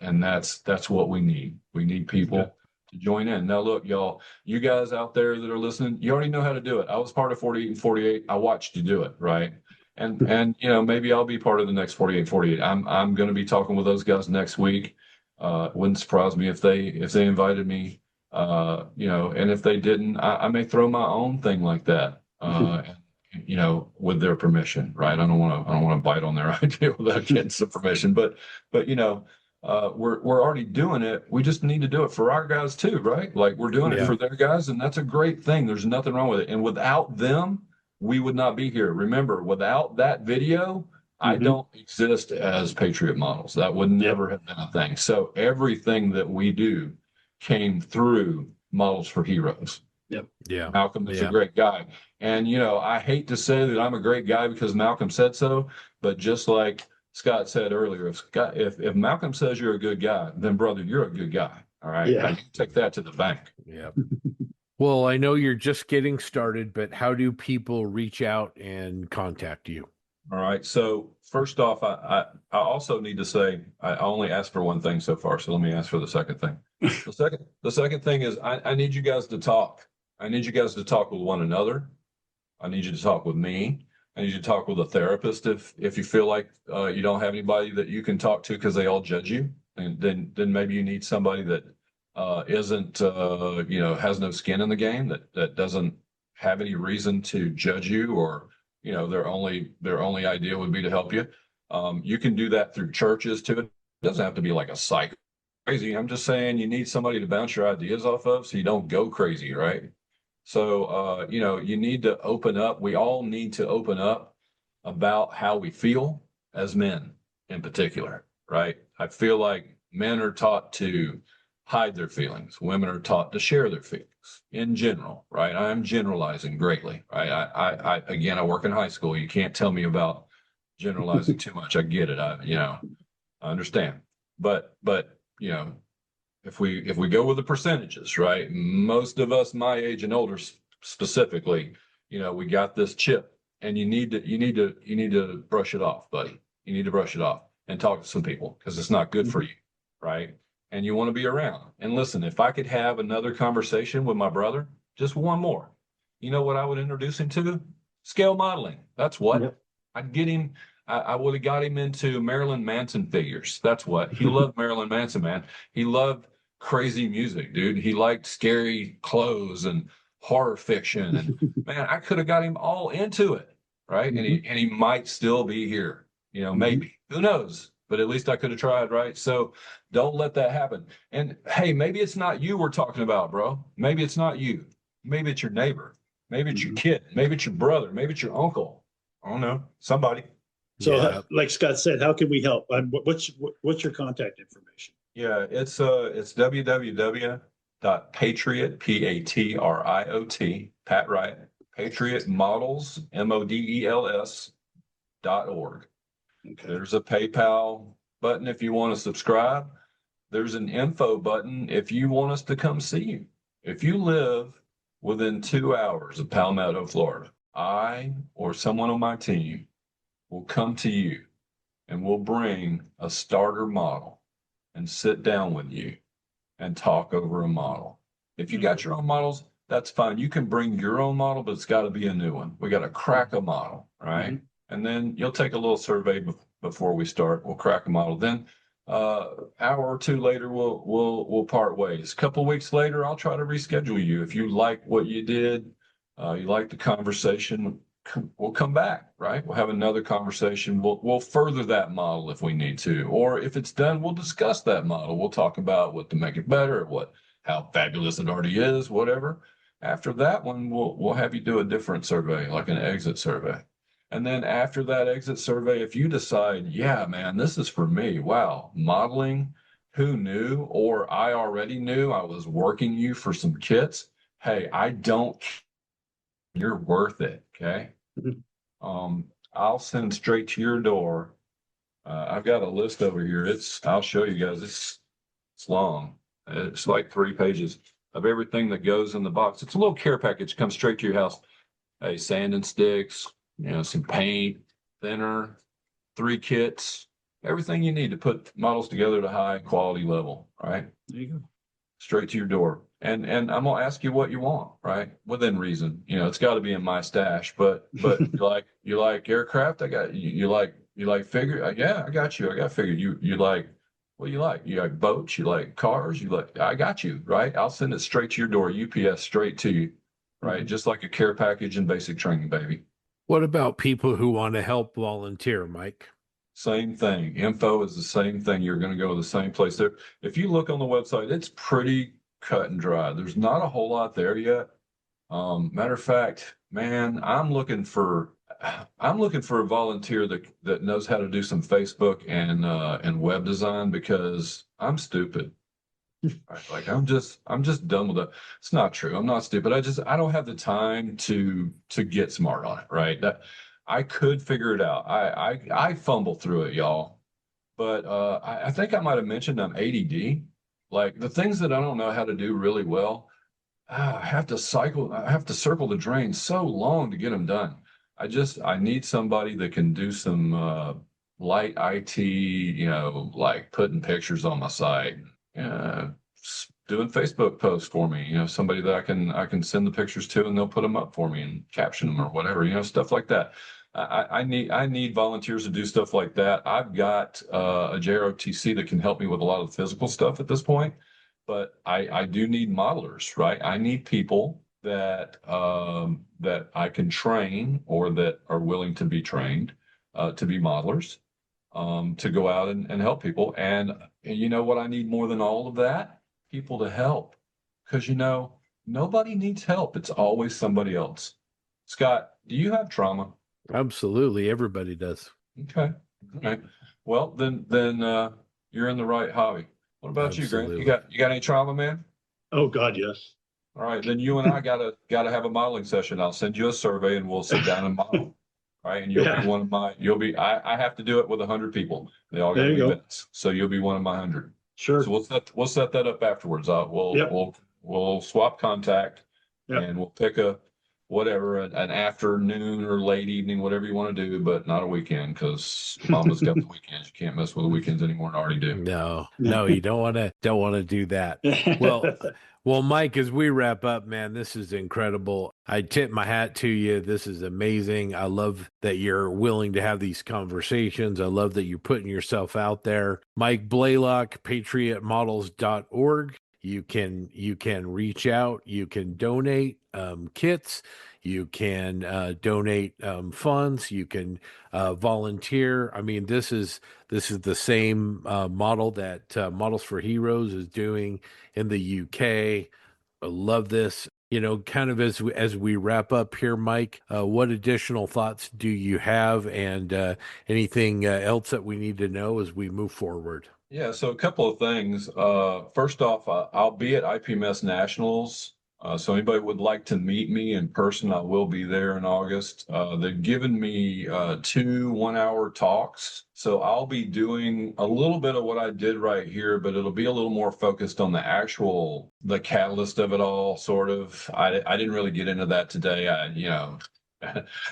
And that's what we need. We need people to join in. Now, look, y'all, you guys out there that are listening, you already know how to do it. I was part of 48 and 48. I watched you do it. Right. And maybe I'll be part of the next 48, 48. I'm going to be talking with those guys next week. Wouldn't surprise me if they invited me, and if they didn't, I may throw my own thing like that. With their permission, right? I don't want to bite on their idea without getting some permission, but we're already doing it. We just need to do it for our guys too, right? Like, we're doing it for their guys, and that's a great thing. There's nothing wrong with it. And without them, we would not be here. Remember, without that video, I don't exist as Patriot Models. That would never have been a thing. So everything that we do came through Models for Heroes. Yeah. Malcolm is a great guy. And, I hate to say that I'm a great guy because Malcolm said so, but just like Scott said earlier, if Malcolm says you're a good guy, then brother, you're a good guy. All right. Yeah. You take that to the bank. Yeah. Well, I know you're just getting started, but how do people reach out and contact you? All right. So first off, I also need to say I only asked for one thing so far. So let me ask for the second thing. The second thing is I need you guys to talk. I need you guys to talk with one another. I need you to talk with me. I need you to talk with a therapist if you feel like you don't have anybody that you can talk to because they all judge you. And then maybe you need somebody that isn't has no skin in the game, that doesn't have any reason to judge you, or their only idea would be to help you. You can do that through churches too. It doesn't have to be like a psych crazy. I'm just saying you need somebody to bounce your ideas off of so you don't go crazy, right? So, you need to open up. We all need to open up about how we feel as men in particular, right? I feel like Men are taught to hide their feelings. Women are taught to share their feelings in general, right? I'm generalizing greatly, right? Again, I work in high school. You can't tell me about generalizing too much. I get it. I understand. But if we go with the percentages, right? Most of us my age and older specifically, we got this chip, and you need to brush it off, buddy. You need to brush it off and talk to some people, because it's not good for you, right? And you want to be around. And listen, if I could have another conversation with my brother, just one more, you know what I would introduce him to? Scale modeling. That's what. Yep. I'd get him. I would have got him into Marilyn Manson figures. That's what. He loved Marilyn Manson, man. He loved crazy music, dude. He liked scary clothes and horror fiction. And man, I could have got him all into it, right? Mm-hmm. And he might still be here, maybe. Who knows? But at least I could have tried, right? So don't let that happen. And hey, maybe it's not you we're talking about, bro. Maybe it's not you. Maybe it's your neighbor. Maybe it's your kid. Maybe it's your brother. Maybe it's your uncle. I don't know. Somebody. So like Scott said, how can we help? What's your contact information? Yeah, it's www.patriot, Patriot, Pat Wright, Patriot Models, MODELS.org. Okay. There's a PayPal button if you want to subscribe. There's an info button if you want us to come see you. If you live within 2 hours of Palmetto, Florida, I or someone on my team will come to you, and we'll bring a starter model and sit down with you and talk over a model. If you got your own models, that's fine. You can bring your own model, but it's got to be a new one. We got to crack a model, right? Mm-hmm. And then you'll take a little survey before we start. We'll crack a model. Then hour or two later, we'll part ways. A couple weeks later, I'll try to reschedule you. If you like what you did, you like the conversation, we'll come back, right? We'll have another conversation. We'll further that model if we need to, or if it's done, we'll discuss that model. We'll talk about what to make it better, how fabulous it already is, whatever. After that one, we'll have you do a different survey, like an exit survey. And then after that exit survey, if you decide, yeah, man, this is for me. Wow, modeling, who knew? Or I already knew, I was working you for some kits. Hey, I don't. You're worth it. Okay. Mm-hmm. I'll send straight to your door. I've got a list over here. I'll show you guys. It's long. It's like 3 pages of everything that goes in the box. It's a little care package, comes straight to your house. Hey, sand and sticks, some paint, thinner, 3 kits, everything you need to put models together at a high quality level, right? There you go. Straight to your door. And I'm gonna ask you what you want, right? Within reason. It's got to be in my stash. But you like aircraft? I got you. You like figure? Yeah, I got you. I got figure. You like what do you like? You like boats? You like cars? I got you, right? I'll send it straight to your door, UPS straight to you, right? Mm-hmm. Just like a care package and basic training, baby. What about people who want to help volunteer, Mike? Same thing. Info is the same thing. You're going to go to the same place there. If you look on the website, it's pretty cut and dry. There's not a whole lot there yet. Matter of fact, man, I'm looking for a volunteer that knows how to do some Facebook and web design, because I'm stupid. Right? Like I'm just done with it. It's not true. I'm not stupid. I don't have the time to get smart on it. Right. That I could figure it out. I fumble through it, y'all. But I think I might have mentioned I'm ADD. Like the things that I don't know how to do really well, I have to circle the drain so long to get them done. I need somebody that can do some light IT, like putting pictures on my site, doing Facebook posts for me, somebody that I can send the pictures to, and they'll put them up for me and caption them or whatever, stuff like that. I need volunteers to do stuff like that. I've got a JROTC that can help me with a lot of the physical stuff at this point, but I do need modelers, right? I need people that I can train, or that are willing to be trained to be modelers, to go out and help people. And you know what I need more than all of that? People to help, because nobody needs help. It's always somebody else. Scott, do you have trauma? Absolutely, everybody does. Okay. Well, then you're in the right hobby. What about you, Grant? Absolutely. You got any trauma, man? Oh God, yes. All right, then you and I gotta have a modeling session. I'll send you a survey and we'll sit down and model. All right, and you'll be Yeah. one of my. I have to do it with 100 people. They all got There to you be go. vets. So you'll be one of my 100. Sure. So we'll set that up afterwards. Yep. We'll swap contact Yep. and we'll pick a whatever an afternoon or late evening, whatever you want to do, but not a weekend because Mama's got the weekends. You can't mess with the weekends anymore and already do. No, you don't want to do that. Well, Mike, as we wrap up, man, this is incredible. I tip my hat to you. This is amazing. I love that you're willing to have these conversations. I love that you're putting yourself out there. Mike Blalock, patriotmodels.org. You can reach out. You can donate kits. You can donate funds. You can volunteer. I mean, this is the same model that Models for Heroes is doing in the UK. I love this. Kind of as we wrap up here, Mike, what additional thoughts do you have, and anything else that we need to know as we move forward? Yeah, so a couple of things. First off, I'll be at IPMS Nationals. So anybody would like to meet me in person, I will be there in August. They've given me 2 1-hour talks. So I'll be doing a little bit of what I did right here, but it'll be a little more focused on the catalyst of it all, sort of. I didn't really get into that today.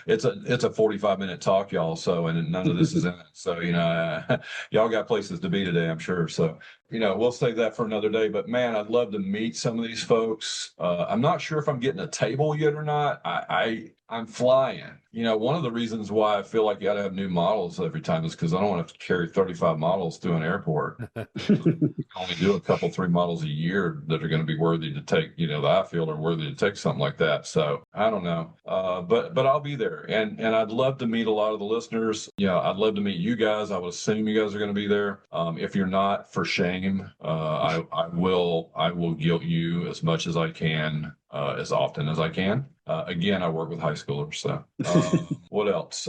It's a 45-minute talk, y'all. So, and none of this is in it. So, y'all got places to be today, I'm sure. So, we'll save that for another day. But man, I'd love to meet some of these folks. I'm not sure if I'm getting a table yet or not. I'm flying. One of the reasons why I feel like you got to have new models every time is because I don't want to have to carry 35 models through an airport. You can only do a couple, 3 models a year that are going to be worthy to take, the I feel are worthy to take something like that. So I don't know. But I'll be there. And I'd love to meet a lot of the listeners. I'd love to meet you guys. I would assume you guys are going to be there. If you're not, for shame, I will guilt you as much as I can, as often as I can. Again, I work with high schoolers. So what else?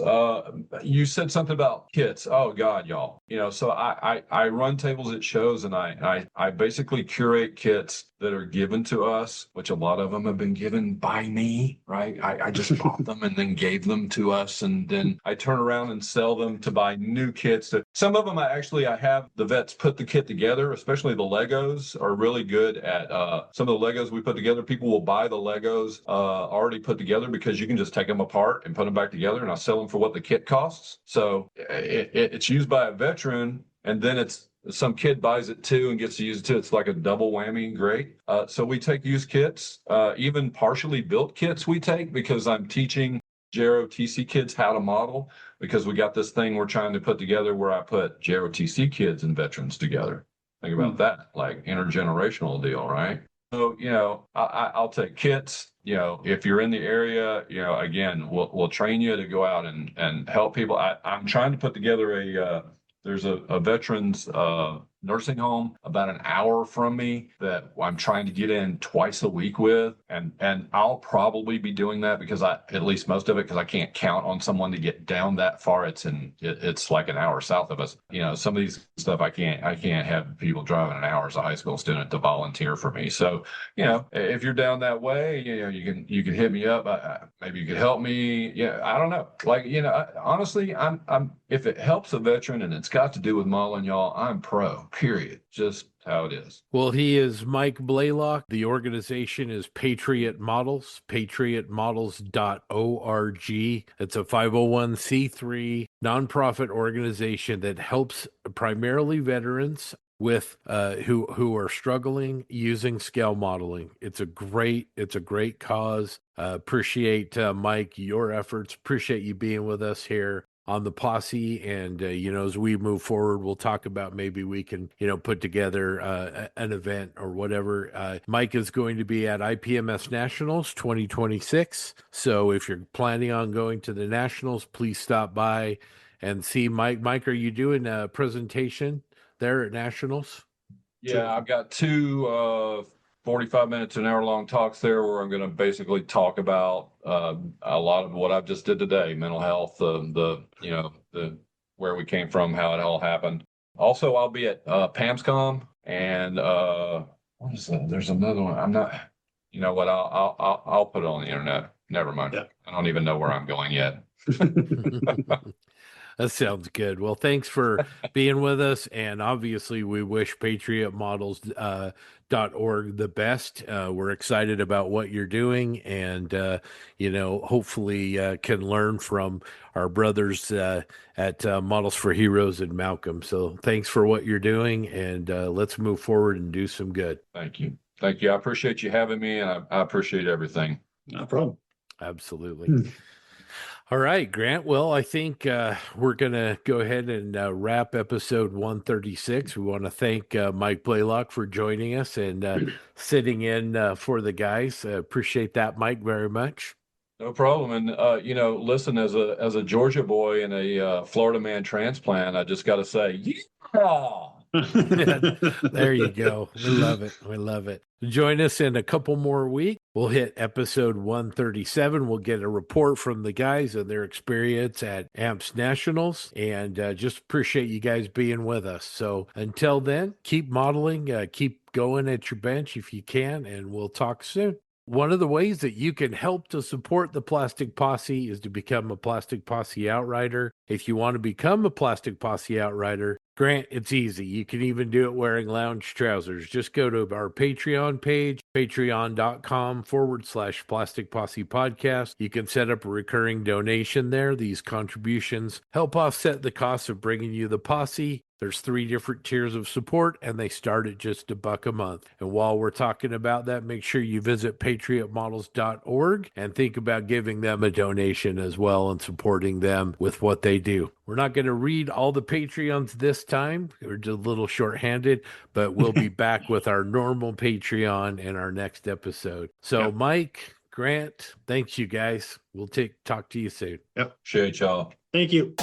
You said something about kits. Oh God, y'all. So I run tables at shows, and I basically curate kits that are given to us, which a lot of them have been given by me, right? I just bought them and then gave them to us, and then I turn around and sell them to buy new kits. Some of them I have the vets put the kit together, especially the Legos are really good at some of the Legos we put together. People will buy the Legos already put together because you can just take them apart and put them back together, and I sell them for what the kit costs. So it's used by a veteran, and then some kid buys it too and gets to use it too. It's like a double whammy. Great. So we take used kits, even partially built kits we take, because I'm teaching JROTC kids how to model, because we got this thing we're trying to put together where I put JROTC kids and veterans together. Think about that, like intergenerational deal, right? So, I'll take kits. If you're in the area, again, we'll train you to go out and help people. I'm trying to put together there's a veterans nursing home about an hour from me that I'm trying to get in twice a week with, and I'll probably be doing that because at least most of it, because I can't count on someone to get down that far. It's like an hour south of us. Some of these stuff I can't have people driving an hour as a high school student to volunteer for me. So if you're down that way, you can hit me up. Maybe you could help me. Yeah, I don't know. Honestly, I'm if it helps a veteran and it's got to do with modeling, y'all, I'm pro. Period. Just how it is. Well, he is Mike Blalock. The organization is Patriot Models, patriotmodels.org. It's a 501c3 nonprofit organization that helps primarily veterans with who are struggling using scale modeling. It's a great cause. Appreciate Mike, your efforts. Appreciate you being with us here on the posse, and as we move forward, we'll talk about maybe we can put together an event or whatever. Mike is going to be at IPMS Nationals 2026, so if you're planning on going to the Nationals, please stop by and see Mike. Mike, are you doing a presentation there at Nationals? Yeah, I've got 2 45 minutes to an hour long talks there where I'm going to basically talk about a lot of what I've just did today: mental health, the where we came from, how it all happened. Also, I'll be at PAMSCOM And what is that? There's another one. I'm not. You know what? I'll put it on the internet. Never mind. Yeah. I don't even know where I'm going yet. That sounds good. Well, thanks for being with us. And obviously, we wish patriotmodels.org the best. We're excited about what you're doing and, hopefully can learn from our brothers at Models for Heroes and Malcolm. So thanks for what you're doing. And let's move forward and do some good. Thank you. Thank you. I appreciate you having me, and I appreciate everything. No problem. Absolutely. All right, Grant. Well, I think we're going to go ahead and wrap episode 136. We want to thank Mike Blalock for joining us and sitting in for the guys. Appreciate that, Mike, very much. No problem. And, listen, as a Georgia boy and a Florida man transplant, I just got to say, yeah. There you go. We love it. We love it. Join us in a couple more weeks. We'll hit episode 137. We'll get a report from the guys and their experience at AMPS Nationals, and just appreciate you guys being with us. So until then, keep modeling, keep going at your bench if you can, and we'll talk soon. One of the ways that you can help to support the Plastic Posse is to become a Plastic Posse Outrider. If you want to become a Plastic Posse Outrider, Grant, it's easy. You can even do it wearing lounge trousers. Just go to our Patreon page, patreon.com/Plastic Posse Podcast. You can set up a recurring donation there. These contributions help offset the cost of bringing you the posse. There's 3 different tiers of support, and they start at just $1 a month. And while we're talking about that, make sure you visit patriotmodels.org and think about giving them a donation as well and supporting them with what they do. We're not going to read all the Patreons this time. We're just a little shorthanded, but we'll be back with our normal Patreon in our next episode. So, yep. Mike, Grant, thanks you guys. We'll talk to you soon. Yep. Appreciate y'all. Thank you.